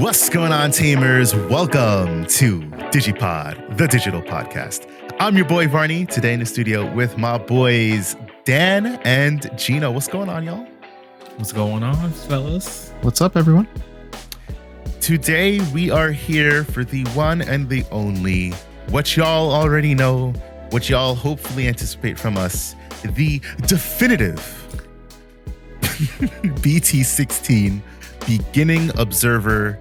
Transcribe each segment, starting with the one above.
What's going on, Tamers? Welcome to DigiPod, the digital podcast. I'm your boy Varney, today in the studio with my boys Dan and Gino. What's going on, y'all? What's going on, fellas? What's up, everyone? Today we are here for the one and the only, what y'all already know, what y'all hopefully anticipate from us, the definitive BT16 beginning observer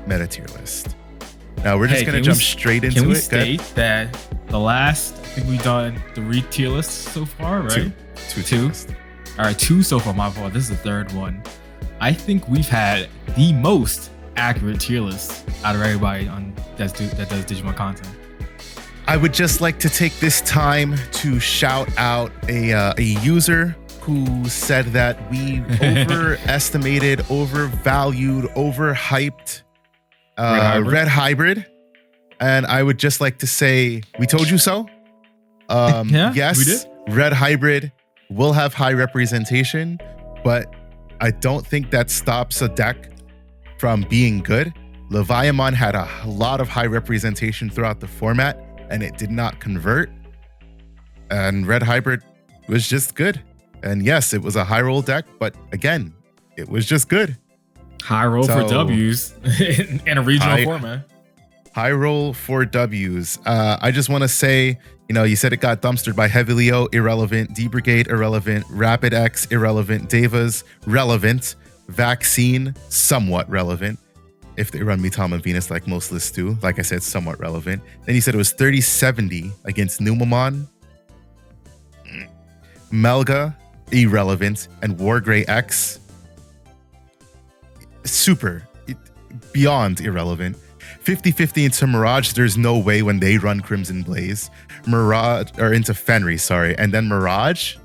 meta tier list. Now we're just going to jump straight into it. Can we state that the last, I think we've done 3 tier lists so far, right? Two. All right, 2 so far, my fault. This is the 3rd one. I think we've had the most accurate tier list out of everybody that does Digimon content. I would just like to take this time to shout out a user who said that we overestimated, overvalued, overhyped Red Hybrid. And I would just like to say, we told you so. Yes, we did. Red Hybrid will have high representation, but I don't think that stops a deck from being good. Leviamon had a lot of high representation throughout the format, and it did not convert. And Red Hybrid was just good. And yes, it was a high roll deck, but again, it was just good. High roll for W's in a regional format. High roll for W's. I just want to say, you said it got dumpstered by Heavy Leo, irrelevant. D Brigade, irrelevant. Rapid X, irrelevant. Devas, relevant. Vaccine, somewhat relevant. If they run Mitama Venus like most lists do, like I said, somewhat relevant. Then you said it was 30-70 against Numamon. Melga, irrelevant. And Wargrey X, beyond irrelevant. 50-50 into Mirage, there's no way when they run Crimson Blaze. Into Fenry, sorry. And then Mirage,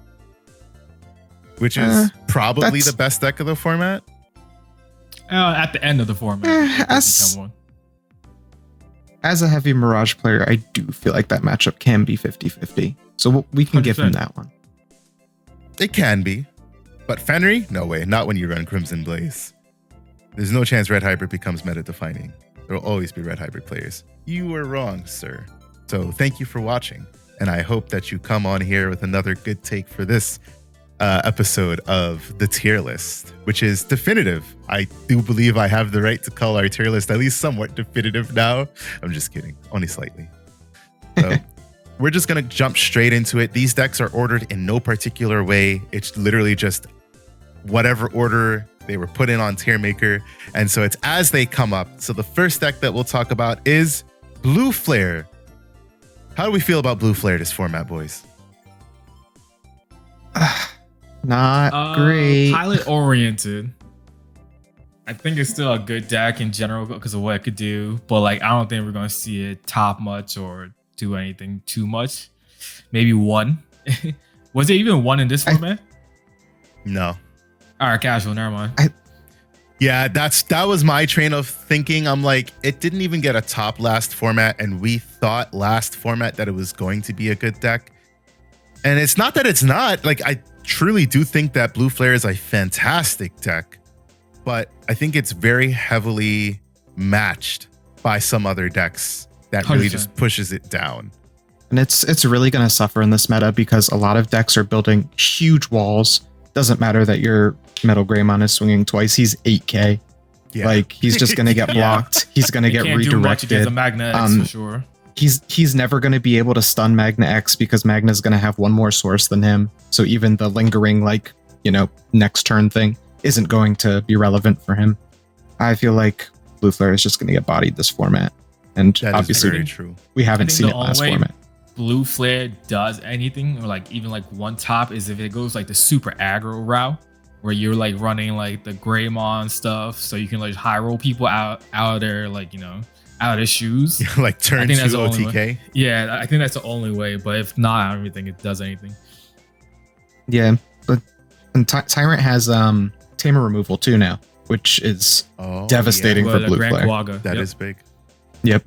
which is probably the best deck of the format. At the end of the format. As a heavy Mirage player, I do feel like that matchup can be 50-50. So we can 100%. Give him that one. It can be. But Fenry? No way. Not when you run Crimson Blaze. There's no chance Red Hybrid becomes meta-defining. There will always be Red Hybrid players. You were wrong, sir. So thank you for watching. And I hope that you come on here with another good take for this episode of the tier list, which is definitive. I do believe I have the right to call our tier list at least somewhat definitive now. I'm just kidding. Only slightly. So we're just going to jump straight into it. These decks are ordered in no particular way. It's literally just whatever order they were put in on Tier Maker. And so it's as they come up. So the first deck that we'll talk about is Blue Flare. How do we feel about Blue Flare this format, boys? Not great. Pilot oriented. I think it's still a good deck in general because of what it could do. But I don't think we're going to see it top much or do anything too much. Maybe 1. Was it even 1 in this format? No. All right, casual. Never mind. That was my train of thinking. I'm like, it didn't even get a top last format, and we thought last format that it was going to be a good deck. And it's not that it's not. I truly do think that Blue Flare is a fantastic deck, but I think it's very heavily matched by some other decks that really 100%. Just pushes it down. And it's really going to suffer in this meta because a lot of decks are building huge walls. Doesn't matter that your Metal Greymon is swinging twice. He's 8k. Yeah. He's just going to get blocked. He's going to get redirected. Do much against a Magna X for sure. He's never going to be able to stun Magna X because Magna's going to have one more source than him. So even the lingering next turn thing isn't going to be relevant for him. I feel like Blue Flare is just going to get bodied this format. And that obviously very true. We haven't seen it last format. Blue Flare does anything or even one top is if it goes the super aggro route where you're running the Greymon stuff so you can high roll people out of their out of their shoes. Turn 2 OTK. Yeah, I think that's the only way. But if not, I don't even think it does anything. Yeah, but Tyrant has Tamer removal too now, which is devastating for Blue Flare. That is big. Yep.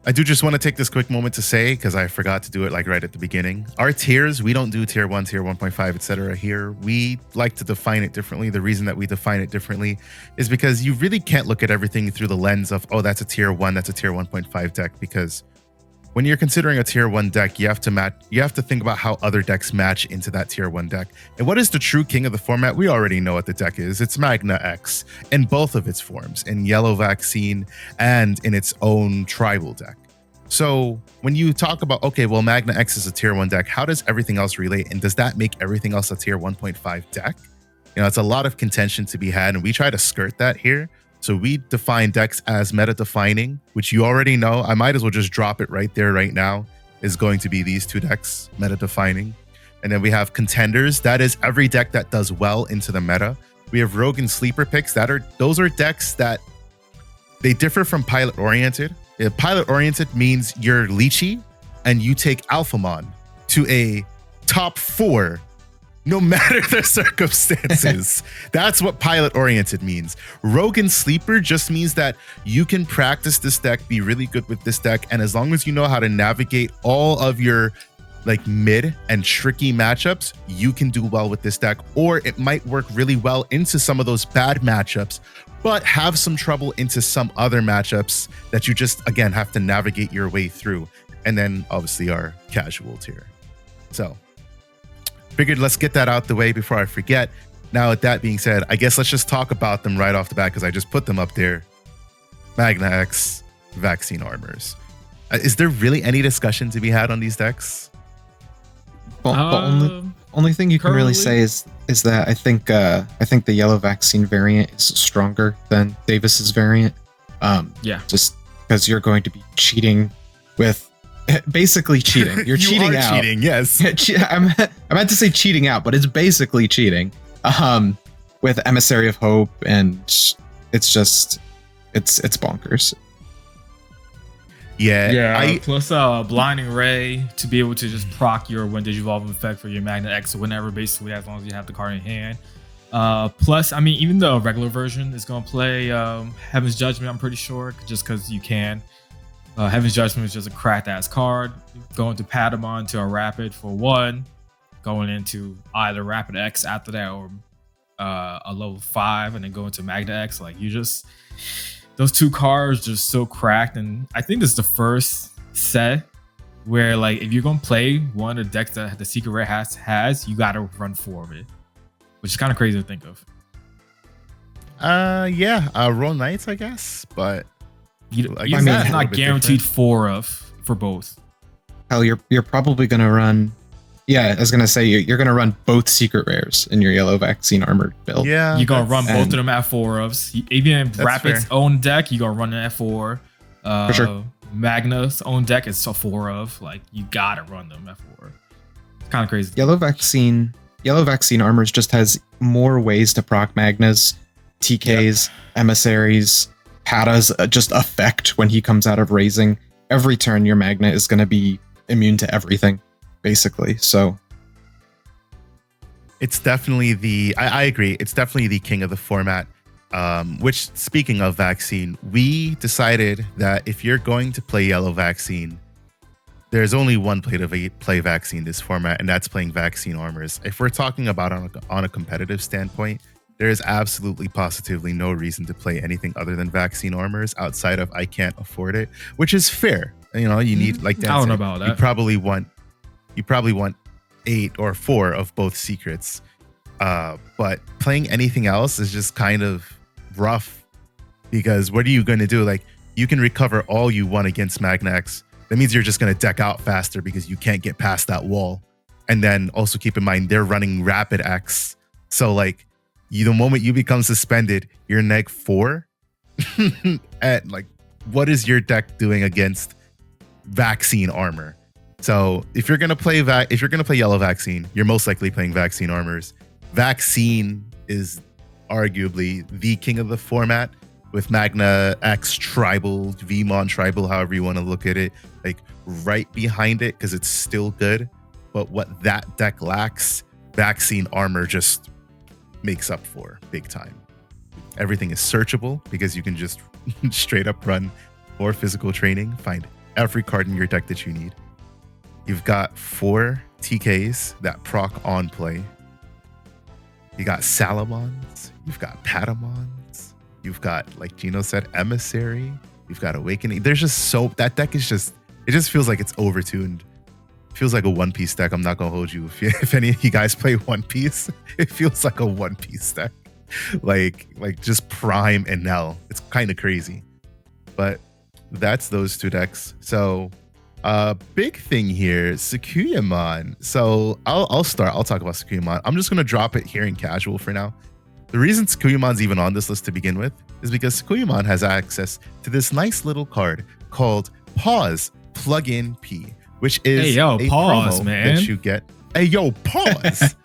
I do just want to take this quick moment to say, because I forgot to do it like right at the beginning, our tiers, we don't do tier 1, tier 1.5, etc. here. We like to define it differently. The reason that we define it differently is because you really can't look at everything through the lens of, oh, that's a tier 1, that's a tier 1.5 deck, because when you're considering a tier 1 deck, you have to think about how other decks match into that tier 1 deck. And what is the true king of the format? We already know what the deck is. It's Magna X in both of its forms, in Yellow Vaccine and in its own tribal deck. So when you talk about, okay, well, Magna X is a tier 1 deck, how does everything else relate? And does that make everything else a tier 1.5 deck? You know, it's a lot of contention to be had, and we try to skirt that here. So we define decks as meta defining, which you already know. I might as well just drop it right there right now, is going to be these two decks, meta defining. And then we have contenders. That is every deck that does well into the meta. We have rogue and sleeper picks. Those are decks that they differ from pilot oriented. Pilot oriented means you're Lychee and you take Alphamon to a top 4 no matter the circumstances. That's what pilot oriented means. Rogue and sleeper just means that you can practice this deck, be really good with this deck, and as long as you know how to navigate all of your like mid and tricky matchups, you can do well with this deck. Or it might work really well into some of those bad matchups, but have some trouble into some other matchups that you just, again, have to navigate your way through. And then obviously our casual tier. So figured let's get that out the way before I forget. Now, with that being said, I guess let's just talk about them right off the bat because I just put them up there. Magna X, Vaccine Armors. Is there really any discussion to be had on these decks? Well, the only thing you can really say is that I think the Yellow Vaccine variant is stronger than Davis's variant. Yeah. Just because you're going to be cheating with basically cheating. You're cheating out. Cheating, yes. I meant to say cheating out, but it's basically cheating. With Emissary of Hope, and it's just it's bonkers. Yeah. Plus Blinding Ray to be able to just proc your when Digivolve effect for your Magna X or whenever, basically, as long as you have the card in hand. Plus, I mean, even the regular version is going to play Heaven's Judgment, I'm pretty sure, just because you can. Heaven's Judgment is just a cracked ass card. Going to Patamon to a Rapid for 1, going into either Rapid X after that or a level 5, and then going to Magna X. Like, you just, those two cards just so cracked. And I think this is the first set where, like, if you're gonna play one of the decks that the Secret Rare has, you gotta run 4 of it, which is kind of crazy to think of. Roll Knights, I guess, but it's not guaranteed different. 4 for both. Hell, you're probably gonna run. Yeah, I was gonna say you're gonna run both Secret Rares in your Yellow Vaccine Armored build. Yeah, you're gonna run both of them at 4s. Even in Rapid's own deck, you're gonna run it at 4. For sure. Magna's own deck is a 4 of. Like, you gotta run them at 4. It's kind of crazy. Yellow Vaccine Armors just has more ways to proc Magnas, TKs, Emissaries. Pata's just effect when he comes out of raising. Every turn your Magna is going to be immune to everything, basically. So it's definitely I agree. It's definitely the king of the format. Which, speaking of Vaccine, we decided that if you're going to play Yellow Vaccine, there's only one play to play Vaccine this format, and that's playing Vaccine Armors. If we're talking about on a competitive standpoint, there is absolutely positively no reason to play anything other than Vaccine Armors outside of I can't afford it, which is fair. You know, you need, like Dan I don't said, know about that. You probably want 8 or 4 of both secrets. But playing anything else is just kind of rough because what are you going to do? Like, you can recover all you want against Magna X. That means you're just going to deck out faster because you can't get past that wall. And then also keep in mind, they're running Rapid X. So, like, the moment you become suspended, you're neg 4. And, like, what is your deck doing against Vaccine Armor? So if you're gonna play Yellow Vaccine, you're most likely playing Vaccine Armors. Vaccine is arguably the king of the format, with Magna X Tribal, Vmon Tribal, however you want to look at it, like right behind it because it's still good. But what that deck lacks, Vaccine Armor just makes up for big time. Everything is searchable because you can just straight up run more physical training, find every card in your deck that you need. You've got 4 TKs that proc on play. You got Salamons. You've got Patamons. You've got, like Gino said, Emissary. You've got Awakening. There's just that deck is just, it just feels like it's overtuned. It feels like a One Piece deck. I'm not going to hold you. If any of you guys play One Piece, it feels like a One Piece deck. Like just Prime and Nell. It's kind of crazy. But that's those 2 decks. So big thing here, Sakuyamon. So I'll start. I'll talk about Sakuyamon. I'm just going to drop it here in casual for now. The reason Sakuyamon's even on this list to begin with is because Sakuyamon has access to this nice little card called Pause Plug-in P, which is a pause, promo man. that you get. Hey, yo, pause.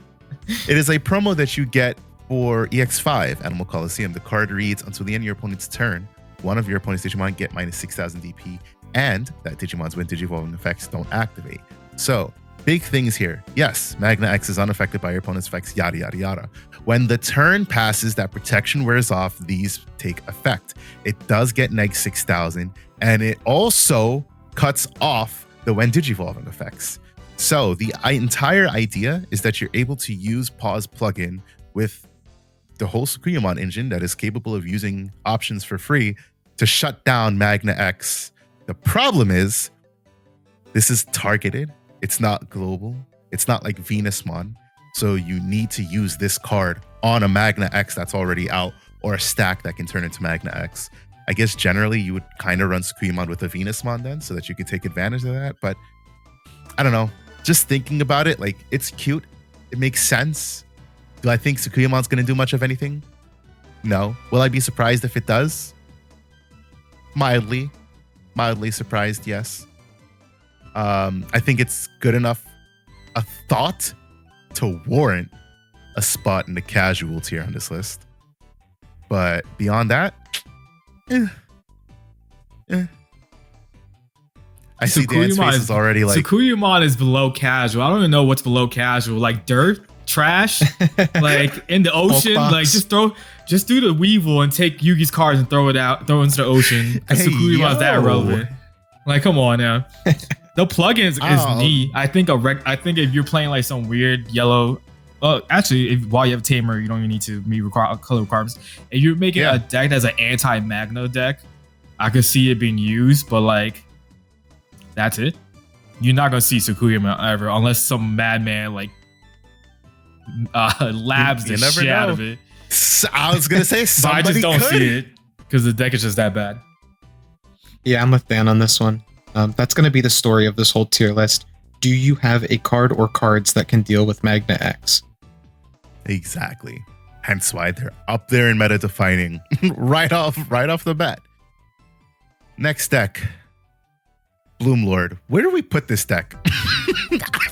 It is a promo that you get for EX5, Animal Coliseum. The card reads, until the end of your opponent's turn, one of your opponent's Digimon get minus 6,000 DP, and that Digimon's when Digivolving effects don't activate. So, big things here. Yes, Magna X is unaffected by your opponent's effects, yada, yada, yada. When the turn passes, that protection wears off, these take effect. It does get neg 6,000, and it also cuts off the when Digivolving effects. So the entire idea is that you're able to use Pause plugin with the whole Sakuyamon engine that is capable of using options for free to shut down Magna X. The problem is, this is targeted. It's not global. It's not like Venusmon. So you need to use this card on a Magna X that's already out, or a stack that can turn into Magna X. I guess generally you would kind of run Sakuyamon with a Venusmon then, so that you could take advantage of that. But I don't know. Just thinking about it, like, it's cute. It makes sense. Do I think Sakuyamon's going to do much of anything? No. Will I be surprised if it does? Mildly surprised, yes. I think it's good enough a thought to warrant a spot in the casual tier on this list. But beyond that, I see Dan's face is already like... Sakuyamon is below casual. I don't even know what's below casual. Like dirt, trash, like in the ocean. Like just do the Weevil and take Yugi's cards and throw it into the ocean. Because Sakuyamon's that relevant. Like, come on now. The plugin is neat. I think if you're playing like some weird yellow, actually, while you have Tamer, you don't even need to meet color requirements. If you're making a deck that's an anti-Magno deck, I could see it being used, but like, that's it. You're not gonna see Sakuyamon ever, unless some madman like labs the shit out of it. I was gonna say, but I just don't see it because the deck is just that bad. Yeah, I'm with Dan on this one. That's going to be the story of this whole tier list. Do you have a card or cards that can deal with Magna X? Exactly. Hence why they're up there in meta defining right off the bat. Next deck, Bloomlord. Where do we put this deck?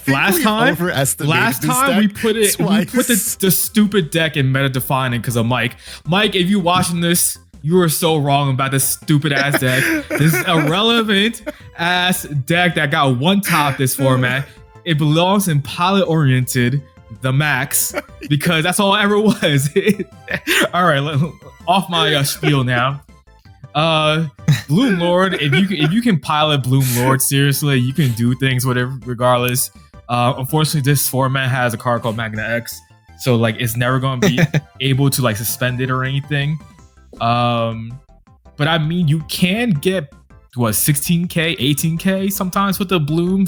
Last time we put the stupid deck in meta defining because of Mike. Mike, if you're watching this, you are so wrong about this stupid ass deck. This irrelevant ass deck that got one top this format. It belongs in pilot oriented, the max, because that's all it ever was. All right, off my spiel now. Bloomlord, if you can pilot Bloomlord seriously, you can do things whatever regardless. Unfortunately, this format has a card called Magna X, so like it's never going to be able to like suspend it or anything. But I mean, you can get what 16k, 18k sometimes with the Bloom.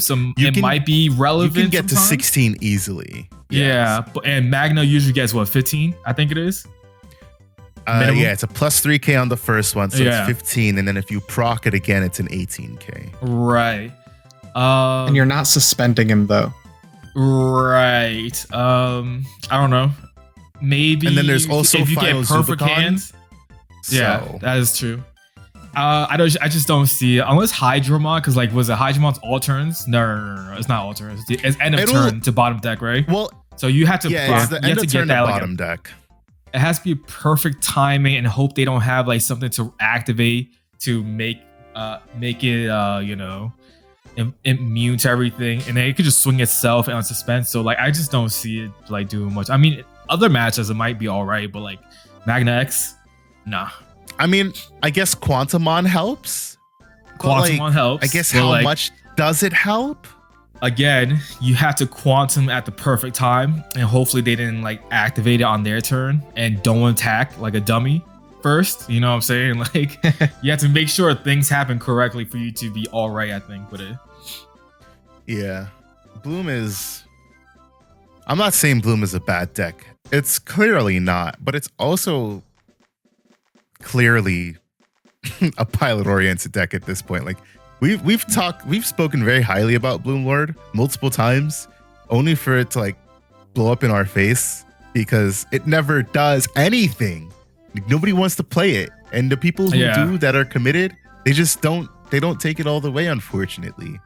Might be relevant. You can get sometimes. To 16 easily. Yeah, and Magna usually gets what 15. I think it is. Yeah, it's a plus 3k on the first one, so it's 15, and then if you proc it again, it's an 18k. Right. And you're not suspending him though. Right. I don't know. Maybe. And then there's also if you get perfect Zubicon, hands. So. Yeah, that is true. I just don't see it unless Hydramon, because like was it Hydramon's all turns? No, it's not all turns. It's end of turn to bottom deck, right? Well, so you have to it's the end of turn to bottom deck. It has to be perfect timing and hope they don't have like something to activate to make it immune to everything, and then it could just swing itself on suspense. So like I just don't see it like doing much. I mean, other matches it might be all right, but like Magna X, nah. I mean, I guess Quantumon helps, Quantumon helps. I guess but, how like, much does it help? Again, you have to quantum at the perfect time, and hopefully they didn't like activate it on their turn and don't attack like a dummy first. You know what I'm saying? Like you have to make sure things happen correctly for you to be all right, I think, with it. Yeah. Bloom is... I'm not saying Bloom is a bad deck. It's clearly not, but it's also clearly a pilot-oriented deck at this point. Like, we've spoken very highly about Bloom Lord multiple times, only for it to like blow up in our face because it never does anything. Like, nobody wants to play it, and the people who do that are committed, they just don't take it all the way, unfortunately.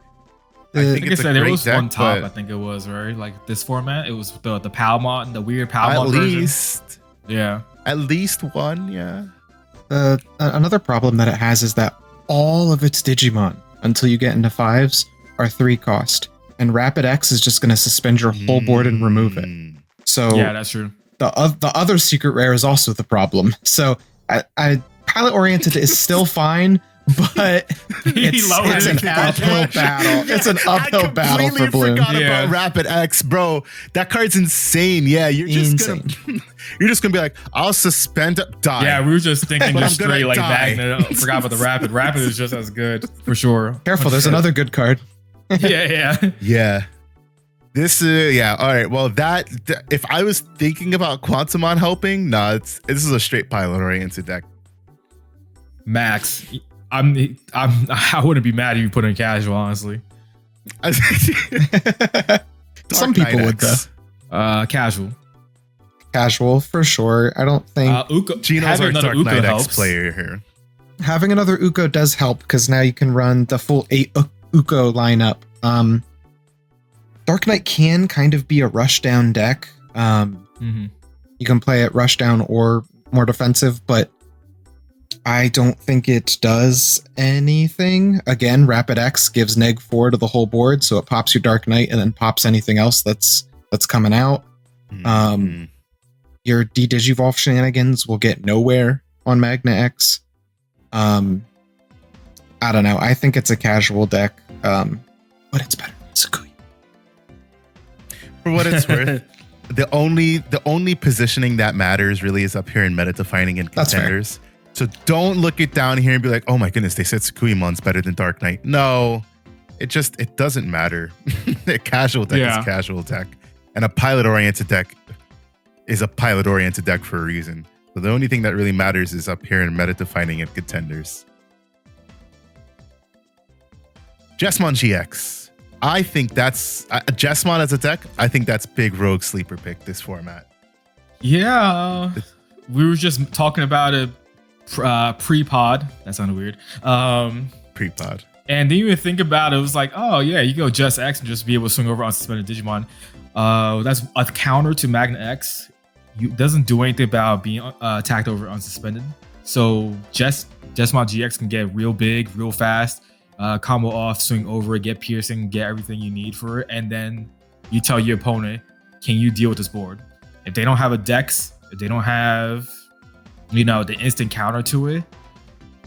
I think like it's I said, a there great was deck, one top, but I think it was, right? Like this format, it was the Palmon, the weird Palmon at version. least, Yeah. at least one, yeah. Another problem that it has is that all of its Digimon, until you get into 5s, are 3 cost. And Rapid X is just going to suspend your whole board and remove it. So Yeah, that's true. the other secret rare is also the problem. So I pilot oriented is still fine, but it's an uphill battle. It's an uphill battle for Bloom. I completely forgot about Rapid X, bro. That card's insane. Yeah, you're just gonna be like, I'll suspend, die. Yeah, we were just thinking But just I'm gonna straight like die. Magna. Forgot about the Rapid. Rapid is just as good for sure. Careful, there's another good card. Yeah. Yeah. This yeah. All right. Well, if I was thinking about Quantumon helping, this is a straight pilot oriented deck. Max, I wouldn't be mad if you put in casual, honestly. Some people would though. Casual. Casual for sure. I don't think Gino's our Dark Knight X player here. Having another Uko does help because now you can run the full 8 Uko lineup. Dark Knight can kind of be a rush down deck. You can play it rush down or more defensive, but I don't think it does anything. Again, Rapid X gives -4 to the whole board, so it pops your Dark Knight and then pops anything else that's coming out. Your D-Digivolve shenanigans will get nowhere on Magna X. I don't know. I think it's a casual deck, but it's better than Sukui. For what it's worth, the only positioning that matters really is up here in meta defining and contenders. So don't look it down here and be like, oh my goodness, they said Sukuimon's better than Dark Knight. No, it doesn't matter. A casual deck is a casual deck, and a pilot oriented deck is a pilot oriented deck for a reason. So the only thing that really matters is up here in meta defining and contenders. Jesmon GX. I think that's Jesmon as a deck. I think that's big rogue sleeper pick this format. Yeah, we were just talking about it pre-pod. That sounded weird. Pre-pod. And then you even think about it, it was like, oh yeah, you go Just X and just be able to swing over on suspended Digimon. That's a counter to Magna X. It doesn't do anything about being attacked over unsuspended. So Jesmon GX can get real big, real fast, combo off, swing over, get piercing, get everything you need for it, and then you tell your opponent, can you deal with this board? If they don't have a Dex, if they don't have, the instant counter to it,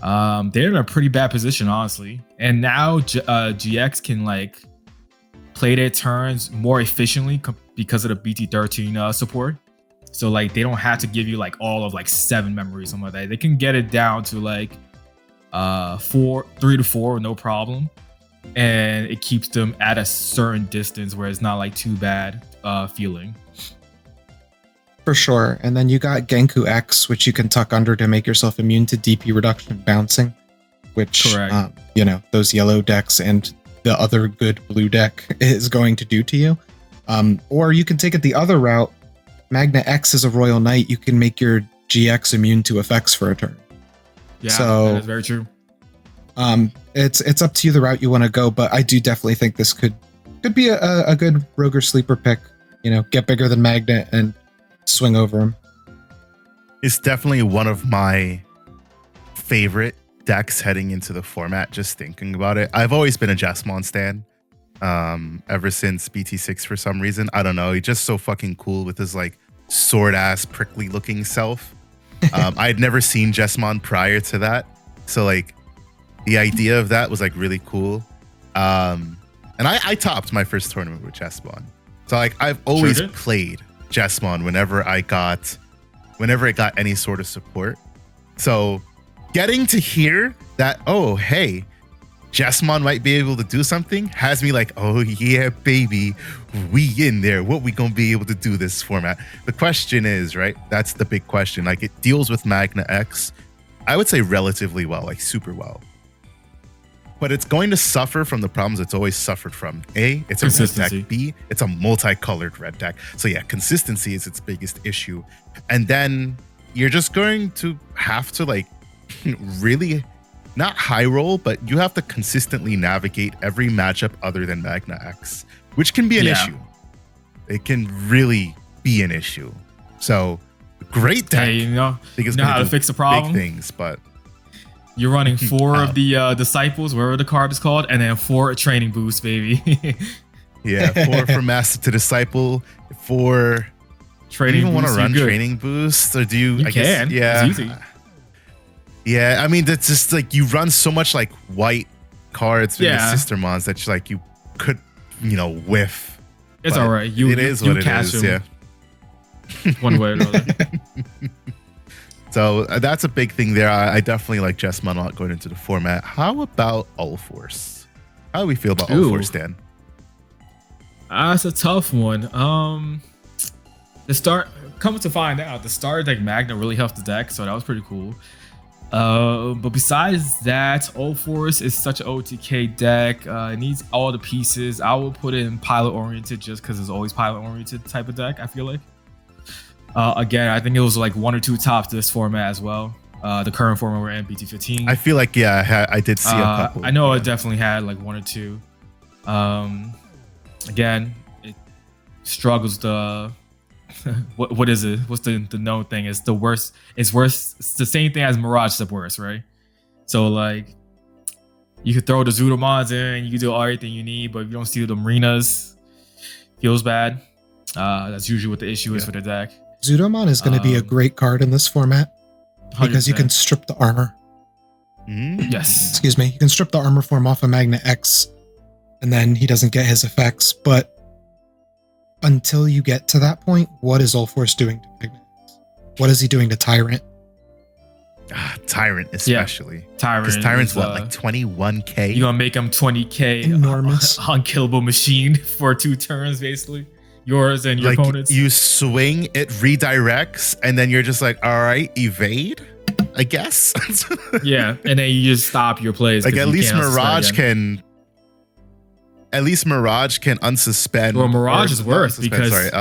they're in a pretty bad position, honestly. And now GX can like play their turns more efficiently because of the BT13 support. So like they don't have to give you like all of like 7 memories, something like that. They can get it down to like 3 to 4, no problem. And it keeps them at a certain distance where it's not like too bad feeling. For sure. And then you got Genku X, which you can tuck under to make yourself immune to DP reduction and bouncing, which, those yellow decks and the other good blue deck is going to do to you. Or you can take it the other route. Magna X is a Royal Knight. You can make your GX immune to effects for a turn. Yeah, so, that is very true. It's up to you the route you want to go, but I do definitely think this could be a good rogue or sleeper pick. Get bigger than Magna and swing over him. It's definitely one of my favorite decks heading into the format, just thinking about it. I've always been a Jesmon stan. Ever since BT6 for some reason. I don't know. He's just so fucking cool with his like sword ass prickly looking self. I had never seen Jesmon prior to that. So like The idea of that was like really cool. And I topped my first tournament with Chessmon. So like I've always played Chessmon whenever it got any sort of support. So getting to hear that, oh hey, Chessmon might be able to do something has me like, oh yeah, baby, we in there. What we gonna be able to do this format? The question is, right? That's the big question. Like it deals with Magna X, I would say relatively well, like super well. But it's going to suffer from the problems it's always suffered from. A, it's a red deck. B, it's a multicolored red deck. So yeah, consistency is its biggest issue. And then you're just going to have to like really not high roll, but you have to consistently navigate every matchup other than Magna X, which can be an issue. It can really be an issue. So great deck. Hey, you know how to fix the problem? Big things, but you're running 4 of the disciples, whatever the card is called, and then 4 training boosts, baby. Yeah, 4 for master to disciple, 4 training. Do you even want to run training boosts, or do you? I guess, yeah, it's easy. Yeah, I mean that's just like you run so much like white cards in the sister mons that like you could whiff. It's all right. It is what it is. Yeah. One way or another. So that's a big thing there. I definitely like Chessmon a lot going into the format. How about Ulforce? How do we feel about Ulforce, Dan? That's a tough one. Coming to find out, the starter deck Magna really helped the deck, so that was pretty cool. But besides that, Ulforce is such an OTK deck. It needs all the pieces. I will put it in pilot oriented just because it's always pilot oriented type of deck, I feel like. Again, I think it was like 1 or 2 tops to this format as well. The current format we're in, BT15. I feel like, I did see a couple. I know it definitely had like 1 or 2. Again, it struggles the what is it? What's the known thing? It's the worst. It's worse. It's the same thing as Mirage, except worse, right? So like, you could throw the Zudomons in, you can do everything you need, but if you don't steal the Marinas, feels bad. That's usually what the issue is for the deck. Zudomon is going to be a great card in this format because 100%. You can strip the armor. Yes. Excuse me. You can strip the armor form off of Magna X, and then he doesn't get his effects. But until you get to that point, what is Ulforce doing to Magna X? What is he doing to Tyrant? Tyrant especially. Yeah. Tyrant. Because Tyrant's what, like 21k? You're going to make him 20k. Enormous. Unkillable machine for 2 turns, basically. Yours and your opponents. You swing, it redirects, and then you're just like, all right, evade, I guess. Yeah, and then you just stop your plays. Like at least Mirage can unsuspend. Well, Mirage is worse because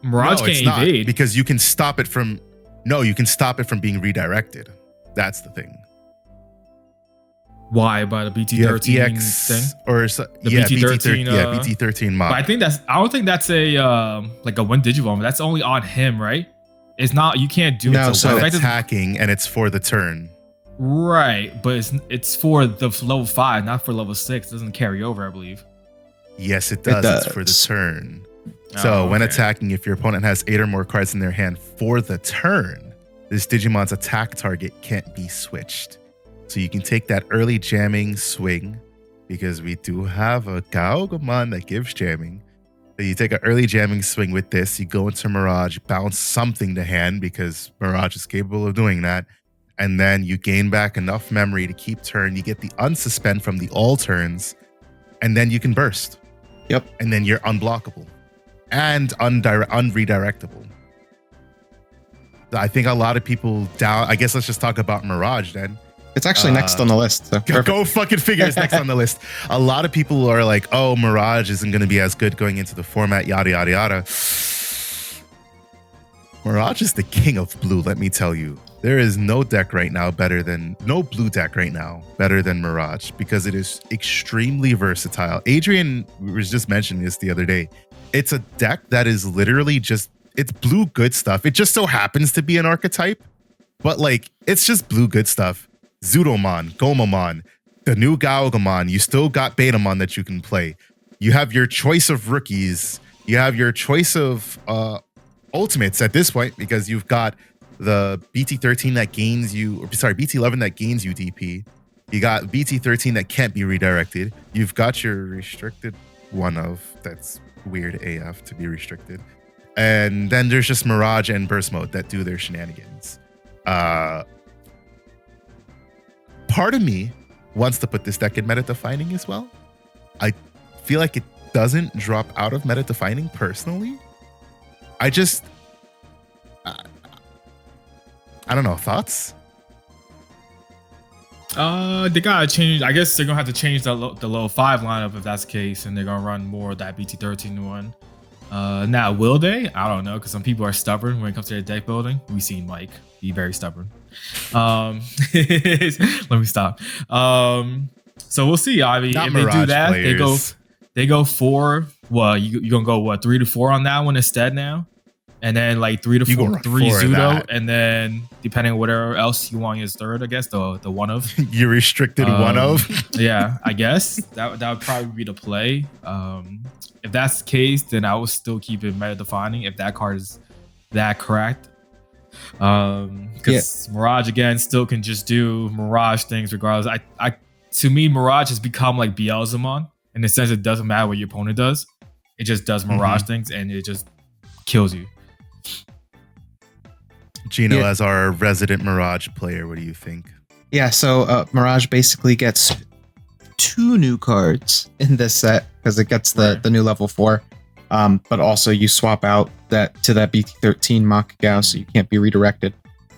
Mirage can't evade because you can stop it from. No, you can stop it from being redirected. That's the thing. Why? By the BT13 thing? Or BT13, BT13 mod. But I don't think that's a like a one Digimon. That's only on him, right? It's not. You can't do it. No, so it's attacking and it's for the turn. Right, but it's for the level 5, not for level 6. It doesn't carry over, I believe. Yes, it does. It's for the turn. So when attacking, if your opponent has 8 or more cards in their hand for the turn, this Digimon's attack target can't be switched. So you can take that early jamming swing, because we do have a Gaogamon that gives jamming. So you take an early jamming swing with this, you go into Mirage, bounce something to hand, because Mirage is capable of doing that. And then you gain back enough memory to keep turn. You get the unsuspend from the all turns, and then you can burst. Yep. And then you're unblockable and unredirectable. I think a lot of people down. I guess let's just talk about Mirage then. It's actually next on the list. So go fucking figure. It's next on the list. A lot of people are like, oh, Mirage isn't going to be as good going into the format, yada, yada, yada. Mirage is the king of blue, let me tell you. There is no blue deck right now better than Mirage, because it is extremely versatile. Adrian was just mentioning this the other day. It's a deck that is literally just, it's blue good stuff. It just so happens to be an archetype, but like, it's just blue good stuff. Zudomon, Gomamon, the new Gaogamon, you still got Betamon that you can play. You have your choice of rookies. You have your choice of ultimates at this point, because you've got the BT13 that gains you, BT11 that gains you DP. You got BT13 that can't be redirected. You've got your restricted one of that's weird AF to be restricted. And then there's just Mirage and Burst Mode that do their shenanigans. Part of me wants to put this deck in meta defining as well. I feel like it doesn't drop out of meta defining personally. I don't know. Thoughts? They gotta change. I guess they're gonna have to change the low 5 lineup if that's the case, and they're gonna run more of that BT13 one. Now, will they? I don't know, because some people are stubborn when it comes to their deck building. We've seen Mike be very stubborn. Let me stop. So we'll see. I mean, Not if they do Mirage that, players. they go 4. Well, you gonna go what 3 to 4 on that one instead now, and then like 3 to You 4, gonna 3 4 Zudo, that. and then depending on whatever else you want as third, I guess the one of. You restricted one of. Yeah, I guess that would probably be the play. If that's the case, then I would still keep it meta defining if that card is that correct. Because Mirage again still can just do Mirage things regardless. To me, Mirage has become like Beelzemon in the sense it doesn't matter what your opponent does. It just does Mirage things and it just kills you. Gino, as our resident Mirage player, what do you think? Yeah, so Mirage basically gets 2 new cards in this set because it gets the new level 4. But also you swap out that to that BT13 Makagao, so you can't be redirected.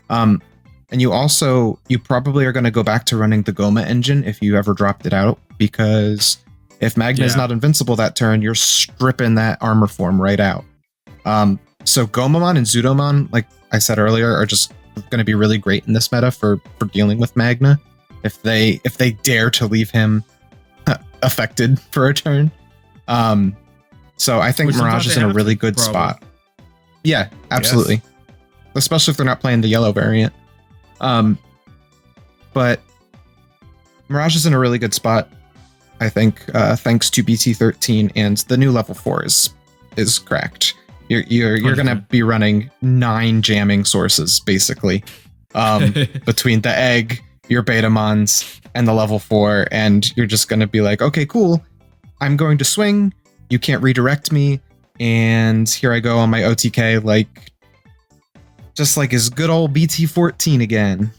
And you probably are going to go back to running the Goma engine if you ever dropped it out, because if Magna is not invincible that turn, you're stripping that armor form right out. So Gomamon and Zudomon, like I said earlier, are just going to be really great in this meta for dealing with Magna if they dare to leave him affected for a turn. So I think Mirage is in a really good spot. Yeah, absolutely. Yes. Especially if they're not playing the yellow variant. But Mirage is in a really good spot, I think, thanks to BT13, and the new level 4 is cracked. You're going to be running 9 jamming sources, basically, between the egg, your Betamons, and the level 4, and you're just going to be like, okay, cool, I'm going to swing, you can't redirect me, and here I go on my OTK, just like his good old BT14 again.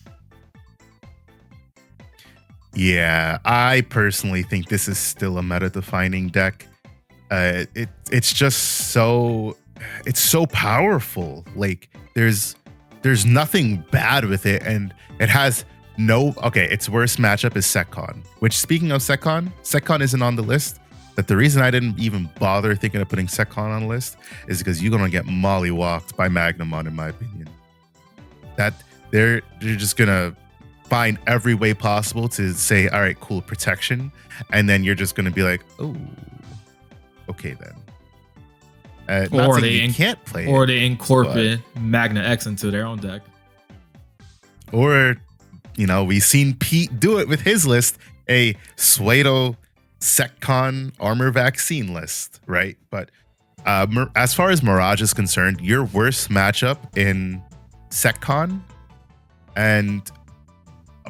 Yeah, I personally think this is still a meta-defining deck. It's just it's so powerful. Like there's nothing bad with it, and it has its worst matchup is Setcon. Which, speaking of Setcon isn't on the list. But the reason I didn't even bother thinking of putting Setcon on the list is because you're gonna get mollywalked by Magnamon, in my opinion. That they're just gonna find every way possible to say, all right, cool, protection, and then you're just gonna be like, oh, okay then. Or they can't play, or they incorporate Magna X into their own deck. Or, we've seen Pete do it with his list, a Suedo Setcon armor vaccine list, right? But as far as Mirage is concerned, your worst matchup in Setcon, and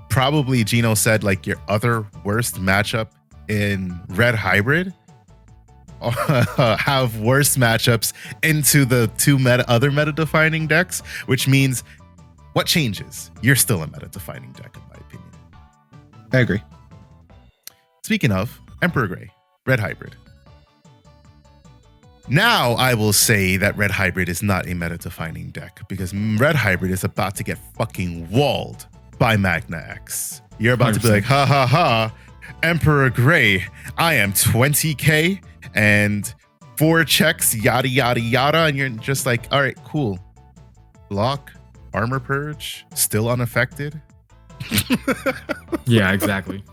probably Gino said like your other worst matchup in Red Hybrid, have worse matchups into the 2 other meta-defining decks, which means what changes? You're still a meta-defining deck, in my opinion. I agree. Speaking of Emperor Grey, Red Hybrid. Now I will say that Red Hybrid is not a meta-defining deck, because Red Hybrid is about to get fucking walled by Magna X. You're about 100%. To be like, ha ha ha, Emperor Grey, I am 20k and 4 checks, yada yada yada, and you're just like, all right, cool. Block, Armor Purge, still unaffected. Yeah, exactly.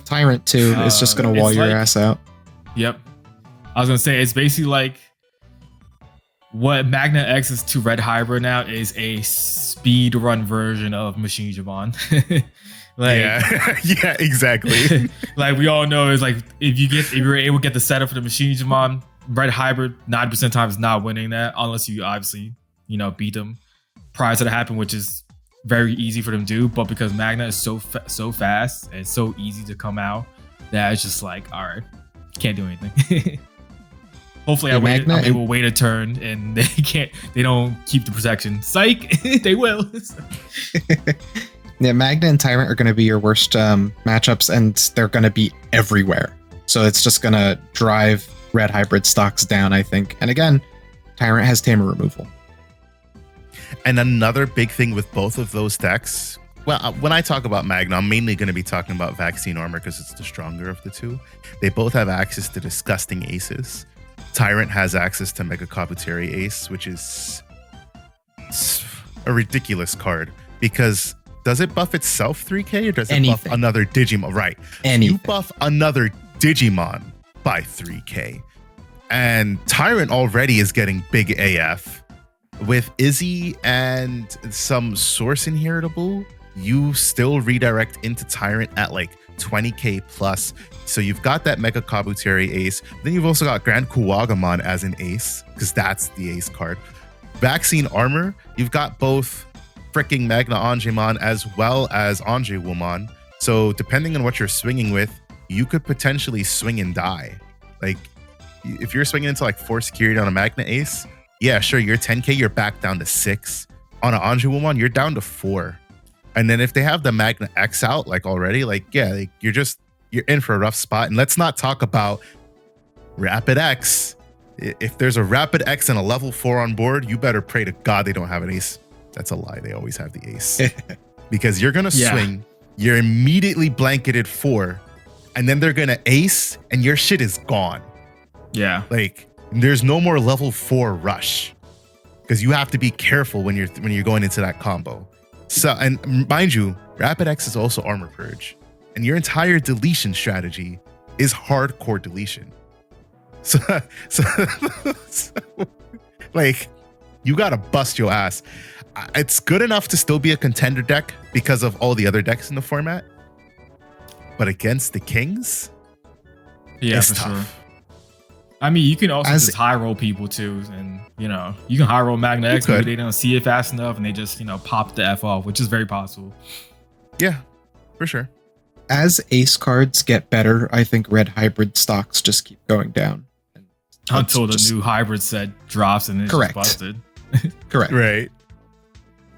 Tyrant 2 is just going to wall your ass out. Yep. I was going to say, it's basically like what Magna X is to Red Hybrid now is a speed run version of Machine Jabon. Yeah, exactly. Like we all know, is like if you're able to get the setup for the Machine Jabon, Red Hybrid 90% of the time is not winning that unless you obviously beat them prior to that happen, which is very easy for them to do, but because Magna is so fast and so easy to come out, that it's just like, all right, can't do anything. Hopefully, Yeah, I will wait a turn and they don't keep the protection. Psych, they will. Yeah, Magna and Tyrant are going to be your worst matchups, and they're going to be everywhere. So it's just going to drive red hybrid stocks down, I think. And again, Tyrant has Tamer removal. And another big thing with both of those decks, well, when I talk about Magna, I'm mainly going to be talking about Vaccine Armor because it's the stronger of the two. They both have access to disgusting aces. Tyrant has access to Mega Kabuteri Ace, which is a ridiculous card because does it buff itself 3k or does it buff another Digimon? Right. You buff another Digimon by 3k. And Tyrant already is getting big AF. With Izzy and some Source Inheritable, you still redirect into Tyrant at like 20k plus. So you've got that Mega Kabuteri Ace. Then you've also got Grand Kuwagamon as an ace, because that's the ace card. Vaccine Armor, you've got both freaking Magna Angemon as well as Angewomon. So depending on what you're swinging with, you could potentially swing and die. Like, if you're swinging into like 4 security on a Magna Ace, yeah, sure, you're 10k, you're back down to 6. On an Angewomon, you're down to 4. And then if they have the Magna X out, like already, like, yeah, like, you're in for a rough spot. And let's not talk about Rapid X. If there's a Rapid X and a level 4 on board, you better pray to God they don't have an ace. That's a lie. They always have the ace. Because you're going to swing, you're immediately blanketed 4, and then they're going to ace, and your shit is gone. Yeah. Like, there's no more level 4 rush. Because you have to be careful when you're going into that combo. So, and mind you, Rapid X is also Armor Purge. And your entire deletion strategy is hardcore deletion. So like, you gotta bust your ass. It's good enough to still be a contender deck because of all the other decks in the format. But against the Kings, it's tough. Sure. I mean, you can also just high roll people too, and you can high roll Magna X, maybe they don't see it fast enough, and they just pop the F off, which is very possible. Yeah, for sure. As ace cards get better, I think red hybrid stocks just keep going down until the new hybrid set drops and it's just busted. Correct. Right.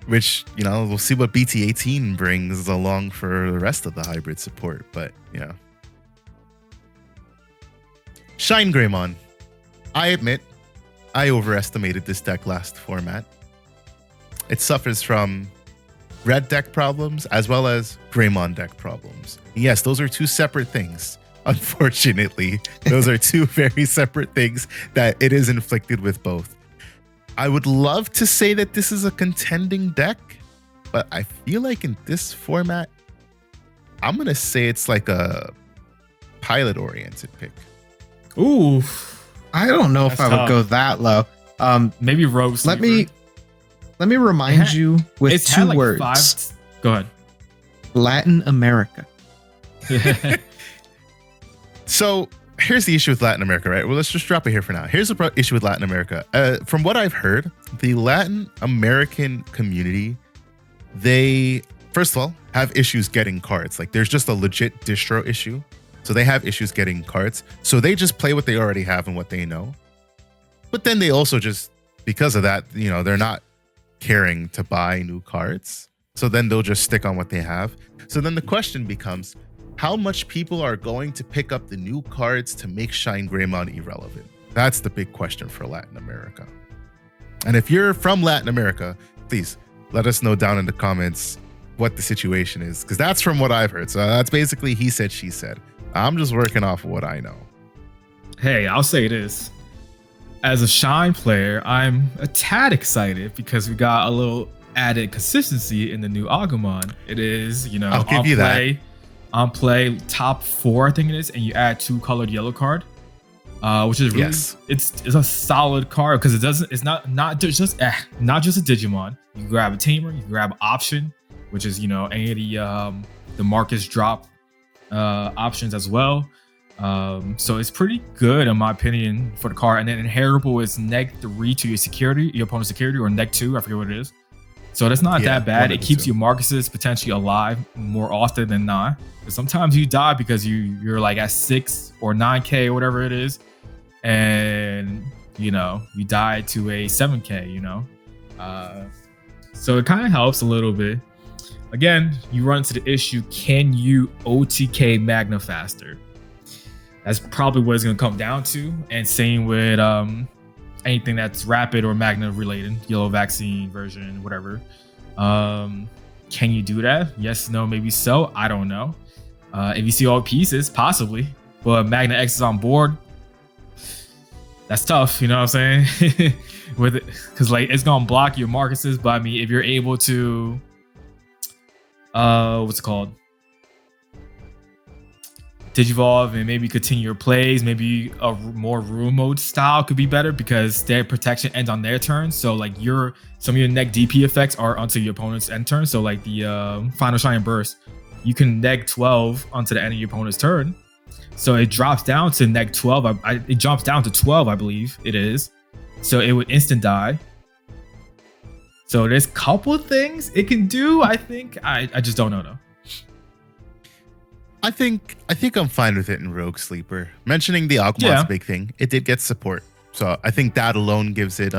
Which we'll see what BT18 brings along for the rest of the hybrid support, but Shine Greymon. I admit, I overestimated this deck last format. It suffers from red deck problems as well as Greymon deck problems. Yes, those are two separate things. Unfortunately, those are two very separate things that it is inflicted with both. I would love to say that this is a contending deck, but I feel like in this format, I'm going to say it's like a pilot-oriented pick. Ooh, I don't know if I would go that low. Maybe Rogue Sleeper. Let me remind you with 2 words. Go ahead. Latin America. So here's the issue with Latin America, right? Well, let's just drop it here for now. Here's the issue with Latin America. From what I've heard, the Latin American community, they, first of all, have issues getting cards. Like, there's just a legit distro issue. So they have issues getting cards. So they just play what they already have and what they know. But then they also just, because of that, they're not caring to buy new cards. So then they'll just stick on what they have. So then the question becomes, how much people are going to pick up the new cards to make Shine Greymon irrelevant? That's the big question for Latin America. And if you're from Latin America, please let us know down in the comments what the situation is, because that's from what I've heard. So that's basically he said, she said. I'm just working off of what I know. Hey, I'll say this. As a Shine player, I'm a tad excited because we got a little added consistency in the new Agumon. It is, I'll give you that. On play top 4, I think it is, and you add 2 colored yellow card, which is really, it's a solid card because it's not just a Digimon. You can grab a Tamer, you can grab Option, which is any of the Marcus drop options as well. So it's pretty good in my opinion for the card. And then Inheritable is -3 to your opponent's security, or -2, I forget what it is. So that's not Yeah, that bad. one of It the keeps two. your Marcuses potentially alive more often than not. But sometimes you die because you're like at 6 or 9k or whatever it is, and you die to a 7k. So it kind of helps a little bit. Again, you run into the issue: can you OTK Magna faster? That's probably what it's going to come down to. And same with anything that's rapid or Magna related, yellow vaccine version, whatever. Can you do that? Yes, no, maybe so. I don't know. If you see all pieces, possibly. But Magna X is on board. That's tough, you know what I'm saying? With it, because like it's gonna block your Marcuses. But I mean, if you're able to, what's it called? Digivolve and maybe continue your plays. Maybe a more rule mode style could be better because their protection ends on their turn. So like some of your neg DP effects are onto your opponent's end turn. So like the Final Shine Burst, you can neg 12 onto the end of your opponent's turn. So it drops down to neg 12. It jumps down to 12, I believe it is. So it would instant die. So there's a couple of things it can do. I think I just don't know though. I think I'm fine with it in Rogue Sleeper. Mentioning the Aquamon's big thing, it did get support. So I think that alone gives it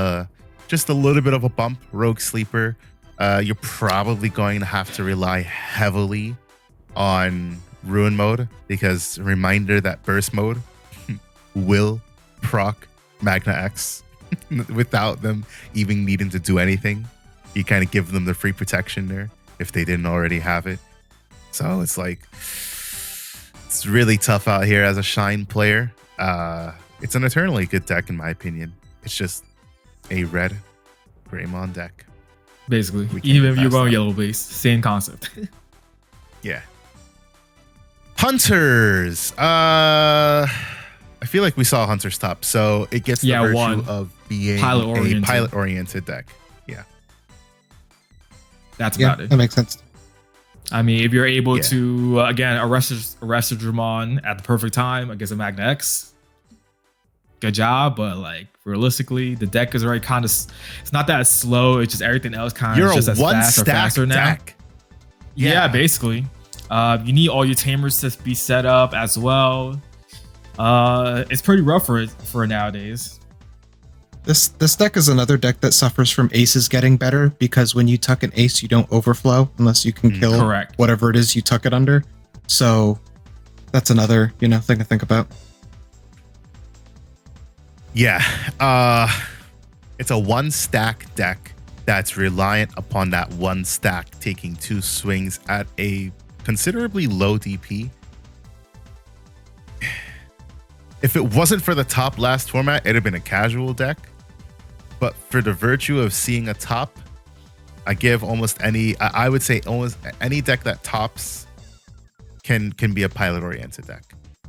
just a little bit of a bump. Rogue Sleeper, you're probably going to have to rely heavily on Ruin mode because reminder that Burst mode will proc Magna X without them even needing to do anything. You kind of give them the free protection there if they didn't already have it. So it's like, it's really tough out here as a Shine player. It's an eternally good deck in my opinion. It's just a red Greymon deck. Basically, even if you're going yellow base, same concept. Yeah. Hunters. I feel like we saw Hunters top, so it gets the virtue of being a pilot-oriented deck. Yeah. That's about it. That makes sense. I mean, if you're able to, again, arrest Digimon at the perfect time against a Magna X, good job. But like realistically, the deck is already kind of, it's not that slow. It's just everything else kind of just as fast or faster now. Yeah, basically. You need all your tamers to be set up as well. It's pretty rough for nowadays. This deck is another deck that suffers from aces getting better because when you tuck an ace, you don't overflow unless you can kill whatever it is you tuck it under. So that's another thing to think about. Yeah, it's a one stack deck that's reliant upon that one stack taking 2 swings at a considerably low DP. If it wasn't for the top last format, it'd have been a casual deck. But for the virtue of seeing a top, I give almost any, I would say almost any deck that tops can be a pilot-oriented deck.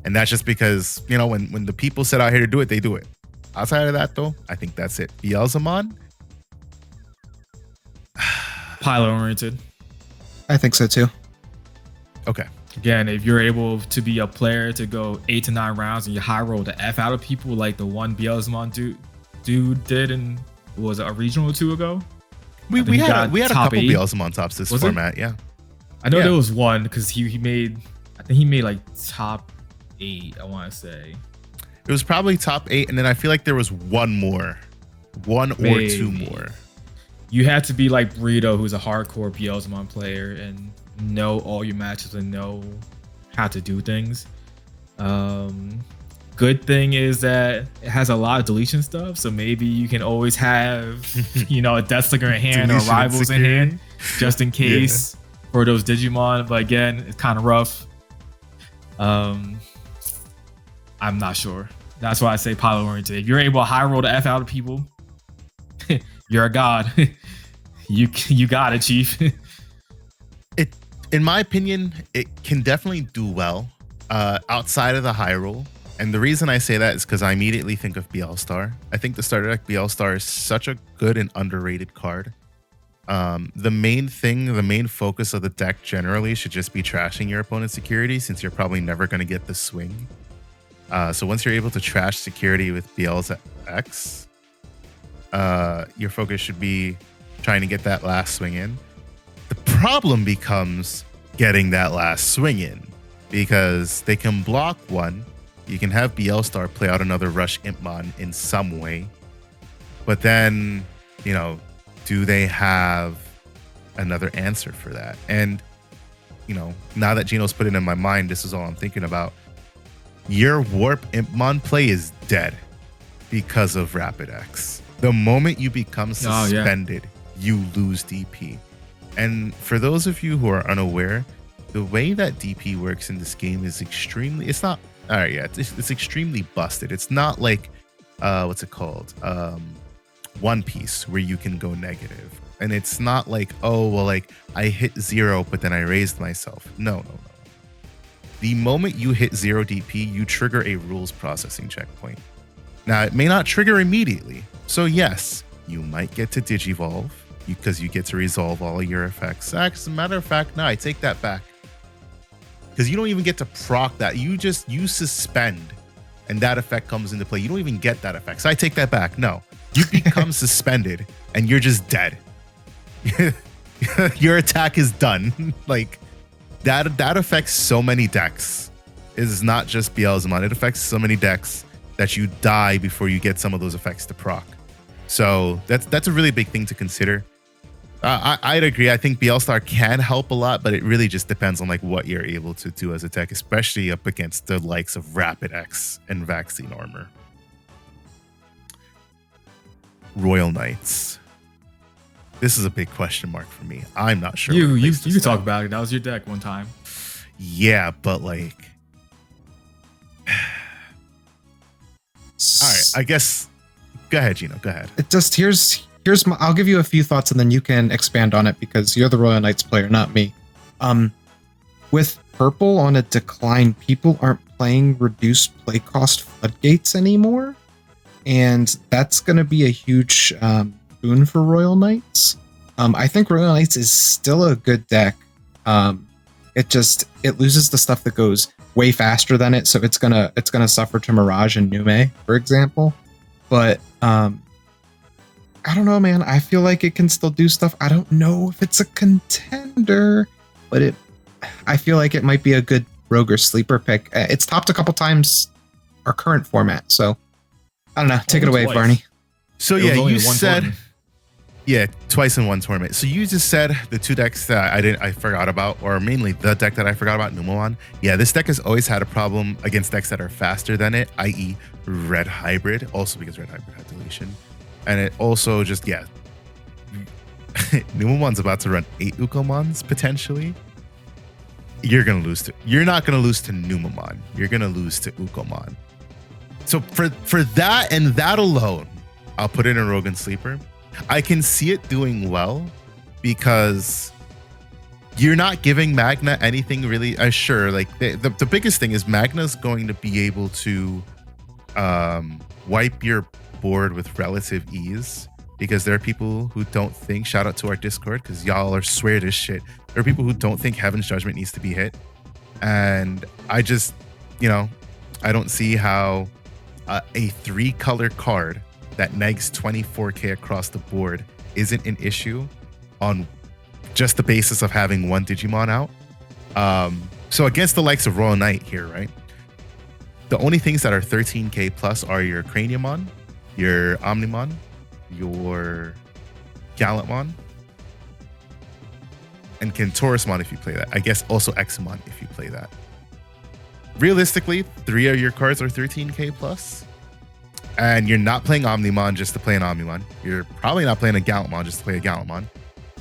And that's just because, when the people set out here to do it, they do it. Outside of that, though, I think that's it. Beelzemon? Pilot-oriented. I think so, too. Okay. Again, if you're able to be a player to go 8 to 9 rounds and you high roll the F out of people like the one Beelzemon dude did in, was it a regional or 2 ago? We had a couple Beelzemon tops this format, yeah. I know there was one because he made like top 8, I want to say. It was probably top 8, and then I feel like there was one or 2 more. You had to be like Burrito, who's a hardcore Beelzemon player and know all your matches and know how to do things. Good thing is that it has a lot of deletion stuff, so maybe you can always have a Death Slinger in hand or rivals in hand just in case for those Digimon. But again, it's kind of rough. I'm not sure. That's why I say pilot oriented. If you're able to high roll the F out of people, you're a god. you got it, Chief. In my opinion, it can definitely do well outside of the high roll. And the reason I say that is because I immediately think of Beelstar. I think the starter deck Beelstar is such a good and underrated card. The main focus of the deck generally should just be trashing your opponent's security, since you're probably never going to get the swing. So once you're able to trash security with Beelz X, your focus should be trying to get that last swing in. The problem becomes getting that last swing in, because they can block one. You can have BL Star play out another Rush Impmon in some way. But then, you know, do they have another answer for that? And, you know, now that Gino's put it in my mind, this is all I'm thinking about. Your Warp Impmon play is dead because of Rapid X. The moment you become suspended, you lose DP. And for those of you who are unaware, the way that DP works in this game is extremely, it's extremely busted. It's not like, what's it called? One Piece, where you can go negative. And it's not like, oh, well, like I hit 0, but then I raised myself. No. The moment you hit 0 DP, you trigger a rules processing checkpoint. Now, it may not trigger immediately. So yes, you might get to Digivolve because you get to resolve all of your effects. As a matter of fact, no, I take that back. Because you don't even get to proc that. You suspend and that effect comes into play. You don't even get that effect. So I take that back. No, you become suspended and you're just dead. Your attack is done. Like that affects so many decks. It is not just Beelzemon. It affects so many decks that you die before you get some of those effects to proc. So that's a really big thing to consider. I'd agree. I think Beelstar can help a lot, but it really just depends on like what you're able to do as a tech, especially up against the likes of Rapid X and Vaccine Armor. Royal Knights. This is a big question mark for me. I'm not sure. You can talk about it. That was your deck one time. Yeah, but like, all right. I guess. Go ahead, Gino. Go ahead. It just here's my. I'll give you a few thoughts and then you can expand on it because you're the Royal Knights player, not me. With purple on a decline, people aren't playing reduced play cost floodgates anymore, and that's going to be a huge boon for Royal Knights. I think Royal Knights is still a good deck. It loses the stuff that goes way faster than it, so it's gonna suffer to Mirage and Nume, for example. But I don't know, man. I feel like it can still do stuff. I don't know if it's a contender, but I feel like it might be a good rogue or sleeper pick. It's topped a couple times our current format, so I don't know. Take it away, twice. Barney. So yeah, you said twice in one tournament. So you just said the two decks that I forgot about, or mainly the deck that I forgot about, Numemon. Yeah, this deck has always had a problem against decks that are faster than it, i.e. Red Hybrid, also because Red Hybrid had deletion. And it also just, Numemon's about to run 8 Ukomons potentially. You're not gonna lose to Numemon. You're gonna lose to Ukomon. So for that and that alone, I'll put it in Rogue and Sleeper. I can see it doing well because you're not giving Magna anything really. Sure, like the biggest thing is Magna's going to be able to wipe your board with relative ease, because there are people who don't think, shout out to our Discord because y'all are swear this shit, there are people who don't think Heaven's Judgment needs to be hit, and I just, I don't see how a 3-color card that negs 24k across the board isn't an issue on just the basis of having one Digimon out. So against the likes of Royal Knight here, right, the only things that are 13k plus are your Craniumon, your Omnimon, your Gallantmon, and Kentorusmon if you play that. I guess also Examon if you play that. Realistically, 3 of your cards are 13k plus, and you're not playing Omnimon just to play an Omnimon. You're probably not playing a Gallantmon just to play a Gallantmon.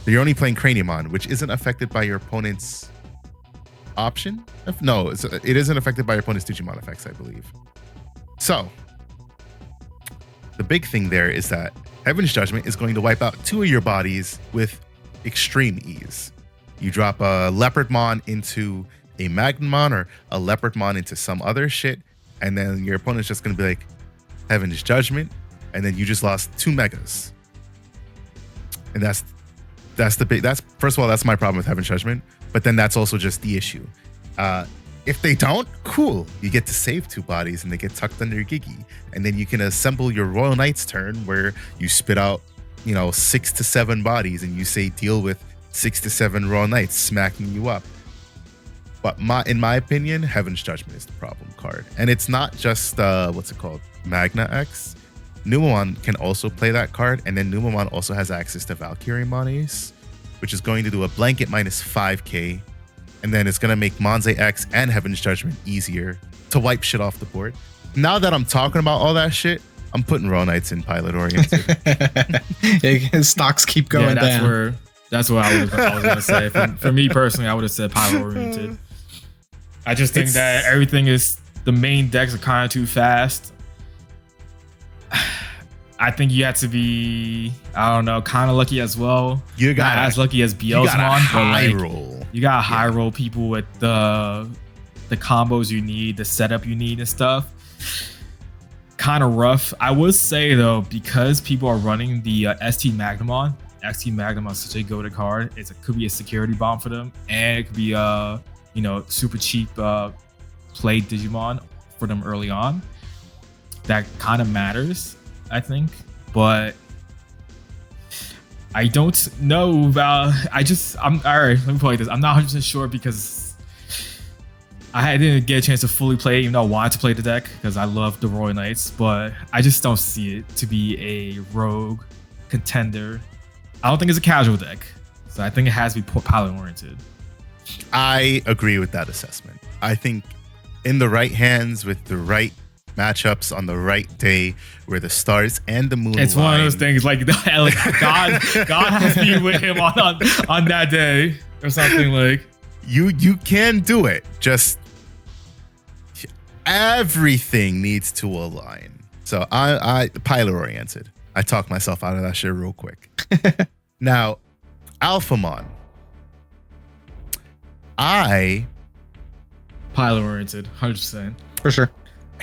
So you're only playing Craniumon, which isn't affected by your opponent's option. No, it isn't affected by your opponent's Digimon effects, I believe. So the big thing there is that Heaven's Judgment is going to wipe out 2 of your bodies with extreme ease. You drop a Leopardmon into a Magnamon or a Leopardmon into some other shit, and then your opponent's just going to be like, Heaven's Judgment, and then you just lost 2 Megas. And that's first of all, that's my problem with Heaven's Judgment, but then that's also just the issue. If they don't, cool. You get to save 2 bodies and they get tucked under your Gigi. And then you can assemble your Royal Knight's turn where you spit out 6 to 7 bodies, and you say deal with 6 to 7 raw knights smacking you up. But in my opinion, Heaven's Judgment is the problem card. And it's not just, what's it called? Magna X. Numamon can also play that card. And then Numamon also has access to Valkyrie Monies, which is going to do a blanket minus 5k. And then it's going to make Monze X and Heaven's Judgment easier to wipe shit off the board. Now that I'm talking about all that shit, I'm putting Raw Knights in pilot oriented. Stocks keep going down. That's what I was going to say. For me personally, I would have said pilot oriented. I just think that everything the main decks are kind of too fast. I think you have to be, I don't know, kind of lucky as well. You got not as lucky as Beelzemon, but like roll. You got high roll people with the combos you need, the setup you need and stuff. Kind of rough. I would say though, because people are running the ST Magnamon is such a go-to card. It could be a security bomb for them, and it could be super cheap play Digimon for them early on. That kind of matters, I think, but I don't know about. I'm all right. Let me play this. I'm not 100% sure because I didn't get a chance to fully play it, even though I wanted to play the deck because I love the Royal Knights, but I just don't see it to be a rogue contender. I don't think it's a casual deck, so I think it has to be pilot oriented. I agree with that assessment. I think in the right hands with the right matchups on the right day where the stars and the moon it's align. One of those things like God has to be with him on that day or something. Like you can do it, just everything needs to align. So I pilot oriented. I talked myself out of that shit real quick. Now Alphamon, pilot oriented 100% for sure.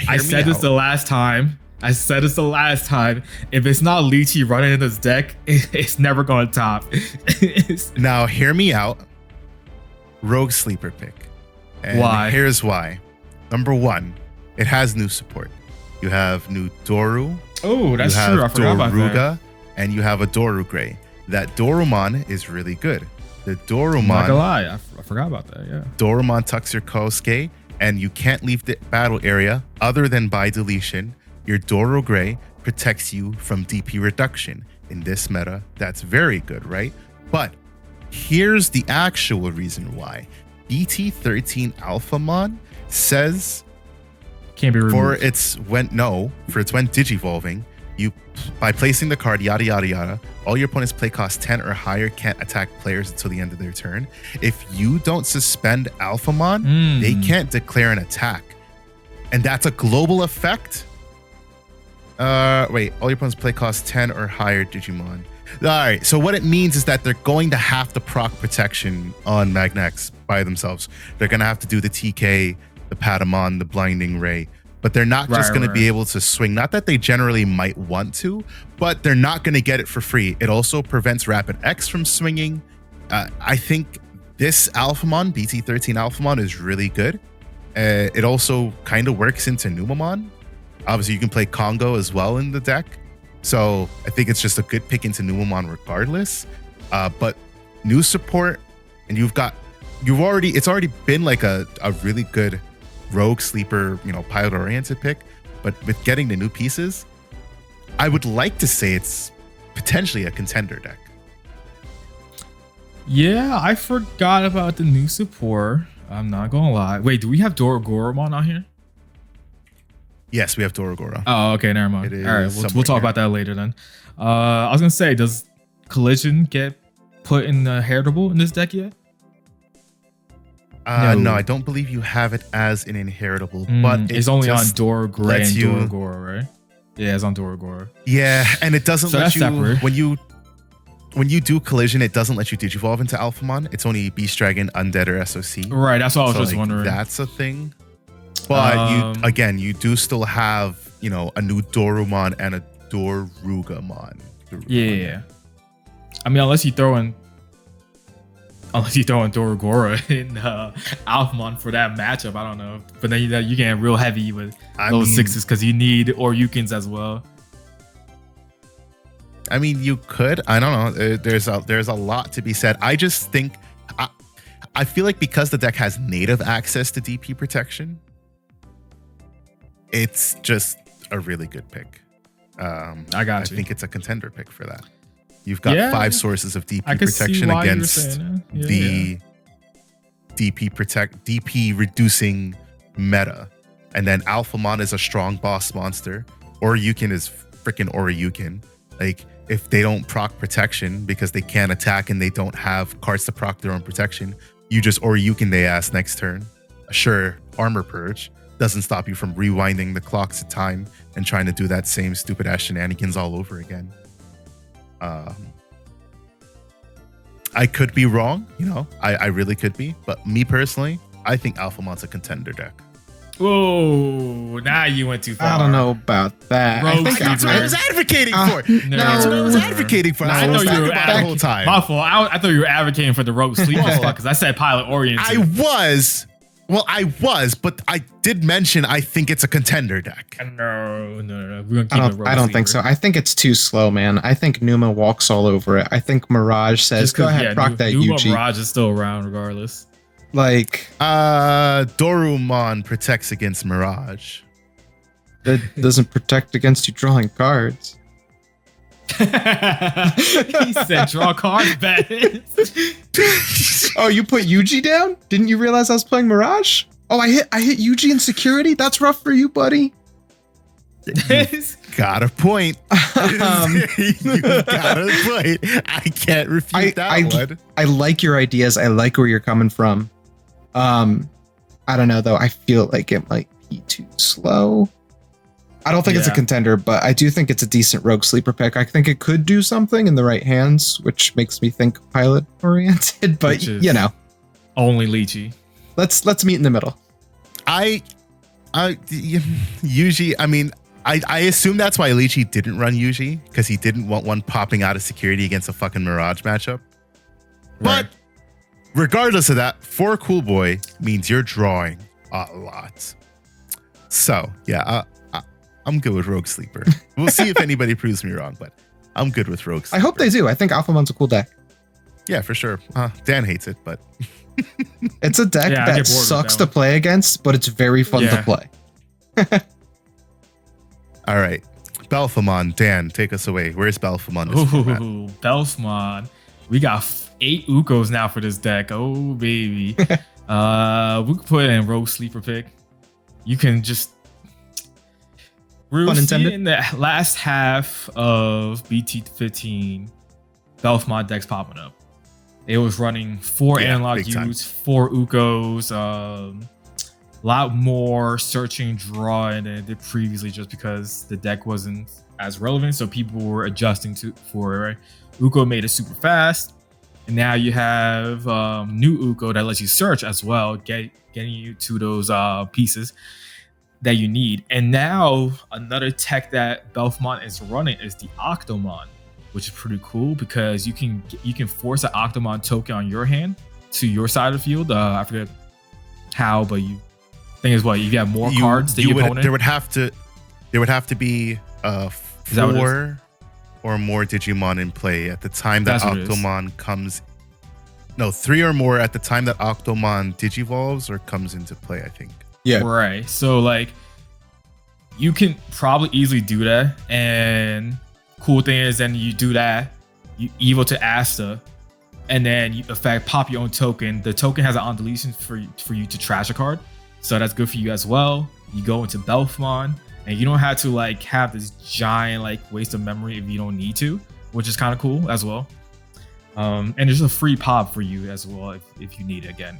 I said this the last time. If it's not Lychee running in this deck, it's never going to top. Now, hear me out. Rogue sleeper pick. And why? Here's why. Number one, it has new support. You have new Doru. Oh, that's true. I forgot about that. And you have a Doru Gray. That Dorumon is really good. The Dorumon. I'm not gonna lie, I forgot about that. Yeah. Dorumon tucks your Kosuke, and you can't leave the battle area other than by deletion. Your Doru Gray protects you from DP reduction. In this meta, that's very good, right? But here's the actual reason why. BT16 Alphamon says can't be removed. for its when digivolving, you by placing the card yada yada yada, all your opponent's play cost 10 or higher can't attack players until the end of their turn. If you don't suspend Alphamon, they can't declare an attack. And that's a global effect. Wait, all your opponent's play cost 10 or higher Digimon. All right, so what it means is that they're going to have to proc protection on Magnex by themselves. They're going to have to do the TK, the Patamon, the Blinding Ray, but they're not just going to be able to swing. Not that they generally might want to, but they're not going to get it for free. It also prevents Rapid X from swinging. I think this Alphamon, BT16 Alphamon, is really good. It also kind of works into Numamon. Obviously, you can play Congo as well in the deck. So I think it's just a good pick into Numamon regardless. But new support, and it's already been like a really good rogue sleeper, pilot oriented pick. But with getting the new pieces, I would like to say it's potentially a contender deck. Yeah, I forgot about the new support. I'm not gonna lie. Wait, do we have Dorogoromon on here? Yes, we have Dorogoro. Oh, okay, never mind. All right, we'll talk about that later then. I was gonna say, does Collision get put in the heritable in this deck yet? No, I don't believe you have it as an inheritable, but it's only on Dora Gray and Dorogoro, right? Yeah, it's on Dorogoro. Yeah, and it doesn't let you separate. when you do Collision, it doesn't let you Digivolve into Alphamon. It's only Beast Dragon, Undead, or SOC. Right, that's what I was just wondering. That's a thing. But you do still have, a new Dorumon and a Dorugamon. Yeah. I mean, unless you throw in Dorogoro in Alphamon for that matchup, I don't know. But then you get real heavy with those sixes because you need Oryukins as well. I mean, you could. I don't know. There's a lot to be said. I just think I feel like because the deck has native access to DP protection, it's just a really good pick. I think it's a contender pick for that. You've got 5 sources of DP protection against the DP reducing meta. And then Alphamon is a strong boss monster. Oryukin is freaking Oryukin. Like, if they don't proc protection because they can't attack and they don't have cards to proc their own protection, you just Oryukin they ass next turn. Sure, Armor Purge doesn't stop you from rewinding the clocks of time and trying to do that same stupid ass shenanigans all over again. I could be wrong, I really could be, but me personally, I think Alphamon's a contender deck. Whoa, now you went too far. I don't know about that. I think that's what I was advocating for. No, that's what I was advocating for. I know you were the whole time. My fault. I thought you were advocating for the Rogue Sleeper spot because I said Pilot Orient. I was, but I did mention I think it's a contender deck. No. We're gonna keep I don't think so. I think it's too slow, man. I think Numa walks all over it. I think Mirage says, "Go ahead, proc that Numa Yuji." Mirage is still around regardless. Like, Dorumon protects against Mirage. It doesn't protect against you drawing cards. He said, "Draw cards, bet." Oh, you put Yuji down? Didn't you realize I was playing Mirage? Oh, I hit Yuji in security? That's rough for you, buddy. Got a point. You got a point. I can't refute that one. I like your ideas. I like where you're coming from. I don't know though. I feel like it might be too slow. I don't think it's a contender, but I do think it's a decent Rogue Sleeper pick. I think it could do something in the right hands, which makes me think pilot oriented, but only Lychee. Let's meet in the middle. Yuji, I mean, I assume that's why Lychee didn't run Yuji, because he didn't want one popping out of security against a fucking Mirage matchup. But regardless of that, 4 Cool Boy means you're drawing a lot. So, I'm good with Rogue Sleeper. We'll see if anybody proves me wrong, but I'm good with Rogue Sleeper. I hope they do. I think Alphamon's a cool deck. Yeah, for sure. Dan hates it, but... It's a deck that sucks to play against, but it's very fun to play. All right. Belphamon. Dan, take us away. Where's Belphamon? Ooh, Belphamon. We got 8 Ukos now for this deck. Oh, baby. We can put it in Rogue Sleeper pick. You can just... We're seeing in the last half of BT16, Belphamon decks popping up. It was running 4 analog U's, 4 Ukos, a lot more searching draw than it did previously just because the deck wasn't as relevant. So people were adjusting for it, right? Uko made it super fast. And now you have new Uko that lets you search as well, getting you to those pieces that you need. And now another tech that Belphamon is running is the Octomon, which is pretty cool because you can force an Octomon token on your hand to your side of the field. I forget how, but thing is what you have more cards than your opponent. There would have to be 4 or more Digimon in play at the time that Octomon comes. No, 3 or more at the time that Octomon digivolves or comes into play, I think. Yeah. Right. So like you can probably easily do that. And cool thing is then you do that, you evo to Asta, and then you pop your own token. The token has an on deletion for you to trash a card. So that's good for you as well. You go into Belphamon and you don't have to like have this giant like waste of memory if you don't need to, which is kind of cool as well. And there's a free pop for you as well if you need it again.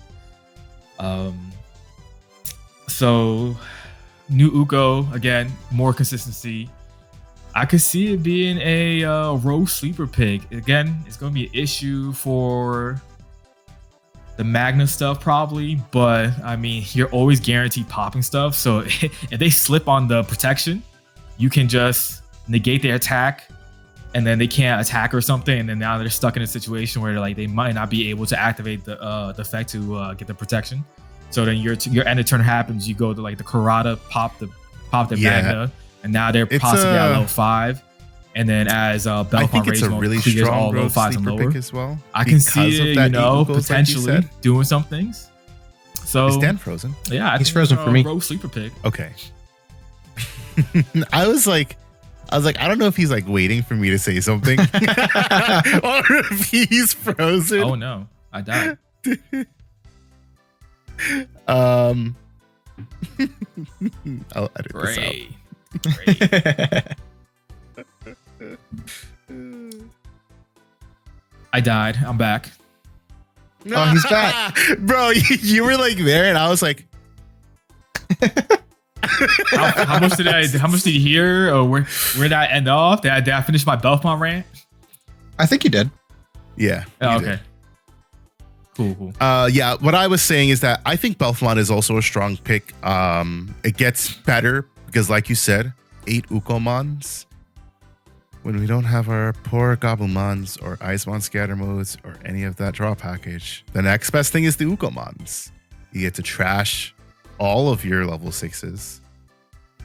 So new Uko, again, more consistency. I could see it being a Rogue Sleeper pick. Again, it's going to be an issue for the Magna stuff probably, but I mean, you're always guaranteed popping stuff. So if they slip on the protection, you can just negate their attack and then they can't attack or something. And then now they're stuck in a situation where like they might not be able to activate the effect to get the protection. So then your end of turn happens, you go to like the Karada, pop the Magna, and now they're possibly at level 5. And then as I Belfon think it's Rage a mode really clears all strong low growth fives and sleeper lower, pick as well. I can because see of it, that 8 Ugos, potentially like you said. doing some things. So Is Dan frozen? yeah, I He's think frozen for me. Rogue sleeper pick. Okay. I was like, I don't know if he's like waiting for me to say something, or if he's frozen. Oh no, I died. I'll edit this out. Great. I died. I'm back. Oh, he's back. Bro, you were like there, and I was like, How much did you hear, or where did I end off? Did I finish my Belfmont rant? I think you did. yeah. Oh, you okay. did. Cool. Yeah, what I was saying is that I think Belfmont is also a strong pick. It gets better because, like you said, 8 Ukomons. When we don't have our poor Goblimons or Icemon scatter modes or any of that draw package, the next best thing is the Ukomons. You get to trash all of your level 6s.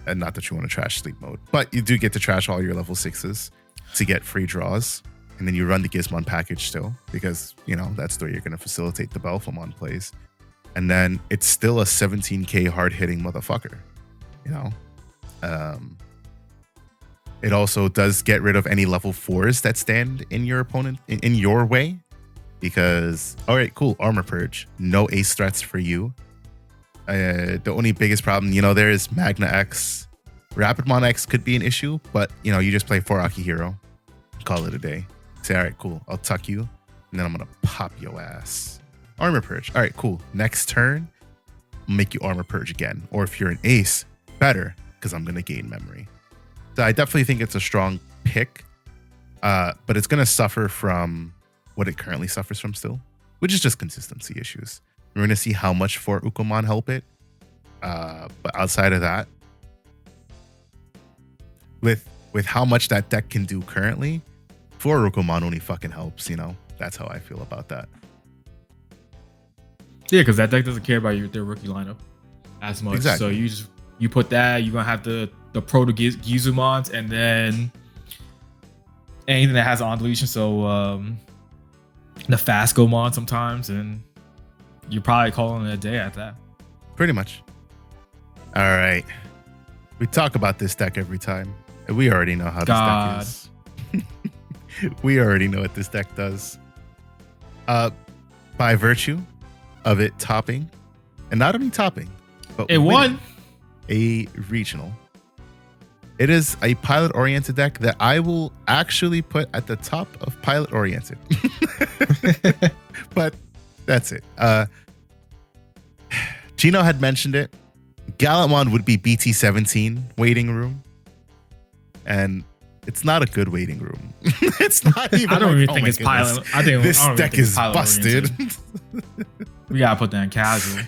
And not that you want to trash sleep mode, but you do get to trash all your level 6s to get free draws. And then you run the Gizmon package still because, that's the way you're going to facilitate the Belfamon plays. And then it's still a 17k hard-hitting motherfucker, It also does get rid of any level 4s that stand in your opponent, in your way. Because, all right, cool, Armor Purge. No ace threats for you. The only biggest problem, there is Magna X. Rapidmon X could be an issue, but, you just play 4 Akihiro. Call it a day. Say, all right, cool, I'll tuck you, and then I'm going to pop your ass. Armor Purge. All right, cool. Next turn, I'll make you Armor Purge again. Or if you're an ace, better, because I'm going to gain memory. So I definitely think it's a strong pick, but it's going to suffer from what it currently suffers from still, which is just consistency issues. We're going to see how much 4 Ukomon help it. But outside of that, with how much that deck can do currently, 4 Ukomon only fucking helps, That's how I feel about that. Yeah, because that deck doesn't care about their rookie lineup as much. Exactly. So you put that, you're gonna have the Proto Gizumons, and then anything that has on deletion. So the fast Gomon sometimes, and you're probably calling it a day at that. Pretty much. All right. We talk about this deck every time. And we already know how this deck is. We already know what this deck does. By virtue of it topping, and not only topping, but it won a regional. It is a pilot-oriented deck that I will actually put at the top of pilot-oriented. But that's it. Gino had mentioned it. Gallantmon would be BT16 waiting room. And it's not a good waiting room. It's not even. I don't even think it's pilot. I think this deck is busted. We gotta put that in casual.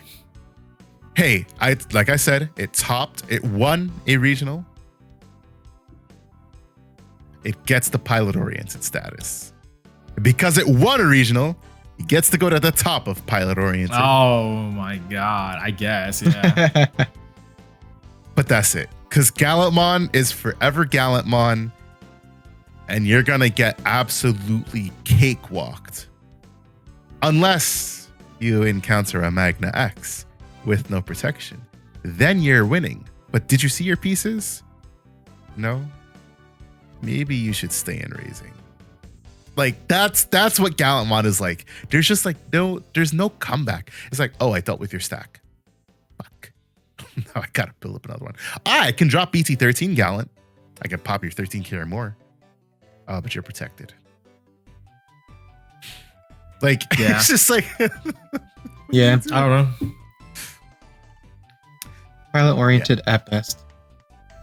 Hey, like I said, it topped. It won a regional. It gets the pilot-oriented status. Because it won a regional, it gets to go to the top of pilot-oriented. Oh my god! I guess, yeah. But that's it. Because Gallantmon is forever Gallantmon, and you're gonna get absolutely cakewalked. Unless you encounter a Magna X with no protection. Then you're winning. But did you see your pieces? No? Maybe you should stay in raising. Like, that's what Gallantmon is like. There's just like there's no comeback. It's like, oh, I dealt with your stack. Fuck. Now I gotta build up another one. I can drop BT13 Gallant. I can pop your 13k or more. But you're protected. Like, yeah. It's just like Yeah, I don't know. pilot oriented at best.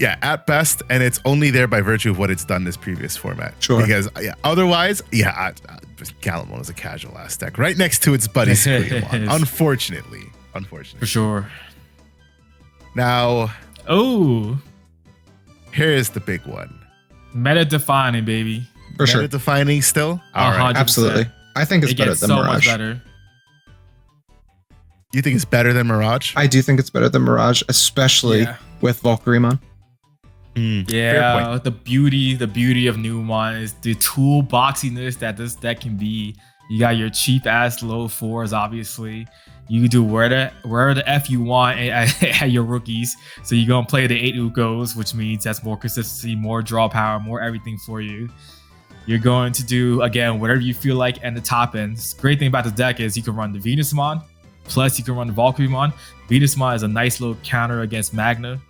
Yeah, at best, and it's only there by virtue of what it's done this previous format. Sure. Because otherwise, Gallantmon is a casual ass deck right next to its buddy Screamon. Unfortunately. For sure. Now, here's the big one. Meta defining, baby. For sure. Meta defining still? All right. 100%. Absolutely. I think it's better gets than so Mirage. much better. You think it's better than Mirage? I do think it's better than Mirage, especially with Valkyriemon. Fair Yeah, point. the beauty of Numon is the toolboxiness that this deck can be. You got your cheap ass low fours, obviously. You can do wherever the F you want at your rookies. So you're gonna play the 8 Ukos, which means that's more consistency, more draw power, more everything for you. You're going to do, again, whatever you feel like and the top ends. Great thing about the deck is you can run the Venusmon, plus you can run the Valkyremon. Venusmon is a nice little counter against Magna.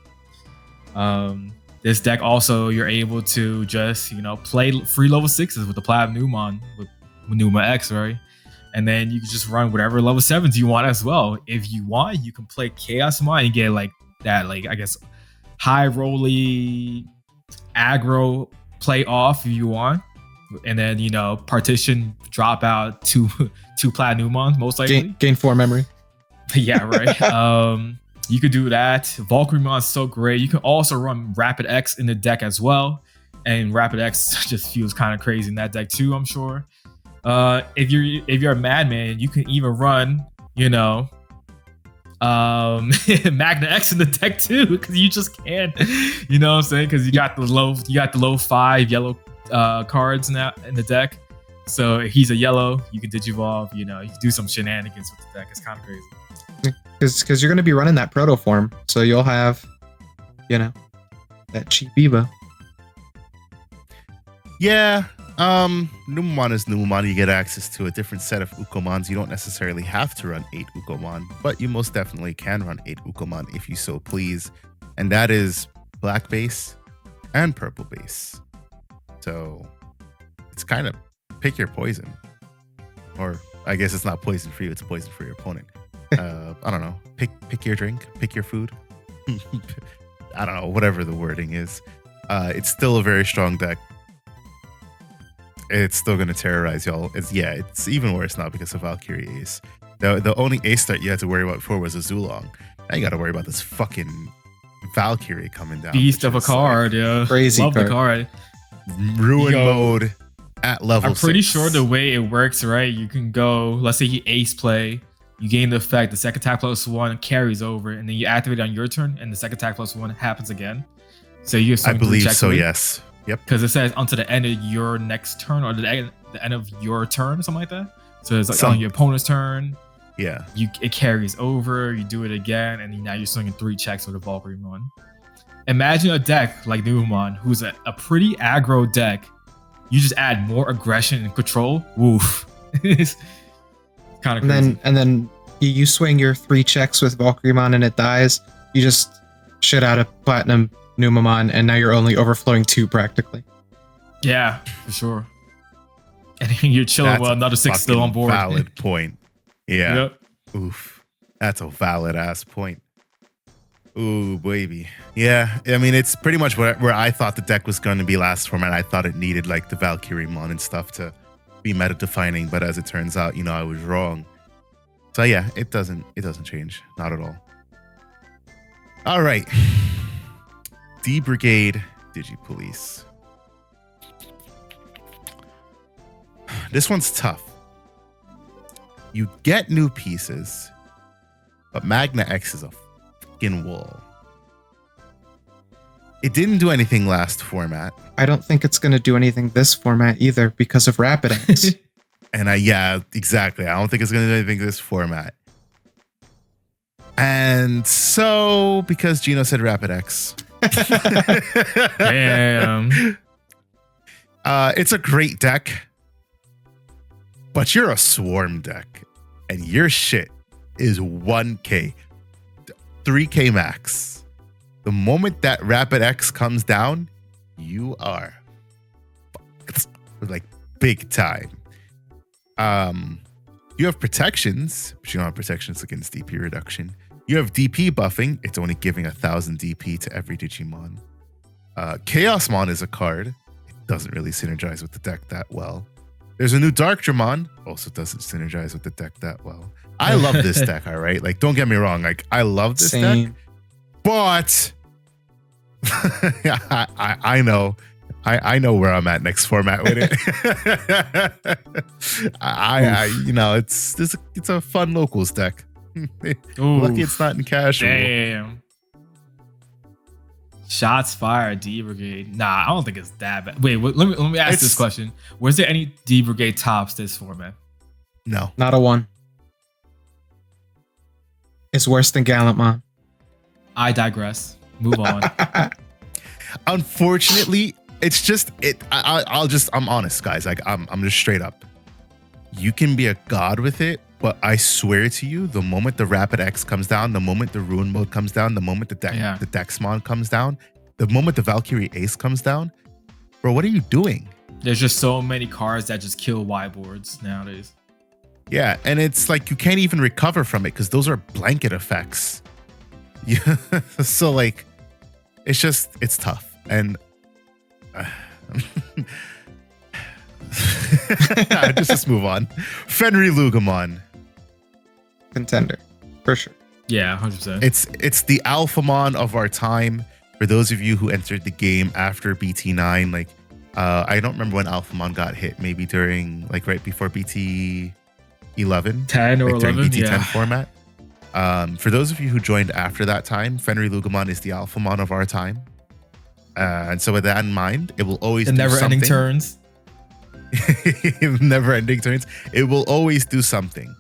This deck also, you're able to just, play free level 6s with the Platinum Numon, with Numa X, right? And then you can just run whatever level 7s you want as well. If you want, you can play Chaosmon and get like that, like, I guess, high rolly aggro play off if you want. And then, partition, drop out two Platinumons, most likely. Gain 4 memory. Yeah, right. You could do that. Valkyremon is so great. You can also run Rapid X in the deck as well. And Rapid X just feels kind of crazy in that deck too, I'm sure. If you're a madman, you can even run, Magna X in the deck too, because you just can't, you know what I'm saying? Because you got the low 5 yellow cards now in the deck. So if he's a yellow, you can digivolve, you can do some shenanigans with the deck. It's kind of crazy. Because you're going to be running that proto form, so you'll have, that cheap Evo. Yeah. Numemon is Numemon. You get access to a different set of Ukomons. You don't necessarily have to run 8 Ukomon, but you most definitely can run 8 Ukomon if you so please. And that is black base and purple base. So it's kind of pick your poison. Or I guess it's not poison for you, it's poison for your opponent. I don't know. Pick your drink, pick your food. I don't know, whatever the wording is. It's still a very strong deck. It's still going to terrorize y'all. It's even worse now because of Valkyrie Ace. The only Ace that you had to worry about before was a Zulong. Now you got to worry about this fucking Valkyrie coming down. Beast of a card, yeah. Crazy Love card. the card. Ruin mode at level 6. I'm pretty sure the way it works, right? You can go, let's say you ace play, you gain the effect, the second attack +1 carries over, and then you activate it on your turn, and the second attack +1 happens again. So you I believe so, yes. Yep. Because it says until the end of your next turn, or the end of your turn, or something like that. So it's like on your opponent's turn. Yeah. It carries over, you do it again, and now you're swinging 3 checks with a Valkyremon. Imagine a deck like Numemon, who's a pretty aggro deck. You just add more aggression and control. Woof. It's kind of crazy. And then you swing your 3 checks with Valkyremon and it dies. You just shit out a Platinum Numemon, and now you're only overflowing 2 practically. Yeah, for sure. And then you're chilling while another 6 still on board. Valid point. Yeah. Yep. Oof. That's a valid ass point. Ooh, baby. Yeah, I mean, it's pretty much where I thought the deck was going to be last format. I thought it needed like the Valkyremon and stuff to be meta defining, but as it turns out, I was wrong. So yeah, it doesn't change, not at all. All right. D Brigade Digipolice. This one's tough. You get new pieces, but Magna X is a fucking wall. It didn't do anything last format. I don't think it's going to do anything this format either because of Rapid X. And yeah, exactly. I don't think it's going to do anything this format. And so, because Gino said Rapid X. Damn. It's a great deck, but you're a swarm deck, and your shit is 1K, 3K max. The moment that Rapid X comes down, you are like big time. You have protections, but you don't have protections against DP reduction. You have DP buffing. It's only giving 1,000 DP to every Digimon. Chaosmon is a card. It doesn't really synergize with the deck that well. There's a new Darkdramon. Also doesn't synergize with the deck that well. I love this deck, all right? Like, don't get me wrong. Like, I love this deck. But I know. I know where I'm at next format with it. It's a fun locals deck. Lucky it's not in casual. Damn. Shots fired, D Brigade. Nah, I don't think it's that bad. Wait, let me ask this question. Was there any D Brigade tops this format? No. Not a 1. It's worse than Gallantmon. I digress. Move on. Unfortunately, it's just it. I'm honest, guys. Like I'm just straight up. You can be a god with it, but I swear to you, the moment the Rapid X comes down, the moment the Ruin mode comes down, the moment the Dexmon comes down, the moment the Valkyrie Ace comes down, bro, what are you doing? There's just so many cards that just kill Y boards nowadays. Yeah, and it's like you can't even recover from it because those are blanket effects. Yeah, so like, it's tough, and just move on. Fenry Lugamon, Contender, for sure. Yeah, 100%. It's the Alphamon of our time. For those of you who entered the game after BT9, like I don't remember when Alphamon got hit. Maybe during like right before BT11, 10 or like 11, during BT10 yeah. format. For those of you who joined after that time, Fenry Lugamon is the Alphamon of our time. And so with that in mind, it will always The do never-ending something. turns. Never-ending turns. It will always do something.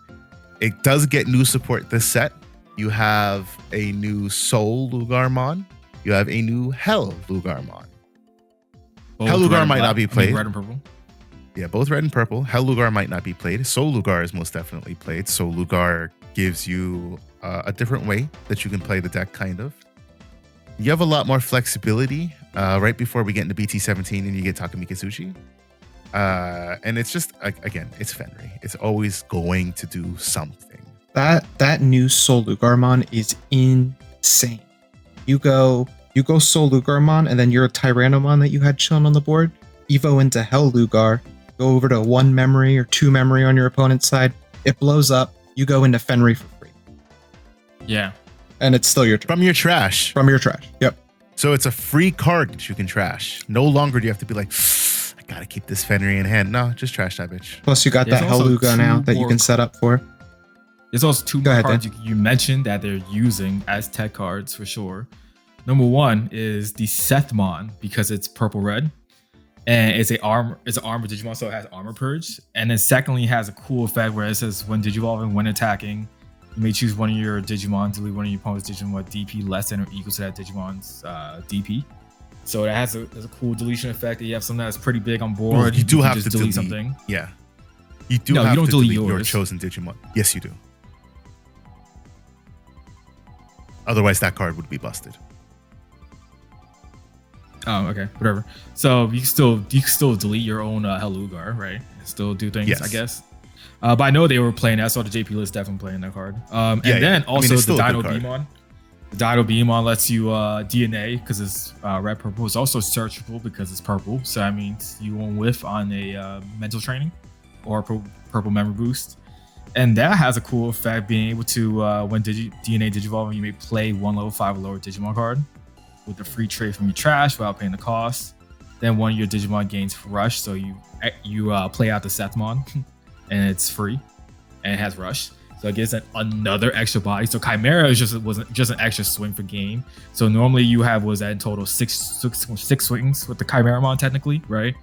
It does get new support this set. You have a new Soul Lugarmon. You have a new Hell Lugarmon. Hell Lugar might not be played. Red and purple. Yeah, both red and purple. Hell Lugar might not be played. Soul Lugar is most definitely played. Soul Lugar gives you a different way that you can play the deck, kind of. You have a lot more flexibility right before we get into BT17 and you get Takamikazuchi. And it's just, again, it's Fenry. It's always going to do something. That new Soul Lugarmon is insane. You go Soul Lugarmon, and then your Tyrannomon that you had chilling on the board, Evo into Hell Lugar, go over to 1 memory or 2 memory on your opponent's side, it blows up, you go into Fenry for free. Yeah. And it's still your turn. From your trash. From your trash. Yep. So it's a free card that you can trash. No longer do you have to be like, I gotta keep this Fenry in hand. No, just trash that bitch. Plus you got There's that Hell also Lugar now that you can set up for. There's also 2 Go more ahead, cards you mentioned that they're using as tech cards for sure. Number 1 is the Sethmon, because it's purple red, and it's an armor Digimon, so it has armor purge. And then secondly, it has a cool effect where it says when Digivolving, when attacking, you may choose one of your Digimon to delete one of your opponent's Digimon with DP less than or equal to that Digimon's DP. So it has a cool deletion effect. You have something that's pretty big on board. Well, you do can have just to delete something. Yeah. You do No, have you don't to delete delete your yours. chosen Digimon. Yes, you do. Otherwise, that card would be busted. Oh, okay, whatever. So you can still delete your own Hell Lugar, right? Still do things, Yes. I guess. But I know they were playing that. I saw the JP list definitely playing that card. And Yeah, then I mean, also it's the still a Dino good card. Beamon. The Dino Beamon lets you DNA because it's red purple. It's also searchable because it's purple. So that means you won't whiff on a mental training or purple memory boost. And that has a cool effect, being able to when DNA Digivolving, you may play 1 level 5 or lower Digimon card with a free trade from your trash without paying the cost. Then one of your Digimon gains Rush, so you play out the Sethmon, and it's free, and it has Rush, so it gives another extra body. So Chimera wasn't just an extra swing for game. So normally you was that in total six swings with the Chimeramon technically, right?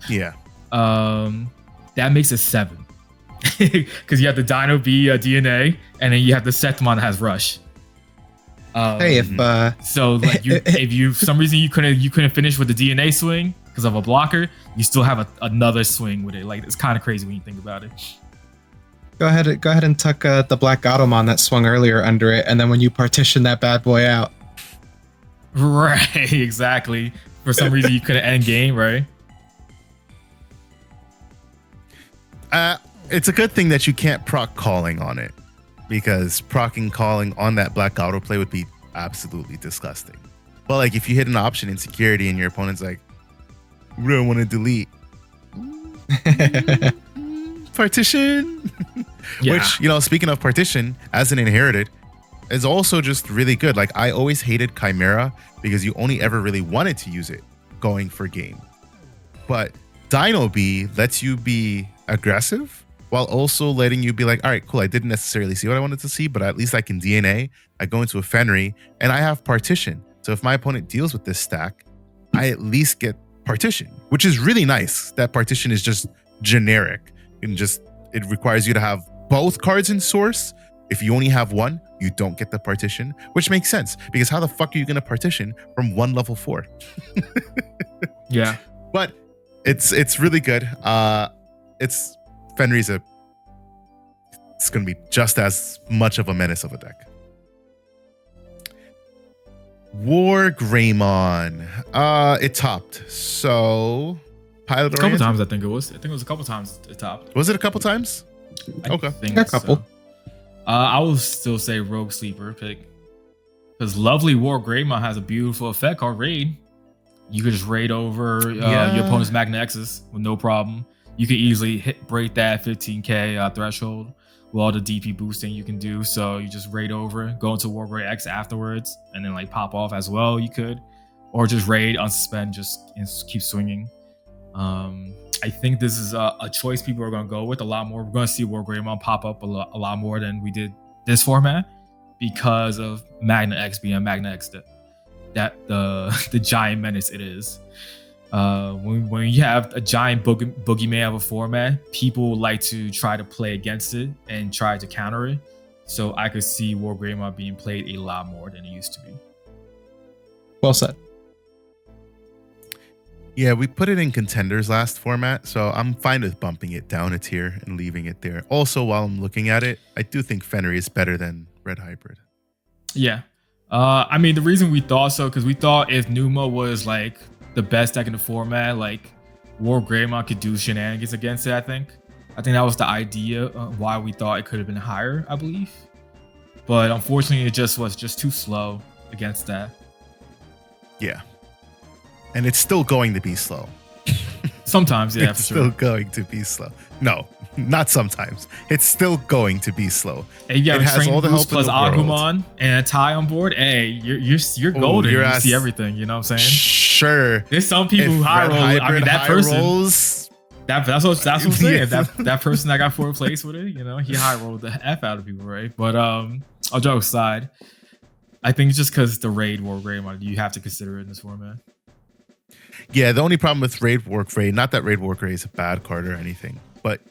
Yeah. That makes it 7 because you have the Dino B DNA, and then you have the Sethmon that has Rush. Hey, So like if you for some reason you couldn't finish with the DNA swing because of a blocker, you still have another swing with it. Like, it's kind of crazy when you think about it. go ahead and tuck the Black Automon that swung earlier under it, and then when you partition that bad boy out. Right, exactly. For some reason you couldn't end game, right? It's a good thing that you can't proc calling on it, because procking calling on that black autoplay would be absolutely disgusting. But like, if you hit an option in security and your opponent's like, we don't want to delete partition, Yeah. which, speaking of partition, as an inherited, is also just really good. Like, I always hated Chimera because you only ever really wanted to use it going for game. But Dino B lets you be aggressive while also letting you be like, all right, cool, I didn't necessarily see what I wanted to see, but at least I can DNA. I go into a Fenry, and I have partition. So So if my opponent deals with this stack, I at least get partition, which is really nice. That partition is just generic and just it requires you to have both cards in source. If you only have one, you don't get the partition, which makes sense because how the fuck are you going to partition from one level 4? Yeah, but it's really good. It's Fenrir's it's going to be just as much of a menace of a deck. War Greymon. It topped. So pilot a couple times. I think it was a couple times it topped. Was it a couple times? Okay, a couple. So. I will still say Rogue Sleeper pick because Lovely War Greymon has a beautiful effect called Raid. You could just raid over your opponent's Magna X's with no problem. You could easily break that 15k threshold with all the DP boosting you can do. So you just raid over, go into War Grey X afterwards, and then like pop off as well. You could, or just raid, unsuspend, just keep swinging. I think this is a choice people are going to go with a lot more. We're going to see War Greymon pop up a lot more than we did this format because of Magna X being Magna X, the giant menace it is. When you have a giant boogeyman of a format, people like to try to play against it and try to counter it. So I could see War Greymon being played a lot more than it used to be. Well said. Yeah, we put it in contenders last format, so I'm fine with bumping it down a tier and leaving it there. Also, while I'm looking at it, I do think Fenrir is better than Red Hybrid. Yeah. I mean, the reason we thought so, because we thought if Numa was like the best deck in the format, like War Greymon could do shenanigans against it, I think that was the idea why we thought it could have been higher, I believe. But unfortunately, it just was too slow against that. Yeah. And it's still going to be slow. Sometimes, yeah, it's for sure. still going to be slow. No, not sometimes. It's still going to be slow. Hey, yeah, it has all the help plus in the world. Agumon and a tie on board. Hey, you're golden. You see everything. You know what I'm saying? Sure. There's some people who high roll. I mean, that person. Rolls, that's what I'm saying. Yeah. That person that got 4th place with it, he high rolled the F out of people, right? But all jokes aside, I think just because the raid War Greymon, you have to consider it in this format. Yeah, the only problem with Raid War Grey, not that Raid War Grey is a bad card or anything, but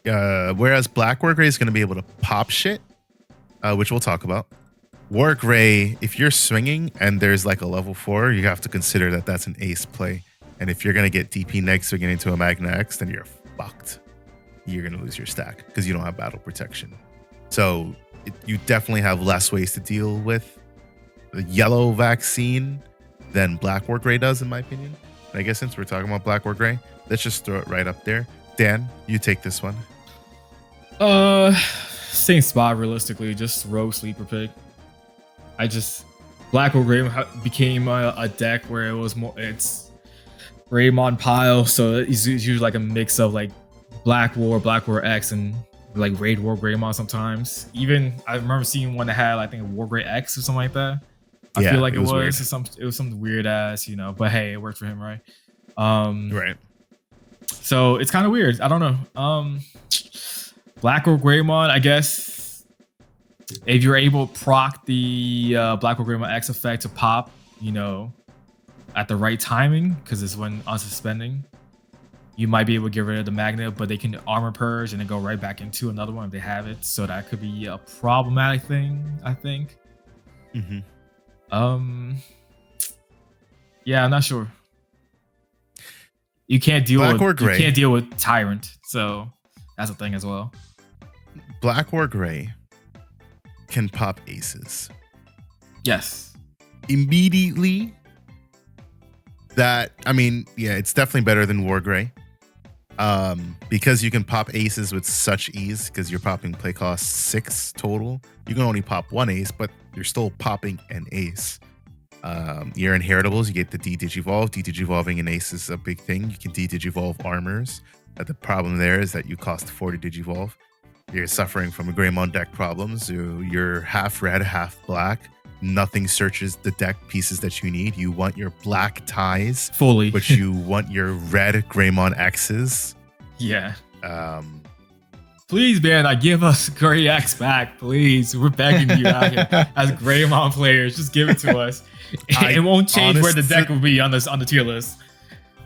whereas Black War Grey is going to be able to pop shit, which we'll talk about. War Grey, if you're swinging and there's like a level 4, you have to consider that that's an ace play. And if you're going to get DP neg swinging into a Magna X, then you're fucked. You're going to lose your stack because you don't have battle protection. So you definitely have less ways to deal with the yellow vaccine than Black War Grey does, in my opinion. I guess since we're talking about Black or Gray, let's just throw it right up there. Dan, you take this one. Same spot realistically, just Rogue Sleeper pick. Black or Gray became a deck where it was more, it's Greymon pile, so it's usually like a mix of like Black War X, and like Raid War Greymon sometimes. Even I remember seeing one that had I think a War Grey X or something like that. I feel like it was some weird ass, but hey, it worked for him, right? Right. So it's kind of weird. I don't know. Black or Greymon, I guess if you're able to proc the Black or Greymon X effect to pop, at the right timing, because it's when unsuspending, you might be able to get rid of the magnet, but they can armor purge and then go right back into another one if they have it. So that could be a problematic thing, I think. Mm-hmm. Yeah, I'm not sure. You can't deal with Tyrant, so that's a thing as well. Black or Gray can pop aces. Yes. Immediately. It's definitely better than War Gray. Because you can pop aces with such ease, because you're popping play cost 6 total. You can only pop 1 ace, but you're still popping an ace. Your inheritables, you get the D-Digivolve. D-Digivolving an ace is a big thing. You can D-Digivolve armors. The problem there is that you cost 4 to Digivolve. You're suffering from a Greymon deck problem. So you're half red, half black. Nothing searches the deck pieces that you need. You want your black ties fully, but you want your red Greymon X's. Yeah. Please, Bandai, give us Gray X back, please. We're begging you out here as Greymon players. Just give it to us. It won't change where the deck will be on the tier list.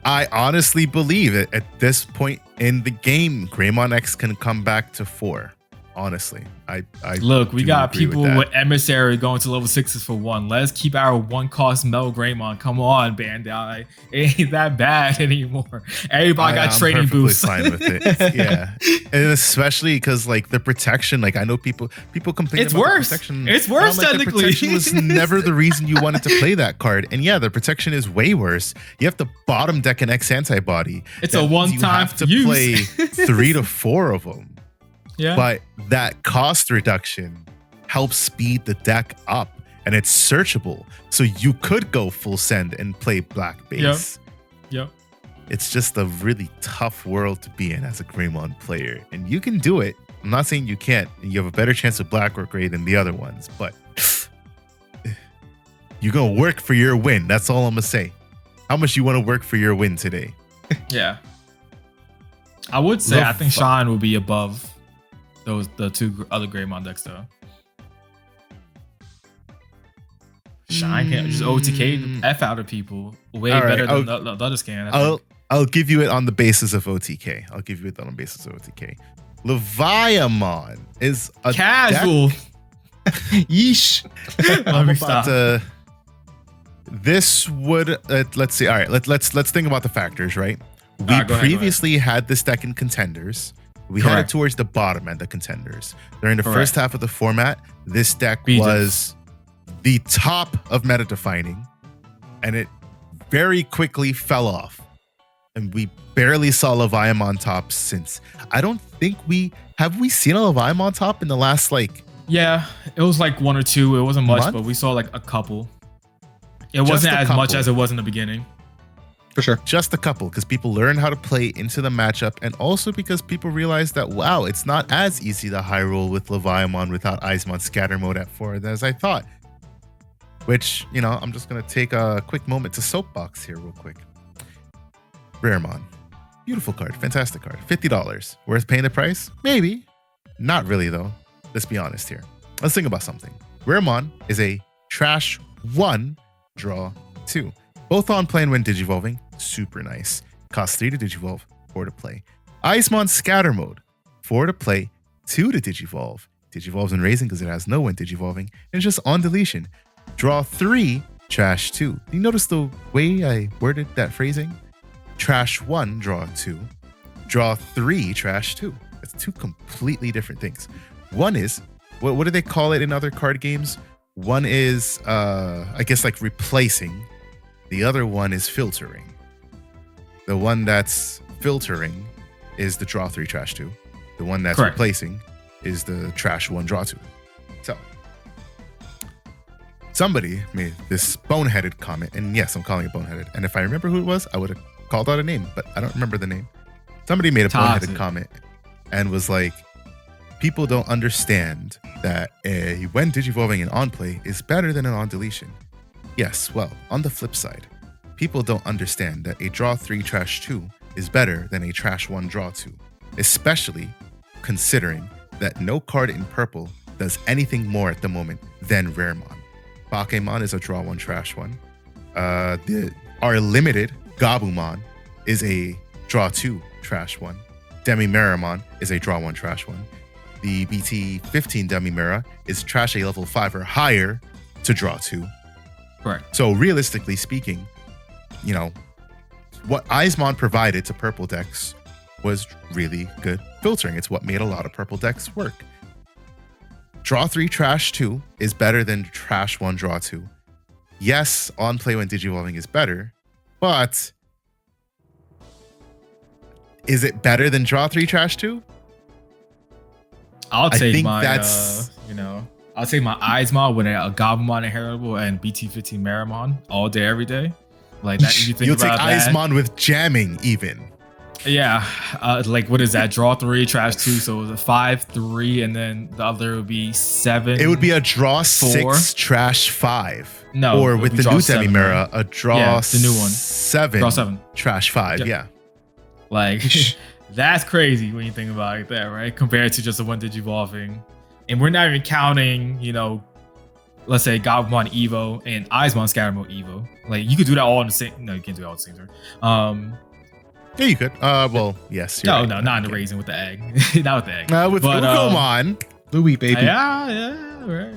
I honestly believe it at this point in the game, Greymon X can come back to 4. Honestly, I look, we do got agree people with Emissary going to level 6s for 1. Let's keep our 1-cost Metal Greymon. Come on, Bandai. It ain't that bad anymore. Everybody got training boosts. Fine with it. Yeah, and especially because like the protection, like I know people complain it's about worse. the protection. It's worse technically. The protection was never the reason you wanted to play that card, and yeah, the protection is way worse. You have to bottom deck an X antibody. It's a one-time you have to use. play 3 to 4 of them. Yeah. But that cost reduction helps speed the deck up, and it's searchable. So you could go full send and play black base. Yep. It's just a really tough world to be in as a Greymon player. And you can do it. I'm not saying you can't. You have a better chance of black or gray than the other ones, but you're going to work for your win. That's all I'm going to say. How much you want to work for your win today? Yeah. I would say I think Shine will be above the 2 other Greymon decks though. Shine can just OTK the F out of people way better than the others can. I'll give you it on the basis of OTK. I'll give you it on the basis of OTK. Leviamon is a casual. Yeesh. Let me stop. This would let's see. All right, let's think about the factors. Right, we previously had this deck in contenders. We had it towards the bottom end of contenders. During the first half of the format, this deck was the top of meta defining, and it very quickly fell off. And we barely saw Leviamon top since. I don't think we seen a Leviamon top in the last Yeah, it was like 1 or 2. It wasn't much, month? but we saw like a couple. It wasn't as much as it was in the beginning. For sure. Just a couple, because people learn how to play into the matchup, and also because people realize that, wow, it's not as easy to high roll with Leviamon without Eismon scatter mode at 4 as I thought. Which, I'm just going to take a quick moment to soapbox here real quick. Raremon. Beautiful card. Fantastic card. $50. Worth paying the price? Maybe. Not really, though. Let's be honest here. Let's think about something. Raremon is a trash 1, draw 2. Both on play and when digivolving, super nice. Cost 3 to digivolve, 4 to play. Eismon scatter mode, 4 to play, 2 to digivolve. Digivolves and raising because it has no when digivolving, and it's just on deletion. Draw 3, trash 2. Do you notice the way I worded that phrasing? Trash 1, draw 2. Draw 3, trash 2. That's 2 completely different things. One is, what do they call it in other card games? One is, I guess like replacing. The other one is filtering. The one that's filtering is the draw 3, trash 2. The one that's replacing is the trash 1, draw 2. So, somebody made this boneheaded comment, and yes, I'm calling it boneheaded. And if I remember who it was, I would have called out a name, but I don't remember the name. Somebody made a boneheaded comment and was like, people don't understand that when digivolving and on play is better than an on deletion. Yes, well, on the flip side, people don't understand that a draw 3, trash 2 is better than a trash 1, draw 2, especially considering that no card in purple does anything more at the moment than Raremon. Bakemon is a draw 1, trash 1. Our limited Gabumon is a draw 2, trash 1. Demimeramon is a draw 1, trash 1. The BT16 Demimera is trash a level 5 or higher to draw 2. Right. So realistically speaking, what Eismon provided to purple decks was really good filtering. It's what made a lot of purple decks work. Draw 3, trash 2 is better than trash 1, draw 2. Yes, on play when digivolving is better, but is it better than draw 3, trash 2? I'll take my Eismon with a Gabumon inheritable and BT15 Meramon all day, every day. Like that. You'll take Eismon with jamming even. Yeah. What is that? Draw 3, trash 2. So it was a 5, 3, and then the other would be 7. It would be a draw 4. 6, trash 5. No. Or with the new Demimera, a draw the new one. 7. Draw 7. Trash 5. Yep. Yeah. Like That's crazy when you think about it there, right? Compared to just the one Digivolving. And we're not even counting, let's say Gabumon Evo and Eismon Scatter Mode Evo. Like, you could do that all in the same... No, you can't do it all at the same time. Yeah, you could. Well, yes. No, right. no, not in the raisin with the egg. Not with the egg. With Gomon. Louis, baby. Yeah, right.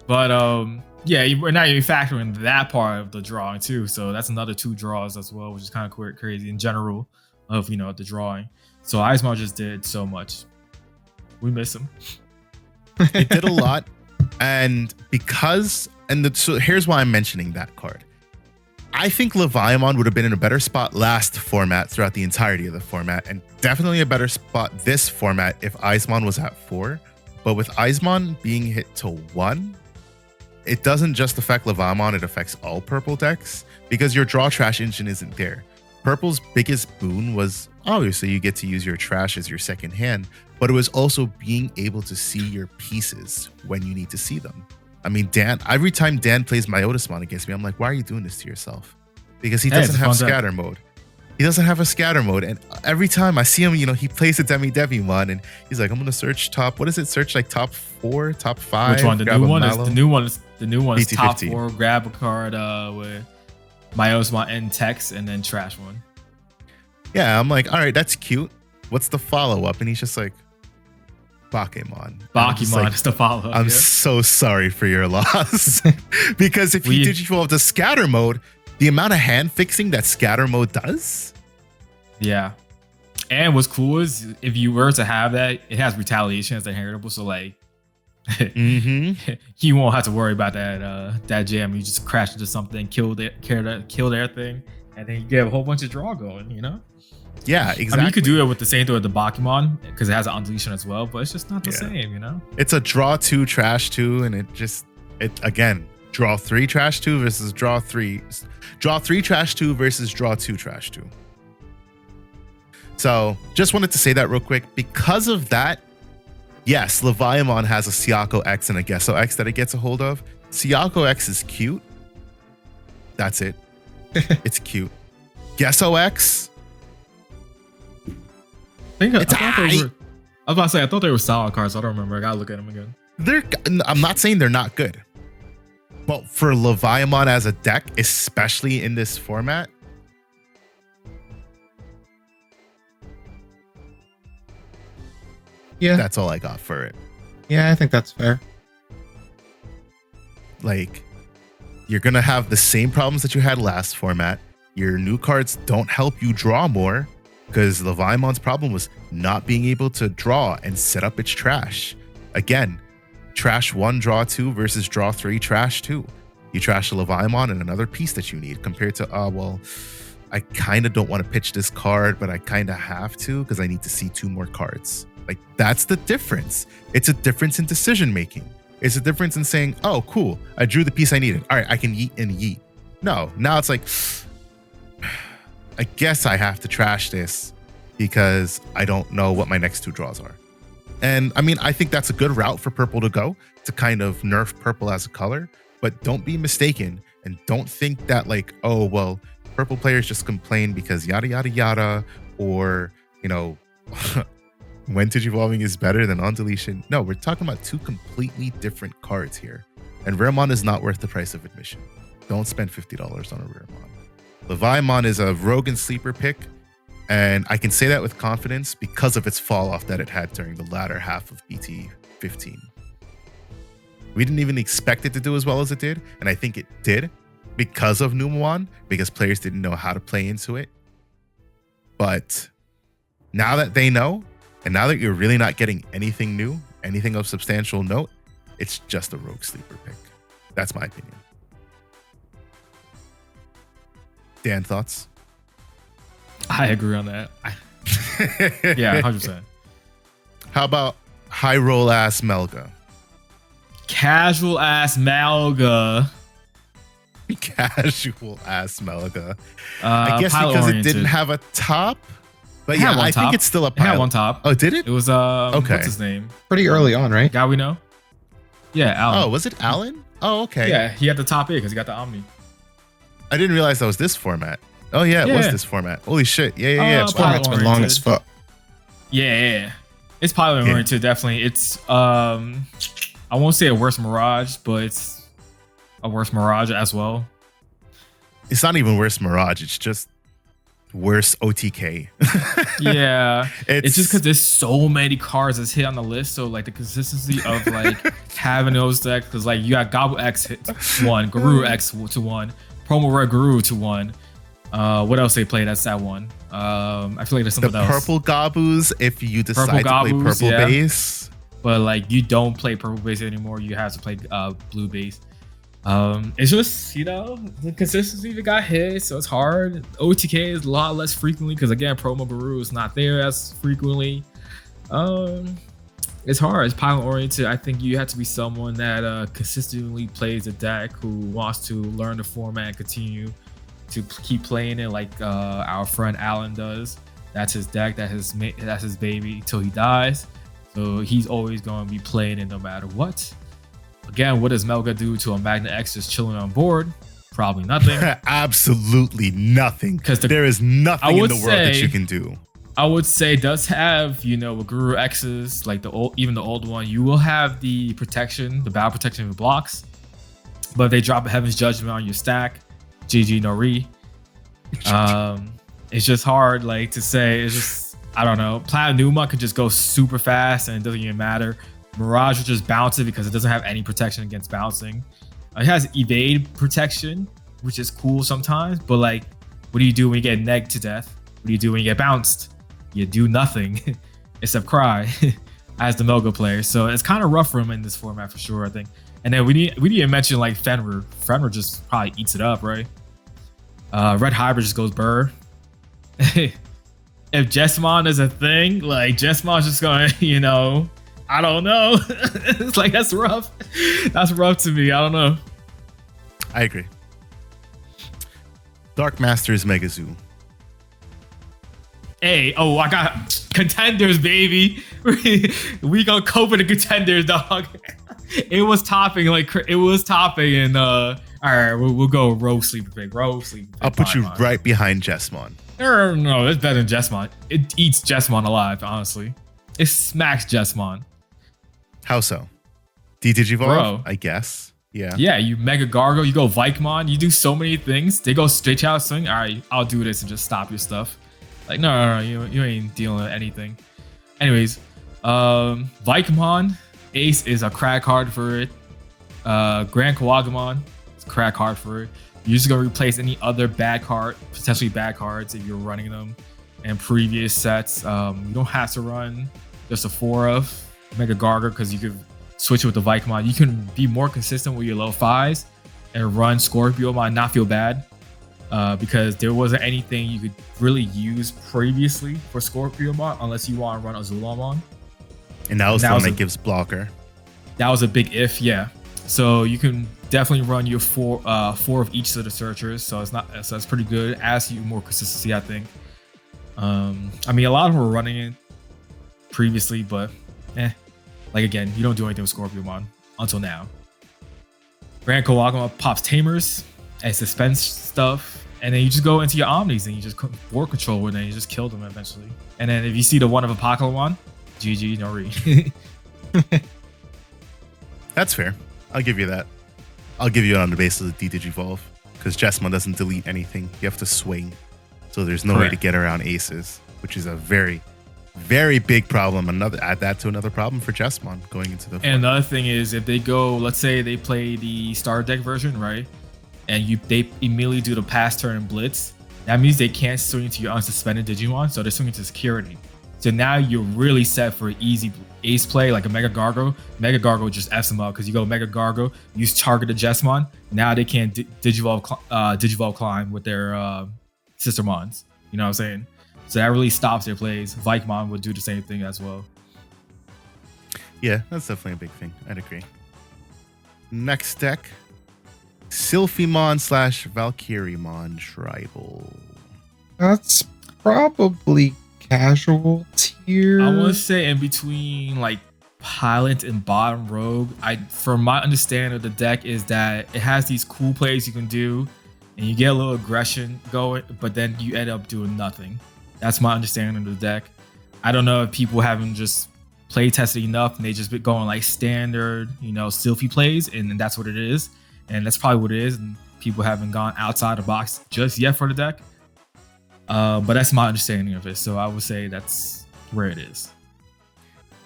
But yeah, we're not even factoring that part of the drawing too. So that's another 2 draws as well, which is kind of crazy in general of the drawing. So Eismar just did so much. We miss him. It did a lot, and so here's why I'm mentioning that card. I think Leviamon would have been in a better spot last format throughout the entirety of the format, and definitely a better spot this format if Eismon was at 4. But with Eismon being hit to 1, it doesn't just affect Leviamon, it affects all purple decks because your draw trash engine isn't there. Purple's biggest boon was obviously you get to use your trash as your second hand, but it was also being able to see your pieces when you need to see them. I mean, Dan, every time Dan plays Myotismon against me, I'm like, why are you doing this to yourself? Because he doesn't have scatter mode. He doesn't have a scatter mode. And every time I see him, he plays a Demimon and he's like, I'm going to search top. What is it? Search like top 4, top 5. Which one? The new one is BT16. top 4. Grab a card with Myotismon and text and then trash one. Yeah, I'm like, all right, that's cute. What's the follow-up? And he's just like, Bakemon. Bakemon is the follow-up. I'm so sorry for your loss. Because if you Digivolve to scatter mode, the amount of hand fixing that scatter mode does. Yeah. And what's cool is if you were to have that, it has retaliation as inheritable. So like you won't have to worry about that jam. You just crash into something, kill their thing, and then you get a whole bunch of draw going, Yeah, exactly. I mean, you could do it with the same thing with the Bakemon because it has an undeletion as well, but it's just not the same, It's a draw 2, trash 2, and it again, draw 3, trash 2 versus draw 3. Draw 3, trash 2 versus draw 2, trash 2. So just wanted to say that real quick. Because of that, yes, Leviamon has a Siako X and a Gesso X that it gets a hold of. Siako X is cute. That's it. It's cute. Gesso X. I was about to say, I thought they were solid cards. So I don't remember. I gotta look at them again. I'm not saying they're not good, but for Leviamon as a deck, especially in this format, yeah, that's all I got for it. Yeah, I think that's fair. Like, you're gonna have the same problems that you had last format. Your new cards don't help you draw more because Leviamon's problem was not being able to draw and set up its trash. Again, trash 1, draw 2 versus draw 3, trash 2. You trash a Leviamon and another piece that you need compared to, well, I kind of don't want to pitch this card, but I kind of have to because I need to see 2 more cards. Like, that's the difference. It's a difference in decision making. It's a difference in saying, oh, cool, I drew the piece I needed. All right, I can yeet and yeet. No, now it's like, I guess I have to trash this because I don't know what my next 2 draws are. And I mean, I think that's a good route for purple to go, to kind of nerf purple as a color, but don't be mistaken and don't think that like, oh, well, purple players just complain because yada, yada, yada, or, when Digivolving is better than on deletion. No, we're talking about 2 completely different cards here. And Raremon is not worth the price of admission. Don't spend $50 on a Raremon. Leviamon is a rogue and sleeper pick, and I can say that with confidence because of its fall off that it had during the latter half of BT16. We didn't even expect it to do as well as it did, and I think it did because of Numemon, because players didn't know how to play into it. But now that they know, and now that you're really not getting anything new, anything of substantial note, it's just a rogue sleeper pick. That's my opinion. Dan, thoughts? I agree on that. Yeah, 100%. How about high roll ass Melga? Casual ass Melga. Casual ass Melga. I guess because oriented. it didn't have a top. But yeah, I think it's still a pilot. It had one top. Oh, did it? It was okay. What's his name? Pretty early on, right? Guy we know? Yeah, Alan. Oh, was it Alan? Oh, okay. Yeah, he had the top A because he got the Omni. I didn't realize that was this format. Oh yeah, it was Yeah. this format. Holy shit. Yeah. This format's been long as fuck. Yeah. It's probably oriented, definitely. It's I won't say a worse Mirage, but it's a worse Mirage as well. It's not even worse Mirage. It's just worse OTK. Yeah. It's just because there's so many cards that's hit on the list. So like the consistency of like having those decks, because like you got Gobble X hit to 1, Guru X to 1, Promo Red Guru to 1. What else they play? That's that one. I feel like there's something else. The purple Gabus, if you decide to play Gabus, purple base. But like you don't play purple base anymore. You have to play blue base. It's just, you know, the consistency that got hit, so it's hard. OTK is a lot less frequently because again, Promo Baru is not there as frequently. It's hard. It's pilot oriented. I think you have to be someone that consistently plays a deck, who wants to learn the format and continue to keep playing it like our friend Alan does. That's his deck. That's his baby till he dies. So he's always going to be playing it no matter what. Again, what does Melga do to a Magna X just chilling on board? Probably nothing. Absolutely nothing. Because there is nothing in the world that you can do. I would say does have, you know, with Guru X's, like even the old one, you will have the protection, the battle protection of blocks. But if they drop a Heaven's Judgment on your stack, digi-know. It's just hard, like, to say. It's just, I don't know. Platinuma could just go super fast and it doesn't even matter. Mirage will just bounce it because it doesn't have any protection against bouncing. It has evade protection, which is cool sometimes, but like, what do you do when you get negged to death? What do you do when you get bounced? You do nothing except cry as the Melga player. So it's kind of rough for him in this format for sure, I think. And then we need to mention like Fenrir. Fenrir just probably eats it up, right? Red Hybrid just goes burr. If Jessamon is a thing, like Jessamon's just going, you know, I don't know. It's like, that's rough. That's rough to me. I don't know. I agree. Dark Masters Mega Zoo. Hey, oh, I got contenders, baby. We gonna cope with the contenders, dog. It was topping, and all right, we'll go Rogue Sleeper Pig. I'll put you right behind Jessamon. No, it's better than Jessamon. It eats Jessamon alive, honestly. It smacks Jessamon. How so? Digivolve, Bro. I guess. Yeah. Yeah, you Mega Gargo, you go Vikemon, you do so many things. They go straight out swing. All right, I'll do this and just stop your stuff. Like, no, you ain't dealing with anything. Anyways, Vikemon, Ace is a crack card for it. Grand Kawagamon is a crack card for it. You're just gonna replace any other potentially bad cards if you're running them in previous sets. You don't have to run just a 4 of Mega Gargo because you could switch it with the Vikemon. You can be more consistent with your low 5s and run Scorpiomon and not feel bad because there wasn't anything you could really use previously for Scorpiomon unless you want to run Azulomon. And that was the one that gives blocker. That was a big if, yeah. So you can definitely run your 4 of each of the searchers. So it's pretty good. Adds you more consistency, I think. I mean, a lot of them were running it previously, but like again, you don't do anything with Scorpiomon until now. Grand Kawagama pops Tamers and suspense stuff, and then you just go into your Omnis and you just board control with it and you just kill them eventually. And then if you see the one of Apocalypse, GG-know. That's fair. I'll give you that. I'll give you it on the basis of Digivolve because Jessamon doesn't delete anything. You have to swing. So there's no way to get around aces, which is a very, very big problem. Add that to another problem for Jessamon going into the. And another thing is, if they go, let's say they play the Star Deck version, right? And they immediately do the pass turn and blitz. That means they can't swing to your unsuspended Digimon, so they're swinging to security. So now you're really set for an easy ace play like a Mega Gargo. Mega Gargo just F's them up because you go Mega Gargo, use target the Jessamon. Now they can't Digivolve climb with their sister mons. You know what I'm saying? So that really stops their plays. Vikemon would do the same thing as well. Yeah, that's definitely a big thing. I'd agree. Next deck, Sylphimon / Valkyriemon Tribal. That's probably casual tier. I want to say in between like Pilot and Bottom Rogue. From my understanding of the deck is that it has these cool plays you can do. and you get a little aggression going, but then you end up doing nothing. That's my understanding of the deck. I don't know if people haven't just play tested enough and they just been going like standard, Sylphie plays, and that's what it is. And that's probably what it is. And people haven't gone outside the box just yet for the deck. But that's my understanding of it. So I would say that's where it is.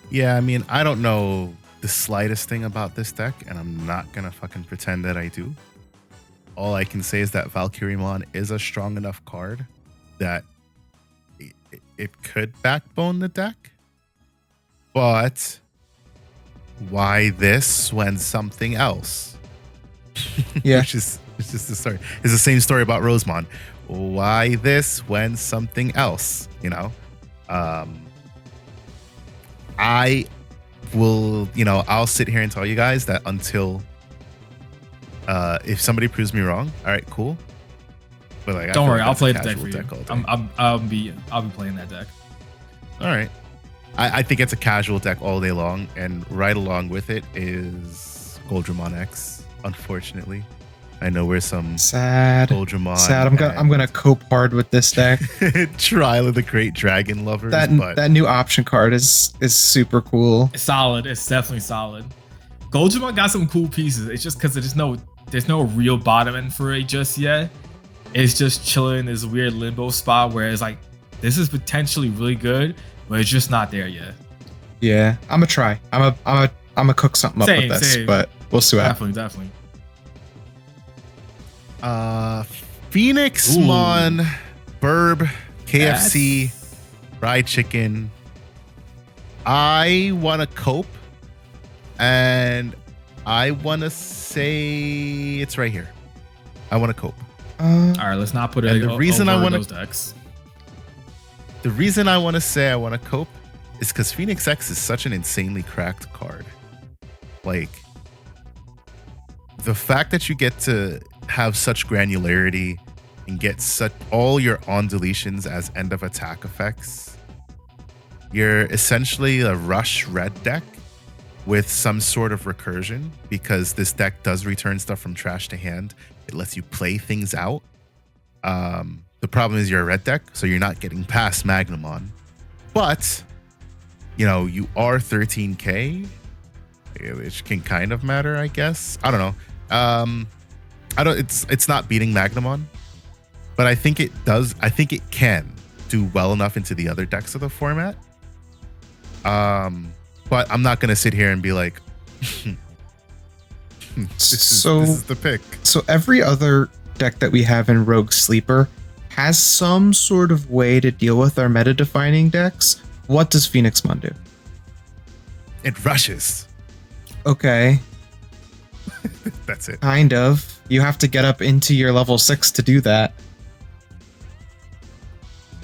Yeah, I mean, I don't know the slightest thing about this deck, and I'm not gonna fucking pretend that I do. All I can say is that Valkyriemon is a strong enough card that it could backbone the deck. But why this when something else? Yeah. It's just the story. It's the same story about Rosemon. Why this when something else? I will, I'll sit here and tell you guys that until if somebody proves me wrong, all right, cool. But like, don't worry, I'll play the casual deck for you. all day. I'll be playing that deck. All right. I think it's a casual deck all day long, and right along with it is Goldramon X. Unfortunately, I know we're some sad Goldramon. Sad. I'm gonna cope hard with this deck. Trial of the Great Dragon lovers. That new option card is super cool. It's solid. It's definitely solid. Goldramon got some cool pieces. It's just because there's no real bottom end for it just yet. It's just chilling in this weird limbo spot where it's like this is potentially really good, but it's just not there yet. Yeah, I'm gonna try. I'm gonna cook something up with this, but we'll see what happens. Definitely. Phoenixmon, Burb, KFC, fried chicken. I want to cope, and I want to say it's right here. I want to cope. All right, let's not put it. The reason I want those decks. The reason I want to say I want to cope is because Phoenix X is such an insanely cracked card. Like, the fact that you get to have such granularity and get all your on deletions as end of attack effects, you're essentially a rush red deck with some sort of recursion, because this deck does return stuff from trash to hand. It lets you play things out. The problem is you're a red deck, so you're not getting past Magnamon. But, you are 13K, which can kind of matter, I guess. I don't know. It's not beating Magnamon, but I think it does. I think it can do well enough into the other decks of the format. But I'm not gonna sit here and be like, this is the pick. So every other deck that we have in Rogue Sleeper has some sort of way to deal with our meta-defining decks. What does Phoenixmon do? It rushes. Okay. That's it. Kind of. You have to get up into your level 6 to do that.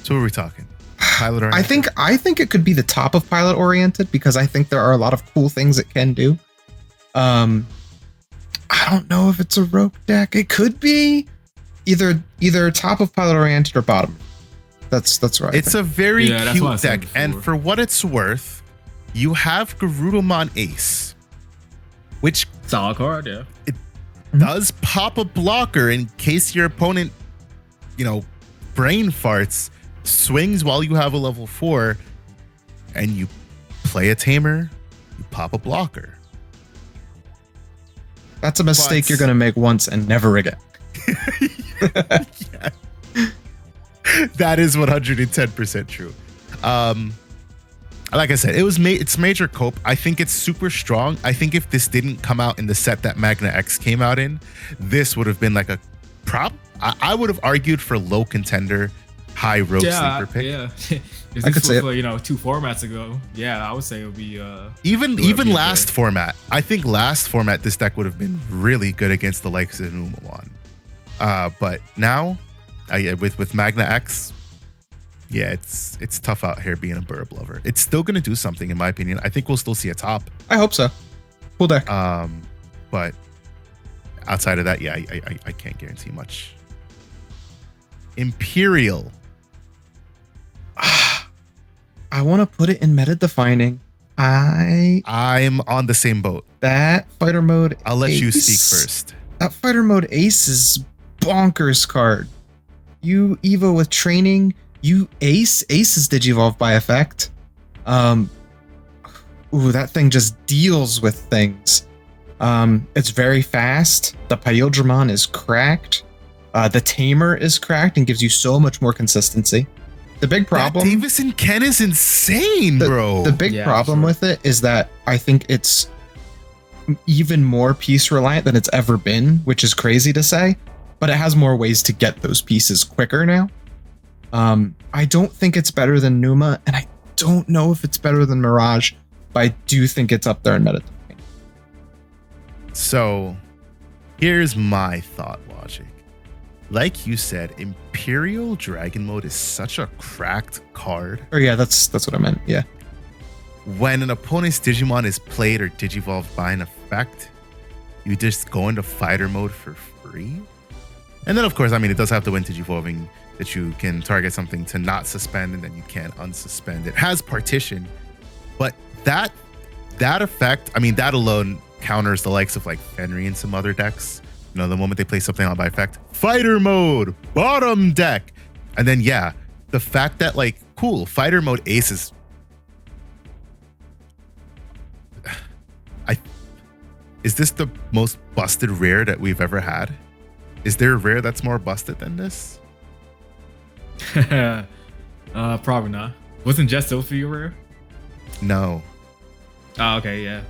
So what are we talking? Pilot oriented? I think it could be the top of pilot oriented, because I think there are a lot of cool things it can do. I don't know if it's a rogue deck. It could be either top of pilot oriented or bottom. That's right. It's a very cute deck, and for what it's worth, you have Garudamon Ace, which solid card. Yeah, it does pop a blocker in case your opponent, brain farts, swings while you have a level 4, and you play a tamer, you pop a blocker. That's a mistake you're going to make once and never again. Yeah. That is 110% true. Like I said, it's major cope. I think it's super strong. I think if this didn't come out in the set that Magna X came out in, this would have been like a prop. I would have argued for low contender, high rogue sleeper pick. Yeah. I could say it. 2 formats ago. Yeah, I would say it would be even last format. I think last format this deck would have been really good against the likes of Numamon. But now, with Magna X, yeah, it's tough out here being a Burb lover. It's still gonna do something, in my opinion. I think we'll still see a top. I hope so. Cool deck. But outside of that, yeah, I can't guarantee much. Imperial. I want to put it in meta defining. I'm on the same boat. That fighter mode. I'll let you Ace, speak first. That fighter mode Ace is bonkers card. You Evo with training, you Ace. Ace is Digivolve by effect. That thing just deals with things. It's very fast. The Pyodramon is cracked. The Tamer is cracked and gives you so much more consistency. The big problem... That Davison Ken is insane, bro. The big problem with it is that I think it's even more piece reliant than it's ever been, which is crazy to say, but it has more ways to get those pieces quicker now. I don't think it's better than Numa, and I don't know if it's better than Mirage, but I do think it's up there in meta. So, here's my thought logic. Like you said, Imperial Dragon Mode is such a cracked card. Oh yeah, that's what I meant, yeah. When an opponent's Digimon is played or Digivolved by an effect, you just go into fighter mode for free. And then, of course, I mean, it does have the win Digivolving that you can target something to not suspend and then you can't unsuspend. It has partition, but that effect, I mean, that alone counters the likes of like Fenry and some other decks. You know, the moment they play something out by effect, fighter mode, bottom deck. And then, yeah, the fact that like, cool, fighter mode aces. Is this the most busted rare that we've ever had? Is there a rare that's more busted than this? Probably not. Wasn't Just Sophie rare? No. Oh, okay, yeah.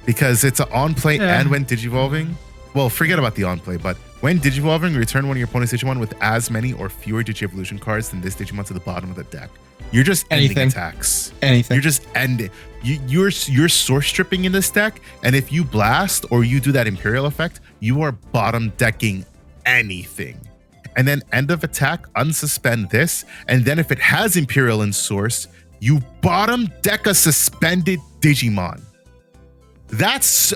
Because it's an on-play and when Digivolving. Well, forget about the on-play, but when Digivolving, return one of your opponent's Digimon with as many or fewer Digi-Evolution cards than this Digimon to the bottom of the deck. You're just ending attacks. Anything. You're just ending. You're source stripping in this deck, and if you blast or you do that Imperial effect, you are bottom decking anything. And then end of attack, unsuspend this, and then if it has Imperial in source, you bottom deck a suspended Digimon. That's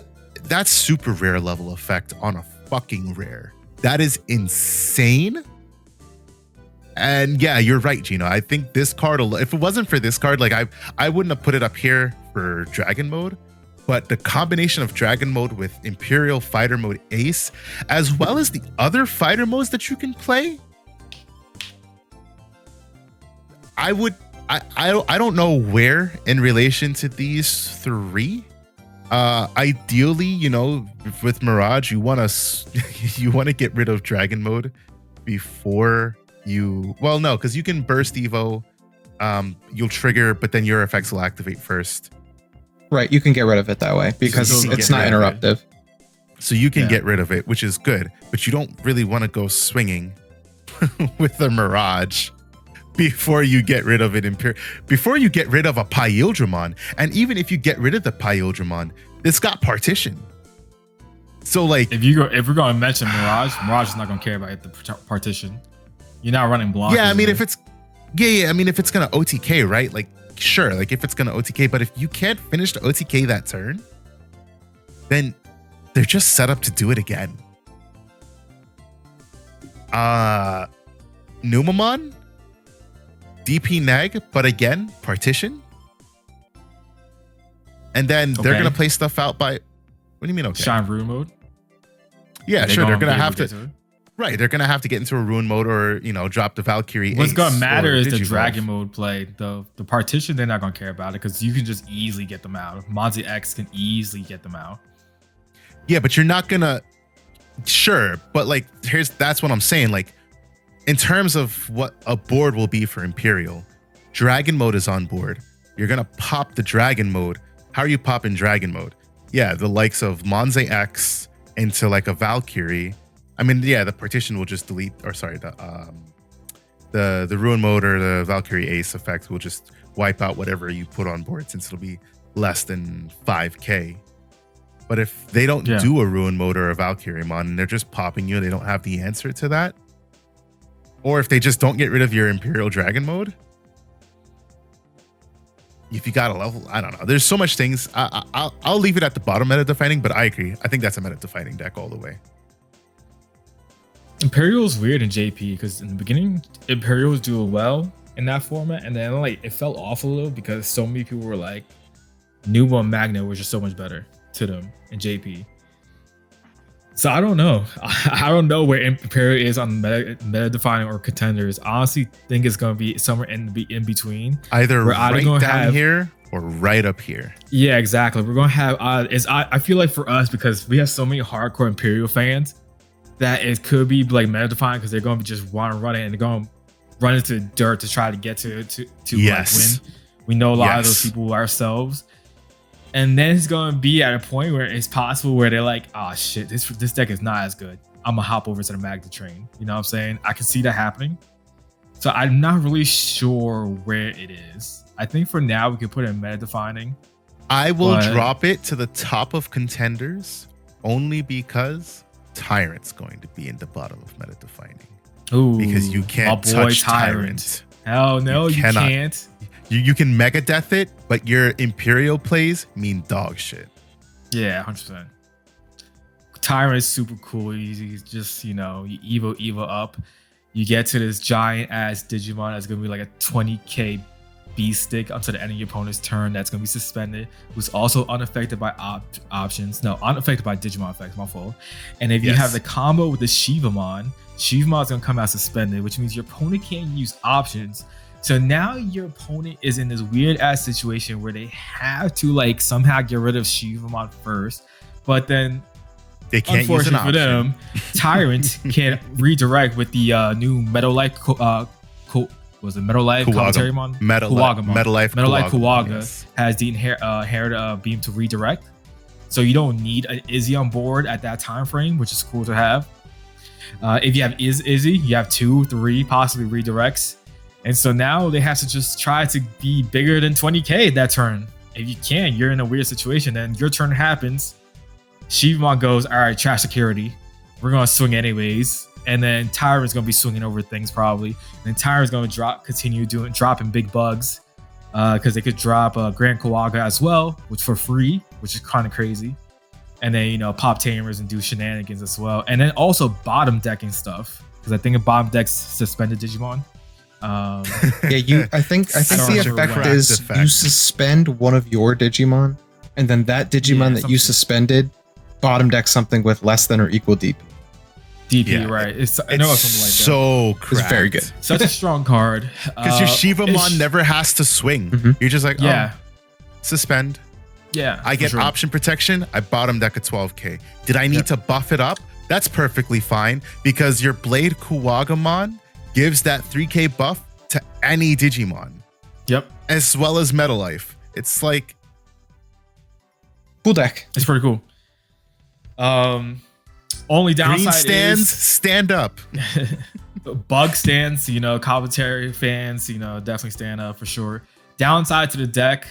super rare level effect on a fucking rare. That is insane. And yeah, you're right, Gino. I think this card, if it wasn't for this card, like I wouldn't have put it up here for Dragon Mode, but the combination of Dragon Mode with Imperial Fighter Mode Ace, as well as the other fighter modes that you can play, I don't know where in relation to these three. Ideally, you know, with Mirage, you want to get rid of Dragon Mode before you, well, no, because you can burst Evo, you'll trigger, but then your effects will activate first. Right, you can get rid of it that way because it's not interruptive. So you can get rid of it, which is good, but you don't really want to go swinging with the Mirage before you get rid of it. Before you get rid of a Pyodramon, and even if you get rid of the Pyodramon, it's got partition. So like, if we're going to mention Mirage is not going to care about the partition. You're not running blocks. Yeah, I mean, if it's gonna OTK, right? Like, sure, like if it's gonna OTK, but if you can't finish the OTK that turn, then they're just set up to do it again. Numamon, DP neg, but again, partition. And then they're gonna play stuff out by, what do you mean okay? Shine Rune mode? Yeah, sure, they're gonna have to. Right, they're gonna have to get into a Ruin mode or, you know, drop the Valkyrie. What's gonna matter is the Digivolve. Dragon mode play. The partition, they're not gonna care about it because you can just easily get them out. Monty X can easily get them out. Yeah, but you're not gonna. Sure, but like, that's what I'm saying. Like, in terms of what a board will be for Imperial, Dragon mode is on board. You're gonna pop the Dragon mode. How are you popping Dragon mode? Yeah, the likes of Monze X into like a Valkyrie. I mean, yeah, the partition will just delete, or sorry, the Ruin mode or the Valkyrie Ace effect will just wipe out whatever you put on board since it'll be less than 5k. But if they don't do a Ruin mode or a Valkyrie mon and they're just popping you, they don't have the answer to that. Or if they just don't get rid of your Imperial Dragon mode, if you got a level, I don't know. There's so much things. I'll leave it at the bottom meta defining, but I agree. I think that's a meta defining deck all the way. Imperial is weird in JP because in the beginning, Imperial was doing well in that format, and then like it fell off a little because so many people were like, Numa and Magna was just so much better to them in JP. So I don't know. I don't know where Imperial is on meta defining or contenders. I honestly think it's going to be somewhere in between. Either We're right gonna down here or right up here. Yeah, exactly. We're going to have I feel like for us, because we have so many hardcore Imperial fans, that it could be like meta defining because they're going to be just want to run it and they're going to run into the dirt to try to get to Yes. like win. We know a lot of those people ourselves. And then it's going to be at a point where it's possible where they're like, oh shit, this deck is not as good. I'm going to hop over to the Magna train. You know what I'm saying? I can see that happening. So I'm not really sure where it is. I think for now we could put it in meta defining. I will drop it to the top of contenders only because Tyrant's going to be in the bottom of meta defining. Ooh, because you can't touch Tyrant. Hell no, you can't. You can mega death it, but your Imperial plays mean dog shit. Yeah, 100%. Tyrant is super cool. He's just, you Evo up. You get to this giant ass Digimon that's gonna be like a 20k beast stick up to the end of your opponent's turn. That's gonna be suspended. Who's also unaffected by options. No, unaffected by Digimon effects. My fault. And if you have the combo with the Shivamon is gonna come out suspended, which means your opponent can't use options. So now your opponent is in this weird ass situation where they have to like somehow get rid of Shivamon first, but then they can't use an option. For them, Tyrant can redirect with the new Metal Life Metal Life commentary mon? Metal Life Kuwaga has the inherent beam to redirect. So you don't need an Izzy on board at that time frame, which is cool to have. If you have Izzy, you have 2, 3 possibly redirects. And so now they have to just try to be bigger than 20k that turn. If you can, you're in a weird situation. Then your turn happens. Shivamon goes, all right, trash security. We're going to swing anyways. And then Tyrant's going to be swinging over things probably. And then Tyrant's going to continue dropping big bugs. Because they could drop Grand Kawaga as well, which for free, which is kind of crazy. And then, pop tamers and do shenanigans as well. And then also bottom decking stuff. Because I think a bottom deck's suspended Digimon. I think the effect is you suspend one of your Digimon, and then that Digimon that you suspended bottom deck something with less than or equal DP. Right? I know it's something like that. So cracked. It's very good. Such a strong card because your Shivamon never has to swing. Mm-hmm. You're just like, suspend. Yeah, I get option protection. I bottom deck a 12k. Did I need to buff it up? That's perfectly fine because your Blade Kuwagamon gives that 3k buff to any Digimon. Yep. As well as Metal Life. It's like cool deck. It's pretty cool. Only downside green stands, is stand up. Bug stands, commentary fans, definitely stand up for sure. Downside to the deck,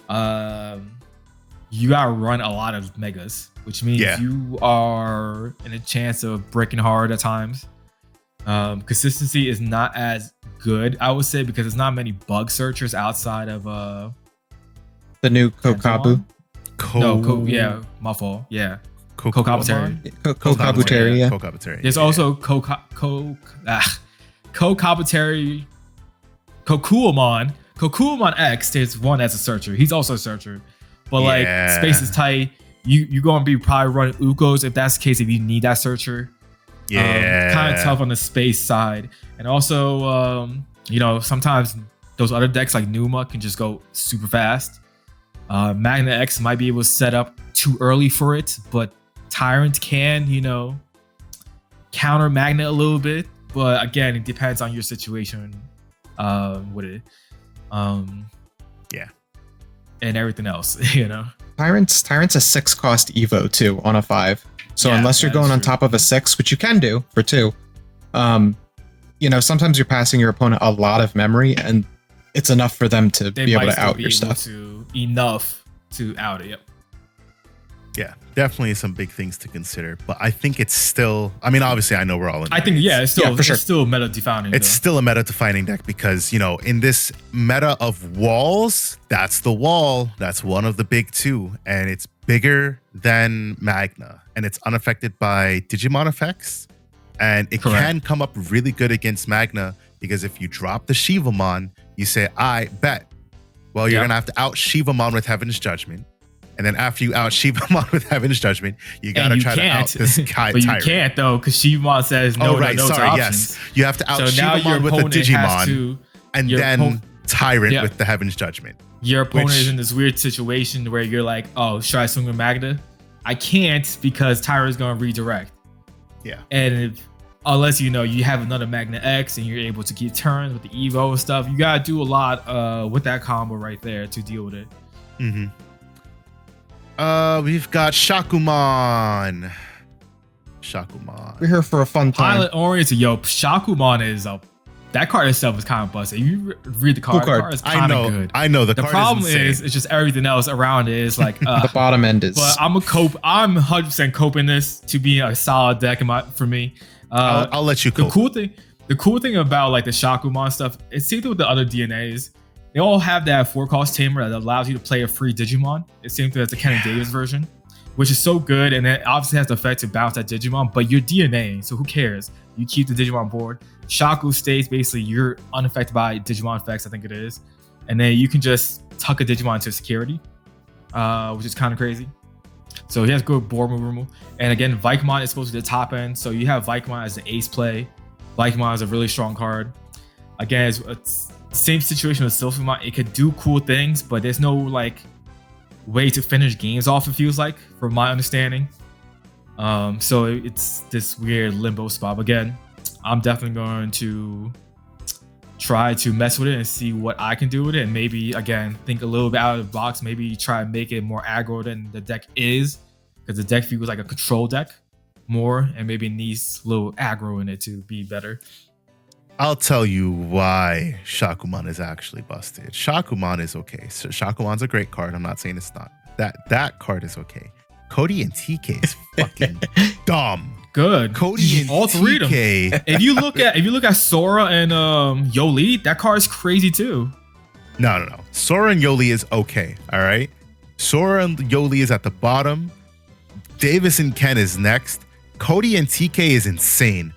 you gotta run a lot of megas, which means you are in a chance of breaking hard at times. Consistency is not as good, I would say, because there's not many bug searchers outside of the new Kokabu. My fault. Yeah. Kokabuteri. Kokabuteri. There's also Kokabuteri. Kokuamon. Kokuamon X, there's one that's a searcher. He's also a searcher. But space is tight. You're gonna be probably running Ukos if that's the case, if you need that searcher. Kind of tough on the space side. And also, sometimes those other decks like Numa can just go super fast. Magna X might be able to set up too early for it, but Tyrant can, counter Magna a little bit. But again, it depends on your situation with it. And everything else, Tyrant's a 6 cost Evo too on a 5. So unless you're going on top of a 6, which you can do for 2, sometimes you're passing your opponent a lot of memory, and it's enough for them to be able to out your stuff. Enough to out it. Yep. Yeah, definitely some big things to consider, but I think it's still. I mean, obviously, I know we're all in. I think it's still for sure. It's still meta defining. It's still a meta defining deck because in this meta of walls, that's the wall. That's one of the big 2, and it's bigger than Magna, and it's unaffected by Digimon effects, and it can come up really good against Magna because if you drop the Shivamon, you say, "I bet." Well, you're gonna have to out Shivamon with Heaven's Judgment. And then after you out Shivamon with Heaven's Judgment, you gotta try to out this But you Tyrant. can't though, because Shivamon says no, no to options. You have to out Shivamon with the Digimon, and then Tyrant with the Heaven's Judgment. Your opponent is in this weird situation where you're like, oh, should I swing with Magna? I can't because Tyrant's gonna redirect. Yeah. And unless you have another Magna X and you're able to keep turns with the Evo and stuff, you gotta do a lot with that combo right there to deal with it. Mm-hmm. We've got Shakumon. We're here for a fun time. Pilot oriented, Shakumon is that card itself is kind of busted. If you read the card, Cool card. The card is kind of good. I know the card problem is it's just everything else around it is like the bottom end is. But I'm 100% coping this to be a solid deck for me. I'll let you cope. The cool thing about like the Shakumon stuff, it's same thing with the other DNAs. They all have that 4-cost tamer that allows you to play a free Digimon. It's the same thing as the Kenny Davis version, which is so good, and it obviously has the effect to bounce that Digimon, but you're DNA, so who cares? You keep the Digimon board. Shaku stays basically you're unaffected by Digimon effects, I think it is. And then you can just tuck a Digimon into security, which is kind of crazy. So he has good board removal. And again, Vikemon is supposed to be the top end, so you have Vikemon as the ace play. Vikemon is a really strong card. Again, it's same situation with Sylphimon. It could do cool things, but there's no like way to finish games off, it feels like, from my understanding. So it's this weird limbo spot. But again, I'm definitely going to try to mess with it and see what I can do with it, and maybe again think a little bit out of the box. Maybe try and make it more aggro than the deck is, because the deck feels like a control deck more, and maybe needs a little aggro in it to be better. I'll tell you why Shakumon is actually busted. Shakumon is okay. So Shakumon's a great card. I'm not saying it's not. That card is okay. Cody and TK is fucking dumb. Good. Cody and all three TK. of them. If you look at Sora and Yoli, that card is crazy too. No. Sora and Yoli is okay. All right. Sora and Yoli is at the bottom. Davis and Ken is next. Cody and TK is insane.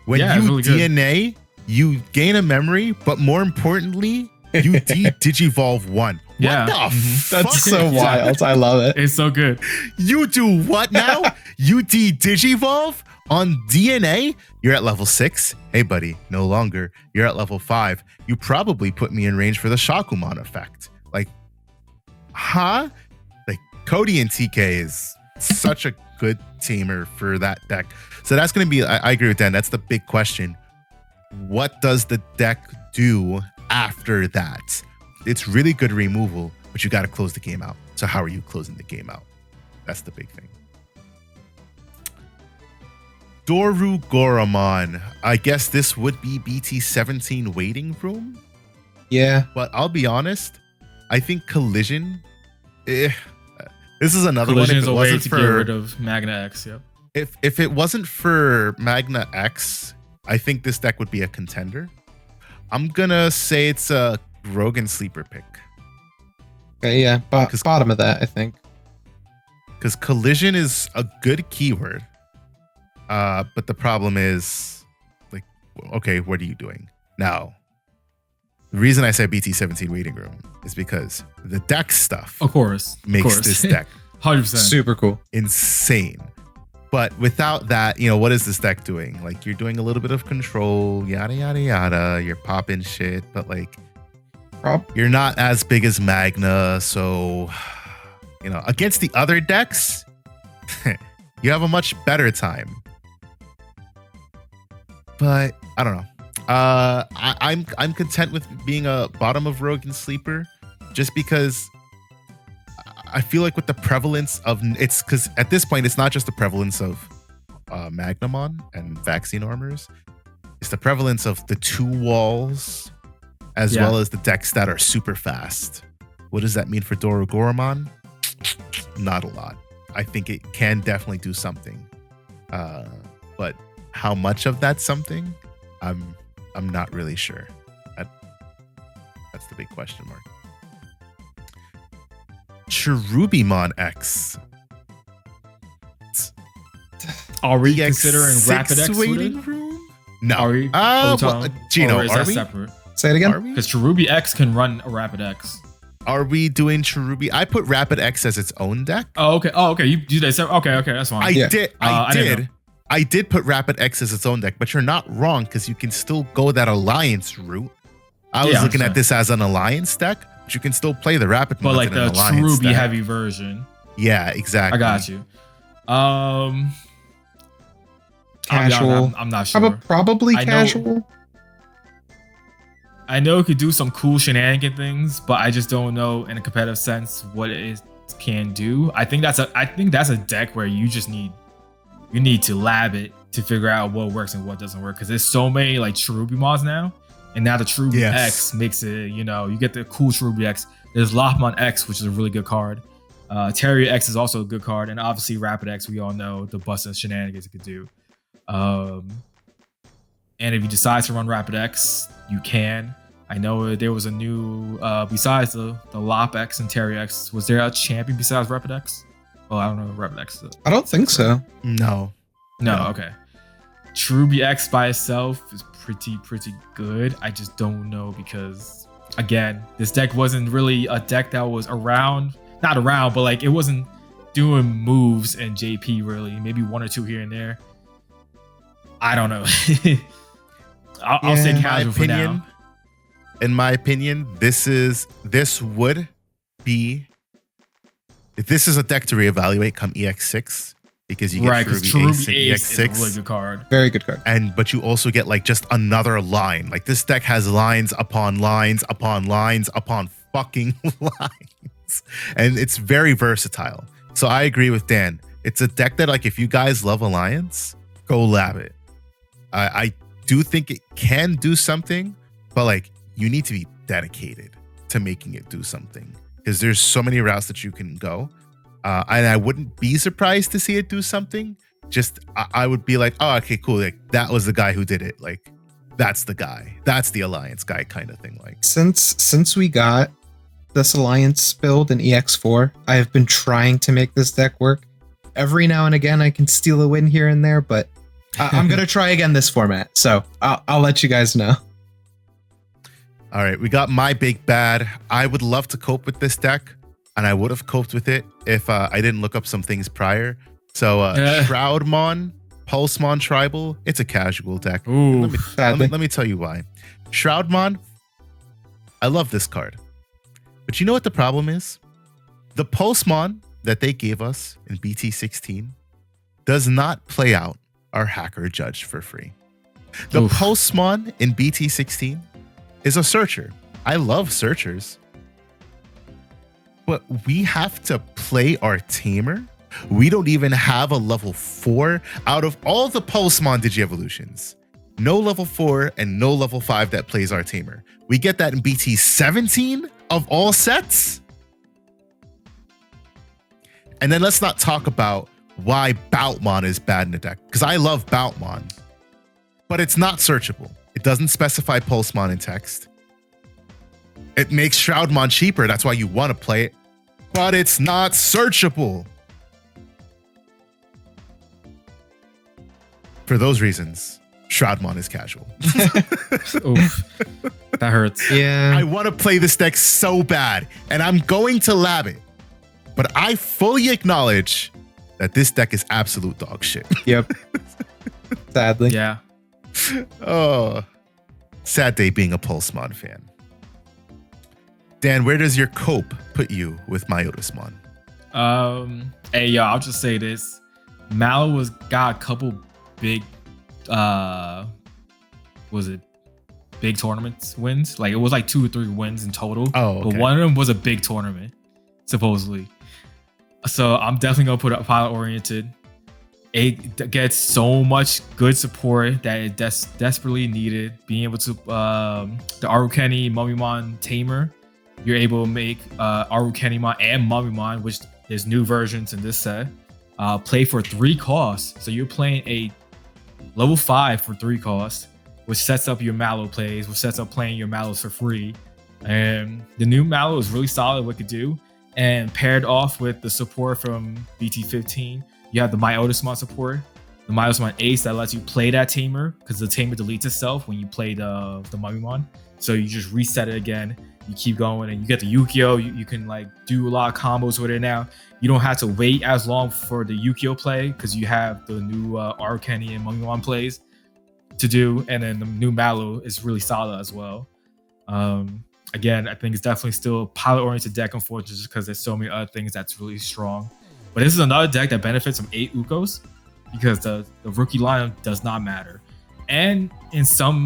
When you really DNA, you gain a memory, but more importantly, you Digivolve 1. Yeah. What the fuck? That's so wild. I love it. It's so good. You do what now? You Digivolve on DNA? You're at level 6. Hey, buddy, no longer. You're at level 5. You probably put me in range for the Shakumon effect. Like, huh? Like, Cody and TK is such a good teamer for that deck. So that's going to be, I agree with Dan. That's the big question. What does the deck do after that? It's really good removal, but you got to close the game out. So how are you closing the game out? That's the big thing. Doru Goramon. I guess this would be BT16 waiting room. Yeah. But I'll be honest, I think Collision. This is another Collision one. is a way to get rid of Magna X. Yep. If it wasn't for Magna X, I think this deck would be a contender. I'm gonna say it's a Rogan sleeper pick. Okay, yeah. Bottom of that, I think. Because Collision is a good keyword. But the problem is, like, okay, what are you doing? Now, the reason I said BT17 waiting room is because the deck stuff Of course. makes this deck 100%. Super cool. insane. But without that, what is this deck doing? Like, you're doing a little bit of control, yada, yada, yada. You're popping shit, but like, you're not as big as Magna. So, against the other decks, you have a much better time. But I don't know. I'm content with being a bottom of Rogan sleeper, just because I feel like with the prevalence of it's because at this point it's not just the prevalence of Magnamon and vaccine armors, it's the prevalence of the 2 walls as well as the decks that are super fast. What does that mean for Doru Goramon? Not a lot. I think it can definitely do something, but how much of that something, I'm not really sure. That's the big question mark. Cherubimon X. Are we considering Rapid X waiting room? No. Are we? Gino, or is are that we? separate? Say it again. Are we? Because Cherubi X can run a Rapid X. Are we doing Cherubi? I put Rapid X as its own deck. Oh, okay. You do that. Okay, that's fine. I did put Rapid X as its own deck, but you're not wrong because you can still go that alliance route. I was looking at this as an alliance deck, but you can still play the Rapid, but like the Cherubi heavy version. Yeah, exactly. I got you. Casual. I'm not sure. Probably casual. I know it could do some cool shenanigan things, but I just don't know in a competitive sense what it can do. I think that's a deck where you need to lab it to figure out what works and what doesn't work, because there's so many like Cherubi mods now, and now the Cherubi X makes it, you get the cool Cherubi X. There's Lothmon X, which is a really good card. Terrier X is also a good card, and obviously Rapid X, we all know the busting shenanigans it could do. And if you decide to run Rapid X, you can. I know there was a new, besides the Lop X and Terrier X, was there a champion besides Rapid X? Oh, I don't know what Rapid X is. I don't think so. No. Okay. Cherubi X by itself is pretty good. I just don't know because, again, this deck wasn't really a deck that was not around, but like it wasn't doing moves in JP really. Maybe one or two here and there. I don't know. I'll say casual for now. In my opinion, this is a deck to reevaluate come EX6 because you get Cherubi Ace and EX6. Is a really good card. Very good card. But you also get like just another line. Like this deck has lines upon lines upon lines upon fucking lines. And it's very versatile. So I agree with Dan. It's a deck that like if you guys love Alliance, go lab it. I do think it can do something, but like you need to be dedicated to making it do something because there's so many routes that you can go. And I wouldn't be surprised to see it do something. Just I would be like, oh, okay, cool. Like that was the guy who did it. Like that's the guy. That's the Alliance guy kind of thing. Like since we got this Alliance build in EX4, I have been trying to make this deck work. Every now and again, I can steal a win here and there, but I'm gonna try again this format. So I'll let you guys know. All right, we got my big bad. I would love to cope with this deck, and I would have coped with it if I didn't look up some things prior. So Shroudmon, Pulsemon Tribal, it's a casual deck. Ooh, let me tell you why. Shroudmon, I love this card. But you know what the problem is? The Pulsemon that they gave us in BT16 does not play out our hacker judge for free. The Pulsemon in BT16 is a searcher. I love searchers. But we have to play our tamer. We don't even have a level 4 out of all the Pulsemon Digi-Evolutions. No level 4 and no level 5 that plays our tamer. We get that in BT17 of all sets. And then let's not talk about why Boutmon is bad in the deck. Because I love Boutmon. But it's not searchable. It doesn't specify Pulsemon in text. It makes Shroudmon cheaper. That's why you want to play it. But it's not searchable. For those reasons, Shroudmon is casual. Oof. That hurts. Yeah. I want to play this deck so bad, and I'm going to lab it. But I fully acknowledge that this deck is absolute dog shit. Yep. Sadly. Yeah. Oh, sad day being a Pulsemon fan. Dan, where does your cope put you with Myotismon? Hey, yo, I'll just say this. Mallow got a couple big, big tournaments wins? Like, it was like 2 or 3 wins in total. Oh, okay. But one of them was a big tournament, supposedly. So I'm definitely going to put up pilot oriented. It gets so much good support that it desperately needed. Being able to, the Arukeni Mummymon Tamer, you're able to make Arukenimon and Mummymon, which there's new versions in this set, play for 3 costs. So you're playing a level 5 for 3 costs, which sets up your Mallow plays, which sets up playing your Mallows for free. And the new Mallow is really solid what it could do. And paired off with the support from BT15, you have the Myotismon support, the Myotismon Ace that lets you play that tamer because the tamer deletes itself when you play the Mummymon. So you just reset it again. you keep going and you get the Yukio. You can like do a lot of combos with it now. You don't have to wait as long for the Yukio play because you have the new Arcani and Mungwan plays to do, and then the new Mallow is really solid as well. Again, I think it's definitely still a pilot-oriented deck, unfortunately, just because there's so many other things that's really strong. But this is another deck that benefits from 8 Ukos because the rookie lineup does not matter. And in some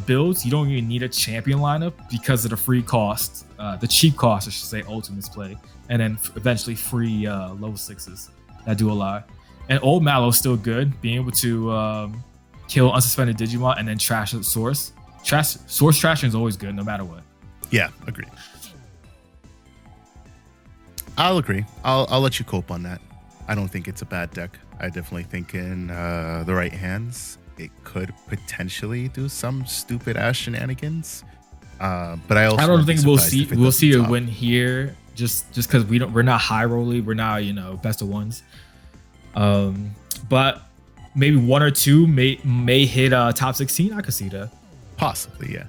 builds, you don't even need a champion lineup because of the free cost, the cheap cost, I should say, Ultimates play, and then eventually free low 6s that do a lot. And old Mallow's still good, being able to kill unsuspended Digimon and then trash the source. Source trashing is always good, no matter what. Yeah, agree. I'll agree. I'll let you cope on that. I don't think it's a bad deck. I definitely think in the right hands, it could potentially do some stupid ass shenanigans. But I don't think we'll see a win here just because we're not high rolly, we're not best of ones. But maybe 1 or 2 may hit top 16. I could see that. Possibly, yeah.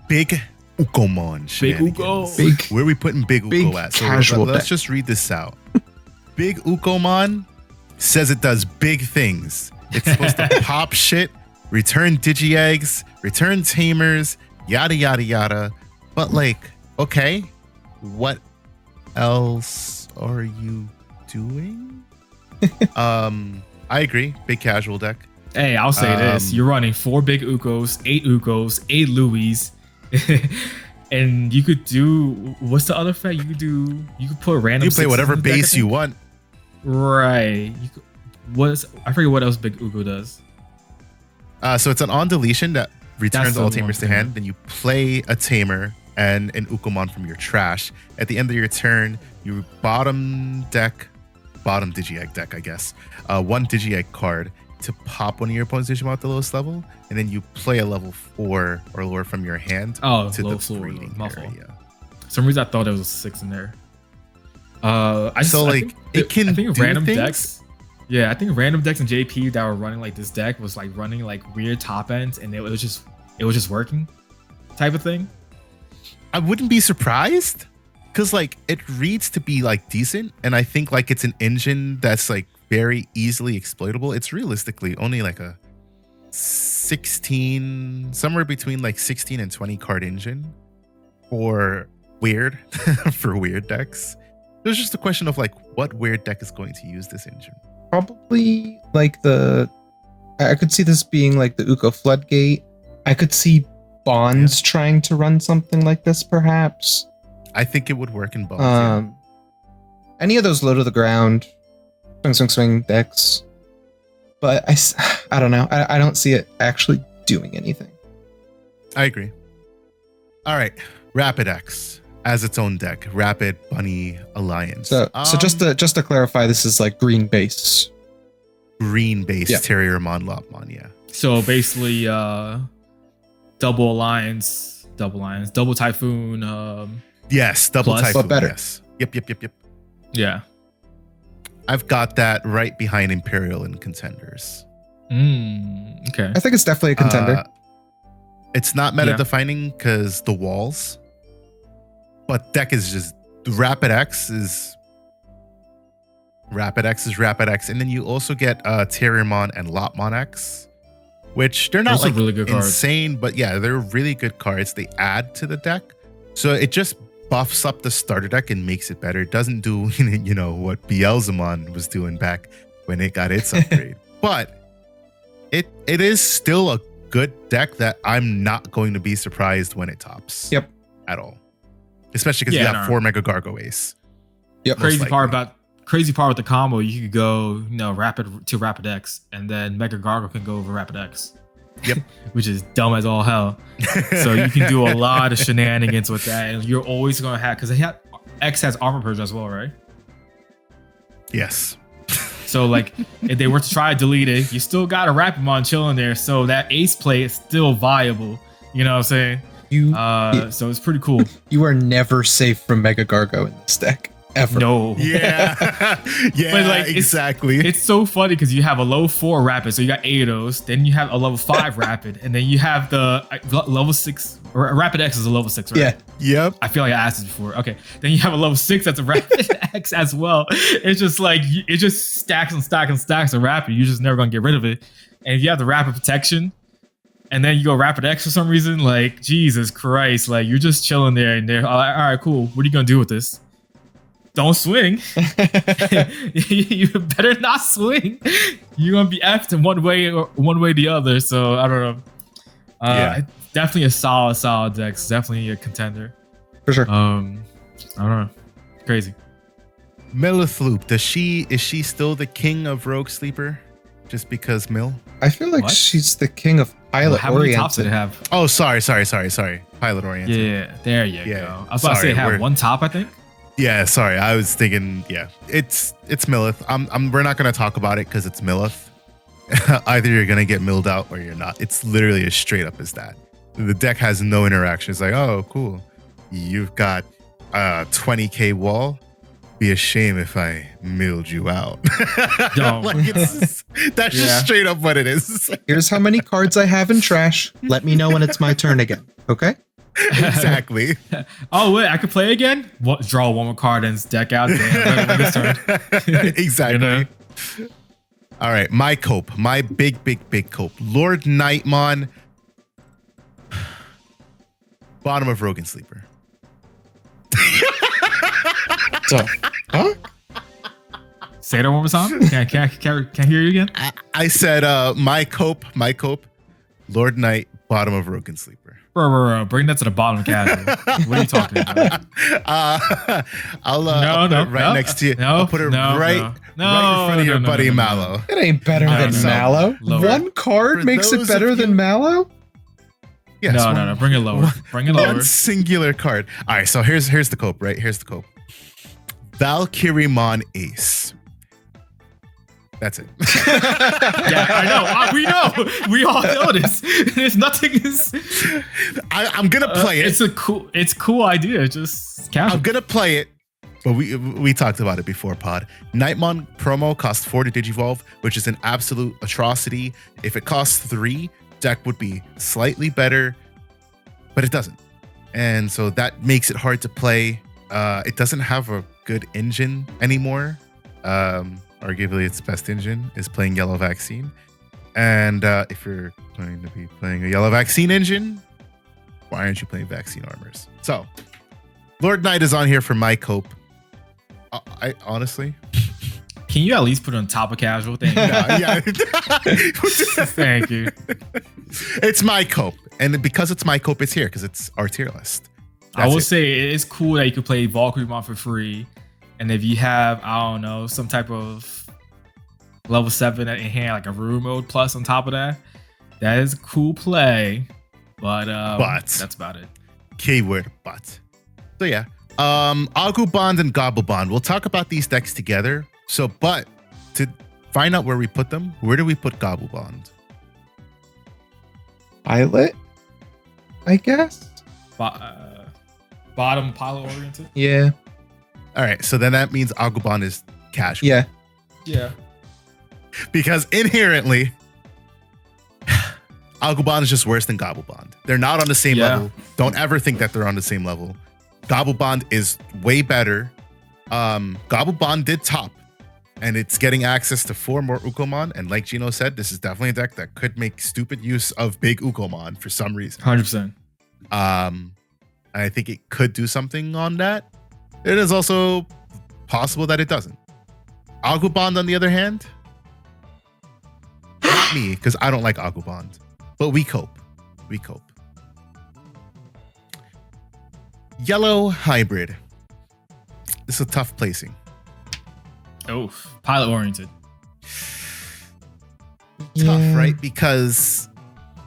Big Ukomon. Big Uko. Where are we putting Big Uko at? So let's just read this out. Big Ukomon says it does big things. It's supposed to pop shit, return Digi-Eggs, return Tamers, yada, yada, yada. But like, okay, what else are you doing? I agree. Big casual deck. Hey, I'll say this. You're running 4 big Ukos, 8 Ukos, 8 Louis. And you could do, what's the other effect? You could put random. You play whatever base you want. Right. I forget what else Big Uko does. So it's an on deletion that returns all tamers to hand. Then you play a tamer and an Ukomon from your trash. At the end of your turn, you bottom Digi-Egg deck, I guess. 1 Digi-Egg card to pop one of your opponent's Digimon at the lowest level, and then you play a level 4 or lower from your hand to the breeding area. For some reason I thought there was a 6 in there. I think random decks. Yeah, I think random decks in JP that were running like this deck was like running like weird top ends, and it was just working, type of thing. I wouldn't be surprised, because like it reads to be like decent, and I think like it's an engine that's like very easily exploitable. It's realistically only like a 16, somewhere between like 16 and 20 card engine for weird decks. There's just a question of like what weird deck is going to use this engine. Probably like I could see this being like the Uko Floodgate. I could see Bonds trying to run something like this, perhaps. I think it would work in Bonds. Any of those low to the ground swing decks, but I don't know. I don't see it actually doing anything. I agree. All right, Rapid X as its own deck, Rapid Bunny Alliance. So just to clarify, this is like green base. Terriermon, Lopmon, yeah. So basically, double alliance, double typhoon. Yes, double typhoon. But better. Yes. Yep. Yeah. I've got that right behind Imperial and Contenders. Okay. I think it's definitely a contender. It's not meta defining because the walls, but deck is just Rapid X is Rapid X, and then you also get Terriermon and Lopmon X, which they're not like really good insane, cards. But yeah, they're really good cards. They add to the deck, so it just buffs up the starter deck and makes it better. It doesn't do what Beelzemon was doing back when it got its upgrade, but it is still a good deck that I'm not going to be surprised when it tops. Yep. At all, especially because you have 4 Mega Gargo Ace. Yep. Crazy part with the combo, you could go Rapid to Rapid X, and then Mega Gargo can go over Rapid X. Yep. Which is dumb as all hell. So you can do a lot of shenanigans with that, and you're always going to have, because X has Armor Purge as well, right? Yes. So like if they were to try to delete it, you still got a Rapidmon chilling there, so that ace play is still viable. You know what I'm saying? So it's pretty cool. You are never safe from Mega Gargo in this deck. ever. No. Yeah. Yeah, But, like, exactly. It's so funny because you have a level 4 rapid, so you got 8 of those. Then you have a level 5 rapid, and then you have the level 6. Or rapid X is a level 6, right? Yeah. Yep. I feel like I asked this before. Okay. Then you have a level 6 that's a rapid X as well. It's just like, it just stacks and stacks and stacks of rapid. You're just never going to get rid of it. And if you have the rapid protection, and then you go rapid X for some reason, like, Jesus Christ, like, you're just chilling there and they're all right, cool. What are you going to do with this? Don't swing. You better not swing. You're going to be effed in one way or the other. So, I don't know. Yeah. Definitely a solid deck. It's definitely a contender. For sure. I don't know. Crazy. Millithloop, is she still the king of Rogue Sleeper? Just because Mill? I feel like What? she's the king of pilot How many tops did it oriented. have? Oh, sorry. Pilot oriented. Yeah, there you Yeah. go. I was about to say it had one top, I think. Yeah, sorry. I was thinking, yeah. It's Millith. We're not gonna talk about it because it's Millith. Either you're gonna get milled out or you're not. It's literally as straight up as that. The deck has no interaction. It's like, oh, cool. You've got a 20k wall. Be a shame if I milled you out. Like, that's just straight up what it is. Here's how many cards I have in trash. Let me know when it's my turn again. Okay? Exactly. Oh wait, I could play again. What? Draw one more card and deck out. Damn, better win this turn. Exactly. You know? All right, my cope, my big cope. Lord Nightmon, bottom of Rogan Sleeper. So, huh? Say that one more time. Can I hear you again? I said my cope, Lord Knight, bottom of Rogan Sleeper. Bro, bring that to the bottom of casual. What are you talking about? I'll put it right next to you. I'll put it right in front of your buddy Mallow. It ain't better than Mallow. Lower. One card For makes it those better of than you- Mallow? Yes, No. Bring it lower. Bring it lower. One singular card. All right, so here's the cope, right? Here's the cope. Valkyriemon Ace. That's it. Yeah, I know. We know. We all know this. There's nothing. I'm gonna play it. It's cool idea. Just casual. I'm gonna play it. But we talked about it before, Pod. Nightmon promo costs 4 to Digivolve, which is an absolute atrocity. If it costs 3, deck would be slightly better, but it doesn't. And so that makes it hard to play. It doesn't have a good engine anymore. Arguably its best engine is playing Yellow Vaccine. And if you're going to be playing a Yellow Vaccine engine, why aren't you playing Vaccine Armors? So, Lord Knight is on here for my cope. I honestly... Can you at least put it on top of casual? Thank you. Yeah. Thank you. It's my cope. And because it's my cope, it's here because it's our tier list. I will it. say it's cool that you can play Valkyriemon for free. And if you have, I don't know, some type of level 7 in hand, like a Rune Mode plus on top of that, that is a cool play. But that's about it. Keyword but. So yeah. Agubond and Gobblebond. We'll talk about these decks together. So, but to find out where we put them, where do we put Gobblebond? Pilot? I guess? Bottom pilot oriented? Yeah. All right. So then that means Agubond is casual. Yeah. Yeah. Because inherently, Agubond is just worse than Gobblebond. They're not on the same level. Don't ever think that they're on the same level. Gobblebond is way better. Gobblebond did top, and it's getting access to 4 more Ukomon. And like Gino said, this is definitely a deck that could make stupid use of big Ukomon for some reason. 100%. I think it could do something on that. It is also possible that it doesn't. Agubond, on the other hand, not me, because I don't like Agubond, but we cope. We cope. Yellow Hybrid. This is a tough placing. Oh, pilot oriented. Tough, right? Because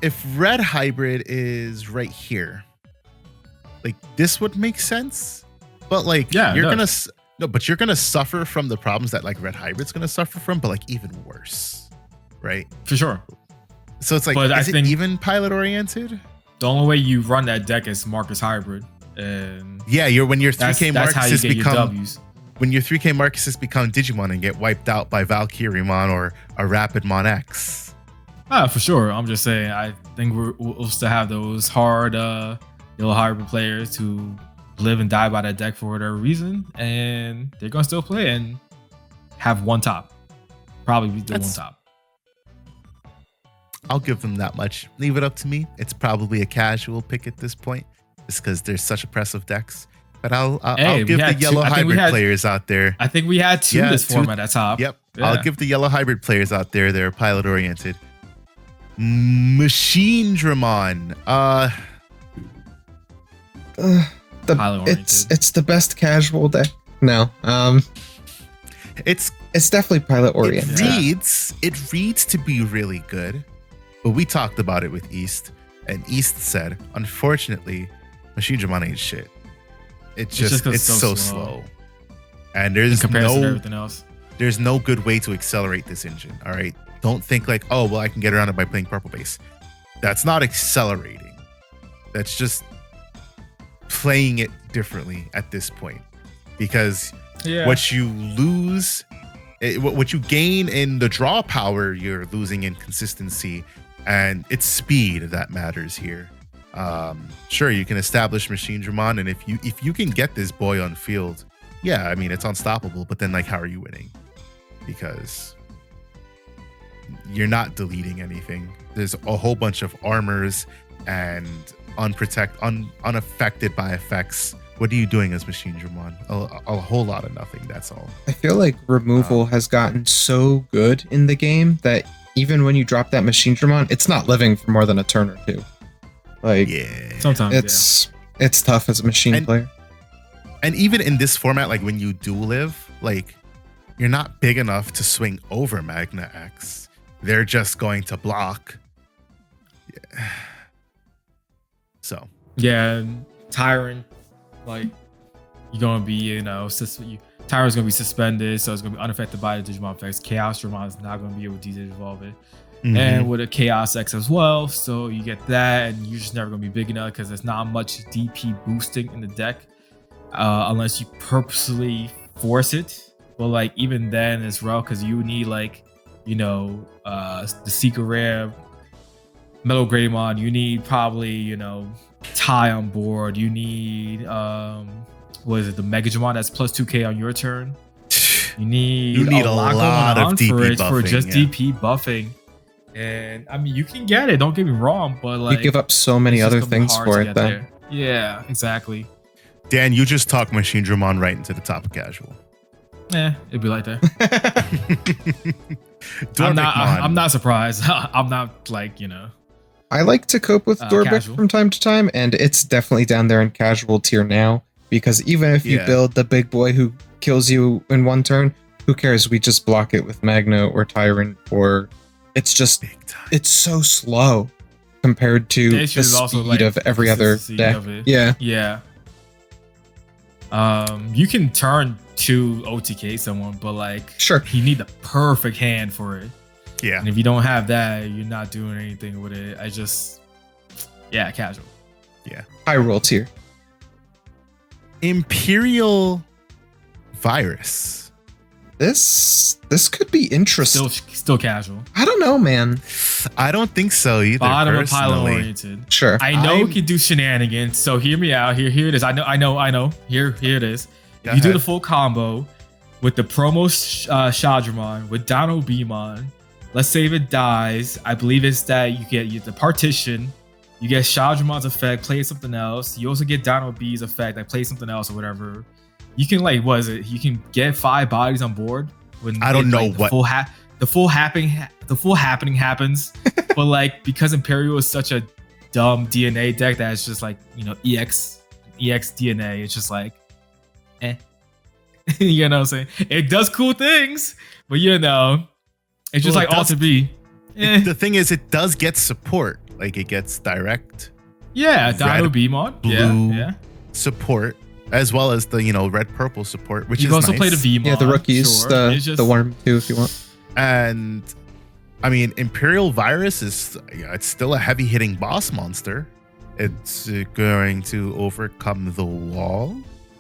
if Red Hybrid is right here, like this would make sense. But like, you're gonna suffer from the problems that like Red Hybrid's gonna suffer from, but like even worse, right? For sure. So it's like, But is it even pilot oriented? The only way you run that deck is Marcus Hybrid. And yeah, when your 3K that's marks how you just get become your W's. when your 3K Marcuses become Digimon and get wiped out by Valkyriemon or a Rapidmon X. For sure. I'm just saying, I think we'll still have those hard yellow hybrid players who live and die by that deck for whatever reason, and they're gonna still play and have one top. Probably be the one top. I'll give them that much. Leave it up to me. It's probably a casual pick at this point, just because there's such oppressive decks. But I'll give the yellow hybrid players out there. I think we had two this format at top. Yep. Yeah. I'll give the yellow hybrid players out there. They're pilot oriented. Machine Dramon. It's the best casual deck. No. It's definitely pilot oriented. It reads to be really good. But we talked about it with East, and East said, unfortunately, Machine Dramon ain't shit. It's so slow. And there's no good way to accelerate this engine. All right. Don't think like, oh, well, I can get around it by playing purple base. That's not accelerating. That's just playing it differently at this point. Because what you lose, what you gain in the draw power, you're losing in consistency, and it's speed that matters here. Sure, you can establish Machine Dramon, and if you can get this boy on field, yeah, I mean, it's unstoppable. But then, like, how are you winning? Because you're not deleting anything. There's a whole bunch of armors and unaffected by effects. What are you doing as Machine Dramon? A whole lot of nothing, that's all. I feel like removal has gotten so good in the game that even when you drop that Machine Dramon, it's not living for more than a turn or two. Like, sometimes it's tough as a machine player. And even in this format, like when you do live, like, you're not big enough to swing over Magna X. They're just going to block. Yeah. So. Yeah, Tyrant, like, you're going to be, Tyrant's going to be suspended, so it's going to be unaffected by the Digimon effects. Chaos Dramon is not going to be able to evolve it. Mm-hmm. And with a Chaos X as well, so you get that, and you're just never going to be big enough because there's not much DP boosting in the deck unless you purposely force it. But, like, even then as well, because you need, like, the Secret Rare Metal Greymon, you need probably, Ty on board, you need the Megadramon that's plus 2k on your turn. You need a lot of DP buffing for just DP buffing. And I mean, you can get it, don't get me wrong, but like, you give up so many other things for it then. There. Yeah, exactly. Dan, you just talk Machine Dramon right into the top of casual. It'd be like that. I'm not surprised. I'm not like, I like to cope with Dorbeck from time to time, and it's definitely down there in casual tier now, because even if you build the big boy who kills you in one turn, who cares? We just block it with Magna or Tyrant, or it's just, it's so slow compared to the speed of every other deck. Yeah. You can turn to OTK someone, but like, sure, you need the perfect hand for it. Yeah. And if you don't have that, you're not doing anything with it. Casual. Yeah. High roll tier. Imperial Virus. This could be interesting. Still casual. I don't know, man. I don't think so either. Bottom of pile oriented. Sure. I know we can do shenanigans, so hear me out. Here it is. I know. Here it is. If you do the full combo with the promo Shadramon with Dino Beamon, let's say if it dies, I believe it's that you get the partition, you get Shadramon's effect, play something else. You also get Dino B's effect, like play something else or whatever. You can you can get 5 bodies on board when I don't know what the full happening happens. But like, because Imperial is such a dumb DNA deck that it's just like, EX DNA, it's just like you know what I'm saying? It does cool things, but it's just like Alter B. The thing is, it does get support. Like, it gets direct. Yeah, Dino Beamon. Yeah. Support, as well as the red purple support, which you is can also nice. play the Beamon. Yeah, the rookies, sure. the worm too, if you want. And I mean, Imperial Virus is it's still a heavy hitting boss monster. It's going to overcome the wall.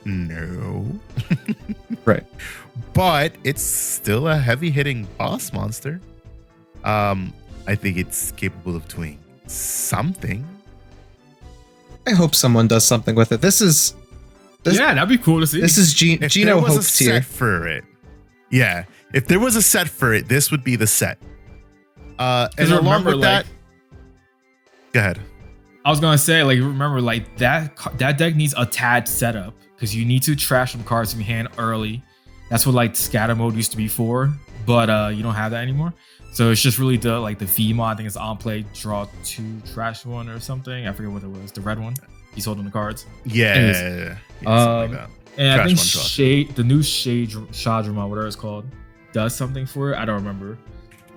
No. Right. But it's still a heavy hitting boss monster. I think it's capable of doing something. I hope someone does something with it. This Yeah, that'd be cool to see. This is If Gino there was Hope a tier. set for it, yeah. If there was a set for it, this would be the set. And along remember, with that, go ahead. I was gonna say, like, remember, like that deck needs a tad setup because you need to trash some cards from your hand early. That's what like scatter mode used to be for, but you don't have that anymore. So it's just really the V mod. I think it's on play, draw 2, trash 1 or something. I forget what it was. The red one. He's holding the cards. Yeah. Anyways, Something like that. And I Trash think one, the new Shadramon, whatever it's called, does something for it. I don't remember,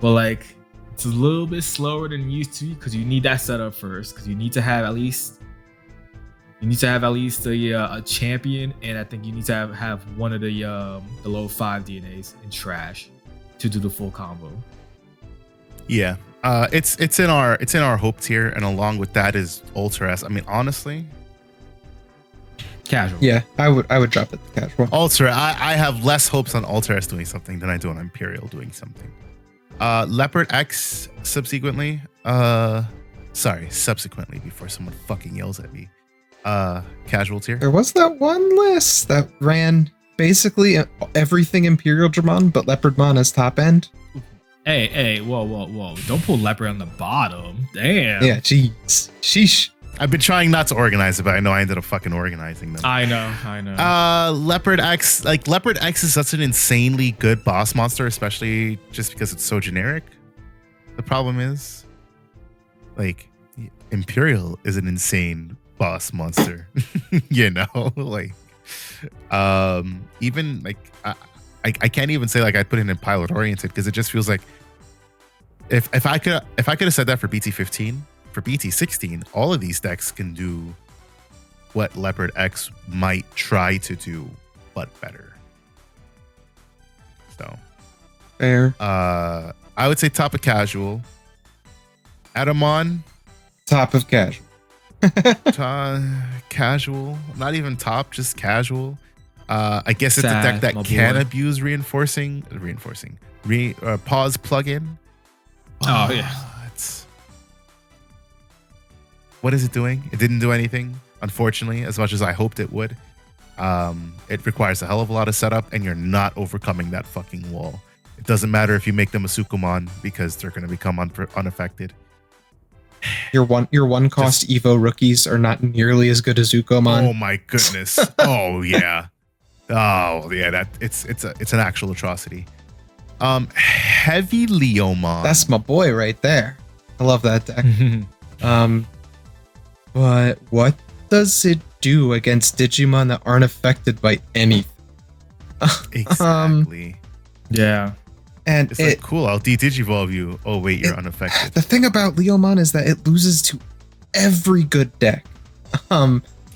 but like it's a little bit slower than it used to because you need that setup first. Because you need to have at least a champion, and I think you need to have one of the low 5 DNAs in trash to do the full combo. Yeah. It's in our hope tier, and along with that is Ultra S. I mean, honestly, Casual. Yeah, I would drop it to casual. Ultra. I have less hopes on Ultra S doing something than I do on Imperial doing something. Leopard X subsequently. Subsequently before someone fucking yells at me. Casual tier. There was that one list that ran basically everything Imperial Dramon, but Leopardmon as top end. Hey, whoa. Don't pull Leopard on the bottom. Damn. Yeah, jeez. Sheesh. I've been trying not to organize it, but I know I ended up fucking organizing them. I know. Leopard X is such an insanely good boss monster, especially just because it's so generic. The problem is, like, Imperial is an insane boss monster. You know, like, even like I can't even say like I'd put it in pilot oriented because it just feels like if I could have said that for BT15, for BT16, all of these decks can do what Leopard X might try to do, but better. So Fair. I would say top of casual. Atamon, Top of casual. casual, not even top, just casual. I guess it's Sad, a deck that my can boy. abuse pause plugin. Oh, yeah. What is it doing? It didn't do anything, unfortunately, as much as I hoped it would. It requires a hell of a lot of setup, and you're not overcoming that fucking wall. It doesn't matter if you make them a Sukumon because they're going to become unaffected. Your one cost Evo rookies are not nearly as good as Zukomon. Oh my goodness! Oh yeah! That it's an actual atrocity. Heavy Leomon. That's my boy right there. I love that deck. But what does it do against Digimon that aren't affected by anything? Exactly. Yeah. And It's like, cool, I'll de-digivolve you. Oh wait, you're unaffected. The thing about Leomon is that it loses to every good deck.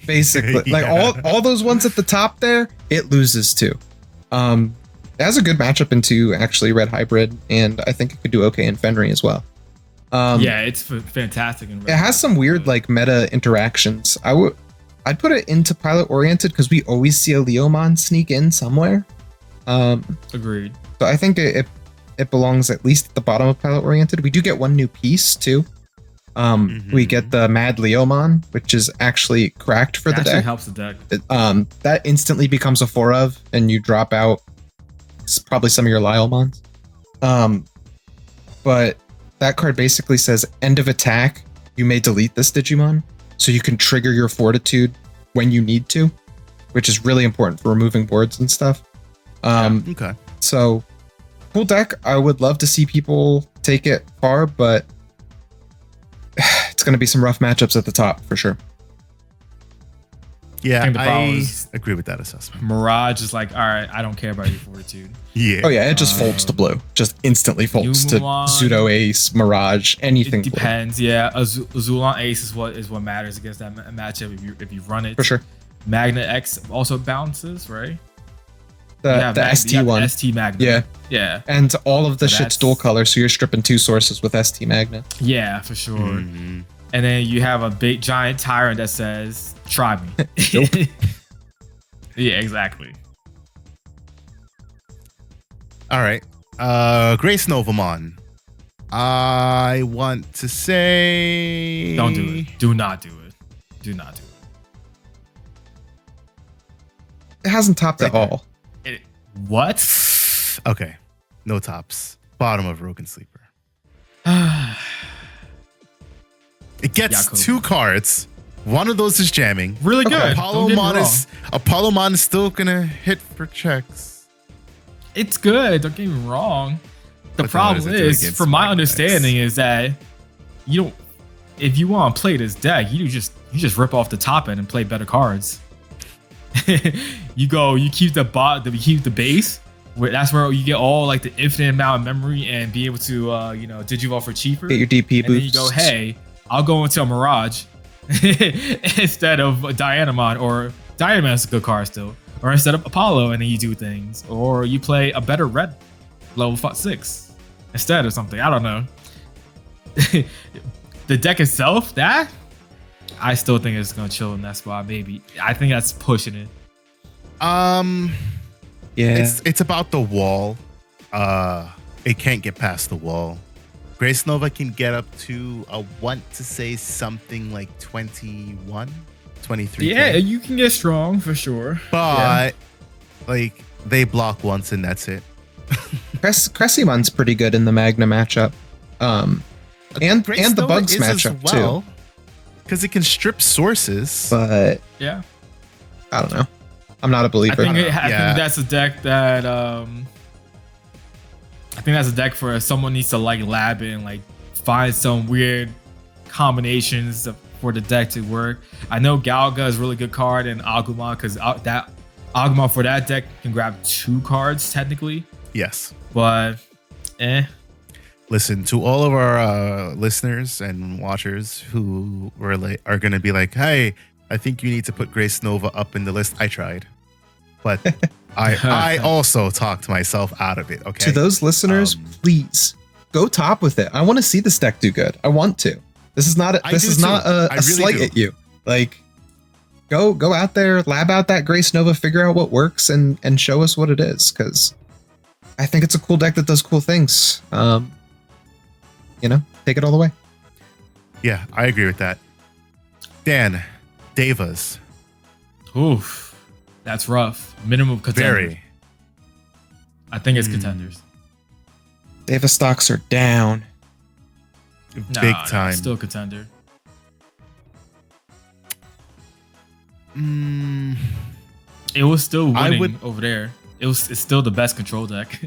Basically, like all those ones at the top there, it loses to. It has a good matchup into actually Red Hybrid, and I think it could do okay in Fenrir as well. Yeah, it's fantastic. It has some weird like meta interactions. I'd put it into pilot oriented because we always see a Leomon sneak in somewhere. Agreed. So I think it belongs at least at the bottom of pilot oriented. We do get one new piece too. We get the Mad Leomon, which is actually cracked for the Actually deck. helps the deck. That instantly becomes a 4 of, and you drop out probably some of your Lyomons. But that card basically says end of attack. You may delete this Digimon, so you can trigger your Fortitude when you need to, which is really important for removing boards and stuff. Okay. So cool deck. I would love to see people take it far, but it's going to be some rough matchups at the top for sure. Yeah, think the problem I is- agree with that assessment. Mirage is like, all right, I don't care about your Fortitude. Yeah. Oh yeah, it just folds to blue. Just instantly folds to Numemon. Pseudo Ace, Mirage, anything. It blue. depends. Yeah, Azulon Ace is what matters against that matchup if you run it. For sure. Magna X also bounces, right? The ST one. ST Magna. Yeah. Yeah. And all of the So shit's that's- dual color, so you're stripping 2 sources with ST Magna. Yeah, for sure. Mhm. And then you have a big giant tyrant that says, "Try me." Yeah, exactly. All right. Grace Novamon. I want to say. Don't do it. Do not do it. Do not do It hasn't topped at all. it. What? Okay. No tops. Bottom of Broken Sleeper. It gets Yakuza. 2 cards. One of those is jamming. Really good. Okay. Don't get me wrong. Apollomon is still gonna hit for checks. It's good. Don't get me wrong. The But then what problem does it do is, against from my Magnex? understanding, is that you don't. If you want to play this deck, you just rip off the top end and play better cards. You keep you keep the base. That's where you get all like the infinite amount of memory and be able to digivolve for cheaper. Get your DP and then you boosts. go, hey, I'll go into a Mirage instead of a Dianamon, or Dianamon's a good card still, or instead of Apollo, and then you do things, or you play a better red level 6 instead of something. I don't know. The deck itself, that I still think it's gonna chill in that spot. Maybe I think that's pushing it. Yeah. It's about the wall. It can't get past the wall. Grace Nova can get up to, I want to say something like 21, 23. Yeah, you can get strong for sure. But like they block once and that's it. Cressimon's pretty good in the Magna matchup. And Grace the Nova Bugs is as matchup well, too. because it can strip sources. But Yeah, I don't know. I'm not a I believer. think Yeah. that's a deck that I think that's a deck for someone needs to like lab it and like find some weird combinations for the deck to work. I know Galga is a really good card in Agumon, because that Agumon for that deck can grab 2 cards technically, Yes. but Listen, to all of our listeners and watchers who are going to be like, hey, I think you need to put Grace Nova up in the list. I tried. But I also talked myself out of it. Okay. To those listeners, please go top with it. I want to see this deck do good. I want to. This is not a I really slight do. at you. Like, go out there, lab out that Grace Nova, figure out what works, and show us what it is. Because I think it's a cool deck that does cool things. Take it all the way. Yeah, I agree with that. Dan, Devas. oof, that's rough. Minimum contender. Very. I think it's contenders. Deva stocks are down. Big time. Still contender. It was still winning over there. It's still the best control deck.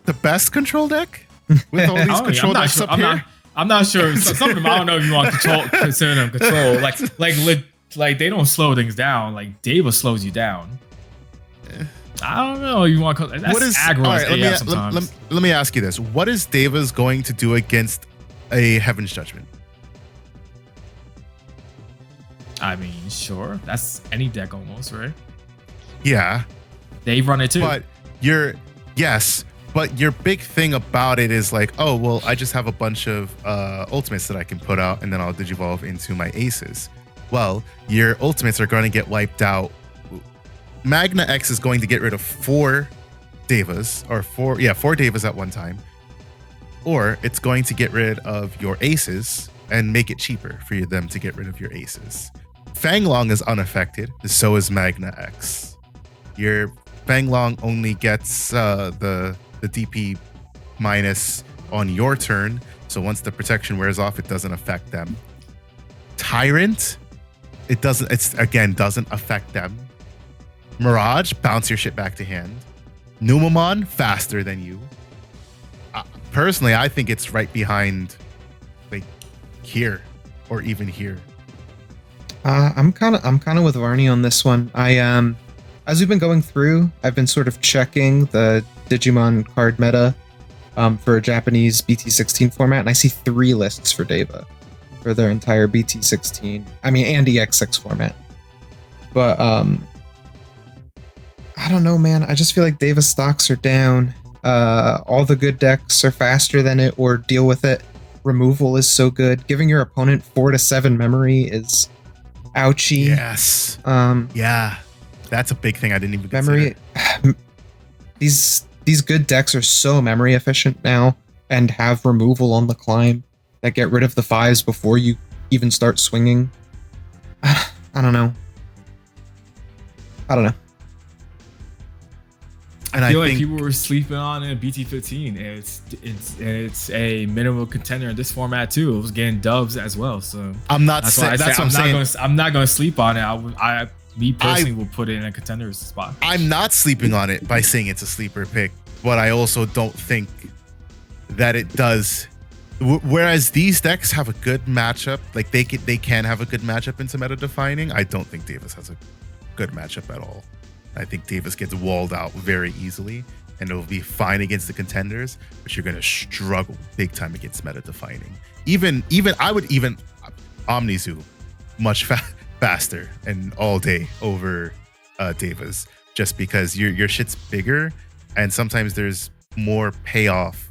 The best control deck? With all these control decks up here? I'm not sure. Some of them, I don't know if you want consider them control. Like they don't slow things down. Like Deva slows you down. I don't know. You want that's What is aggro all as right, AF sometimes. let me ask you this. What is Deva's going to do against a Heaven's Judgment? I mean, sure. That's any deck almost, right? Yeah. They run it too. But your big thing about it is like, oh, well, I just have a bunch of ultimates that I can put out and then I'll digivolve into my aces. Well, your ultimates are going to get wiped out. Magna X is going to get rid of 4 Devas, or 4 Devas at one time. Or it's going to get rid of your aces and make it cheaper for them to get rid of your aces. Fanglong is unaffected, so is Magna X. Your Fanglong only gets the DP minus on your turn, so once the protection wears off, it doesn't affect them. Tyrant, doesn't affect them. Mirage, bounce your shit back to hand. Numamon, faster than you. Personally, I think it's right behind, like, here or even here. I'm kind of with Varney on this one. As we've been going through, I've been sort of checking the Digimon card meta for a Japanese BT16 format, and I see 3 lists for Deva for their entire BT16. I mean, and EX6 format. But I don't know, man. I just feel like Deva stocks are down. All the good decks are faster than it or deal with it. Removal is so good. Giving your opponent 4 to 7 memory is Ouchie. Yes. Yeah. That's a big thing I didn't even Memory. These good decks are so memory efficient now and have removal on the climb that get rid of the 5s before you even start swinging. I don't know. And I feel like people were sleeping on it in BT15. It's a minimal contender in this format too. It was getting dubs as well. So I'm not saying that's what I'm saying. I'm not going to sleep on it. Me personally will put it in a contender spot. I'm not sleeping on it by saying it's a sleeper pick, but I also don't think that it does. Whereas these decks have a good matchup, like they can have a good matchup into meta defining. I don't think Davis has a good matchup at all. I think Davis gets walled out very easily, and it'll be fine against the contenders, but you're gonna struggle big time against meta defining. Even I would even Omnizoo much faster and all day over Davis, just because your shit's bigger, and sometimes there's more payoff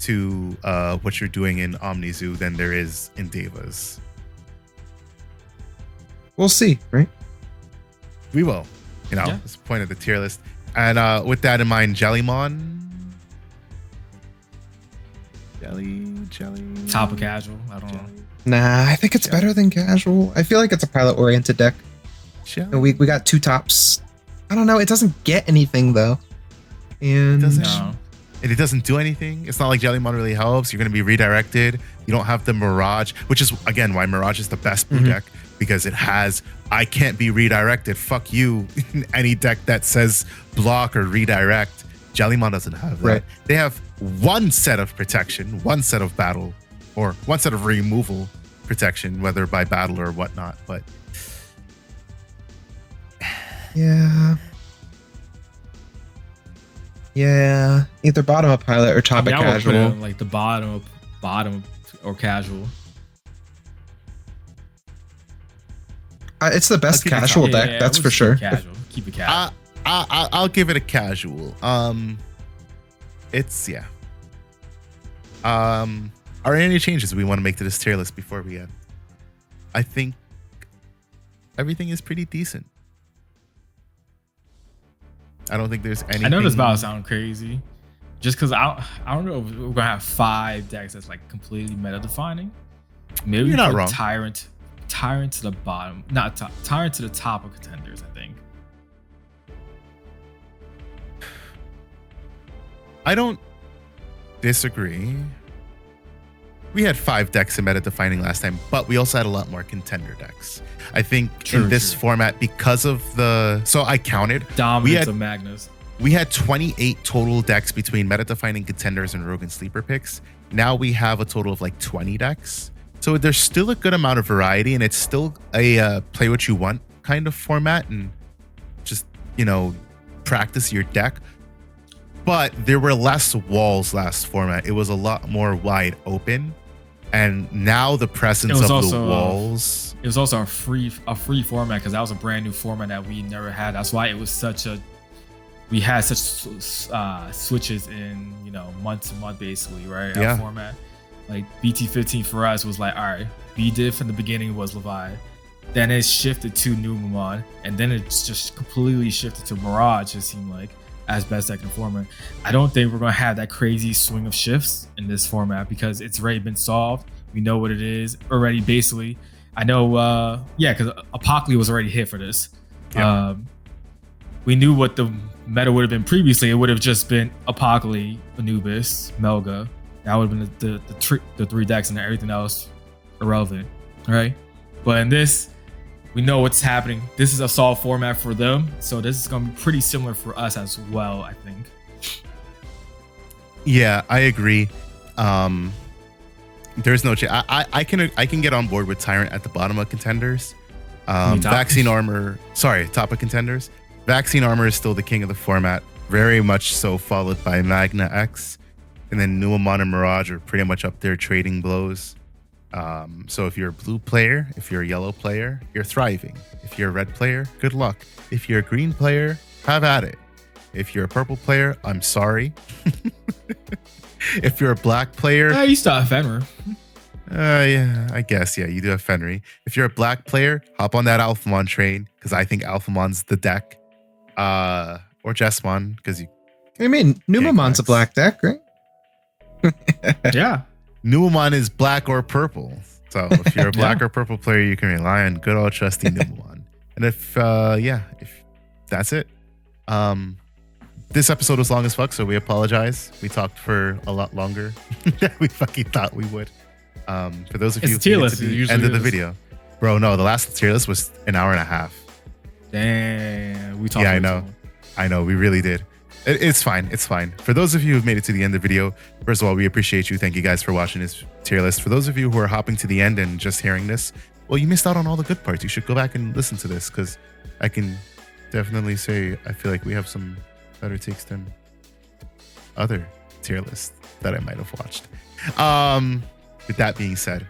to what you're doing in Omnizoo than there is in Davis. We'll see, right? We will. It's the point of the tier list. And with that in mind, Jellymon. Jelly. Top of casual. I don't know. Nah, I think it's better than casual. I feel like it's a pilot-oriented deck. And we got 2 tops. I don't know. It doesn't get anything, though. And it doesn't do anything. It's not like Jellymon really helps. You're going to be redirected. You don't have the Mirage, which is, again, why Mirage is the best blue deck, because it has, I can't be redirected. Fuck you. Any deck that says block or redirect, Jellymon doesn't have that. Right. They have one set of protection, one set of battle, or one set of removal protection, whether by battle or whatnot. But yeah, either bottom of pilot or top of casual. I would put it like the bottom or casual. It's the best casual deck, that's for sure. Casual. Keep it casual. I'll give it a casual. It's are there any changes we want to make to this tier list before we end? I think everything is pretty decent. I don't think there's anything. I know this about to sound crazy, just because I don't know if we're gonna have 5 decks that's like completely meta defining. Maybe you're not wrong. Tyrant to the bottom, not Tyrant to the top of contenders. I think. I don't disagree. We had 5 decks in meta defining last time, but we also had a lot more contender decks. I think in this format, because of so I counted dominance of Magnus. We had 28 total decks between meta defining contenders and rogue and sleeper picks. Now we have a total of like 20 decks. So there's still a good amount of variety, and it's still a play what you want kind of format, and just practice your deck. But there were less walls last format. It was a lot more wide open. And now the presence of the walls. It was also a free format, because that was a brand new format that we never had. That's why it was we had such switches in, month to month basically, right? That format. Like BT15 for us was like, all right, B-Div from the beginning was Levi. Then it shifted to Numamon. And then it's just completely shifted to Mirage, it seemed like, as best deck in format. I don't think we're going to have that crazy swing of shifts in this format, because it's already been solved. We know what it is already, basically. I know, because Apocalypse was already hit for this. Yeah. We knew what the meta would have been previously. It would have just been Apocalypse, Anubis, Melga. That would have been the 3 decks, and everything else irrelevant, right? But in this, we know what's happening. This is a solved format for them, so this is going to be pretty similar for us as well, I think. Yeah, I agree. There's no change. I can get on board with Tyrant at the bottom of contenders. Vaccine Armor, top of contenders. Vaccine Armor is still the king of the format, very much so, followed by Magna X. And then Numamon and Mirage are pretty much up there trading blows. So if you're a blue player, if you're a yellow player, you're thriving. If you're a red player, good luck. If you're a green player, have at it. If you're a purple player, I'm sorry. If you're a black player, you still have Fenrir. Yeah, I guess. Yeah, you do have Fenry. If you're a black player, hop on that Alphamon train because I think Alphamon's the deck. Or Jesmon because you. I mean, Numamon's a black deck, right? Yeah. Numamon is black or purple. So if you're a black or purple player, you can rely on good old trusty Numamon. And if that's it. This episode was long as fuck, so we apologize. We talked for a lot longer than we fucking thought we would. For those of you who made it to the end of the video. Bro, no, the last tier list was an hour and a half. Damn. We talked. Yeah, I know. I know, we really did. It's fine. It's fine. For those of you who've made it to the end of the video, first of all, we appreciate you. Thank you guys for watching this tier list. For those of you who are hopping to the end and just hearing this, well, you missed out on all the good parts. You should go back and listen to this because I can definitely say I feel like we have some better takes than other tier lists that I might have watched. With that being said,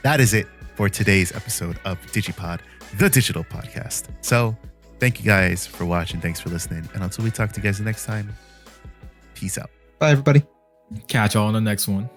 that is it for today's episode of DigiPod, the digital podcast. So thank you guys for watching. Thanks for listening. And until we talk to you guys the next time, peace out. Bye, everybody. Catch y'all on the next one.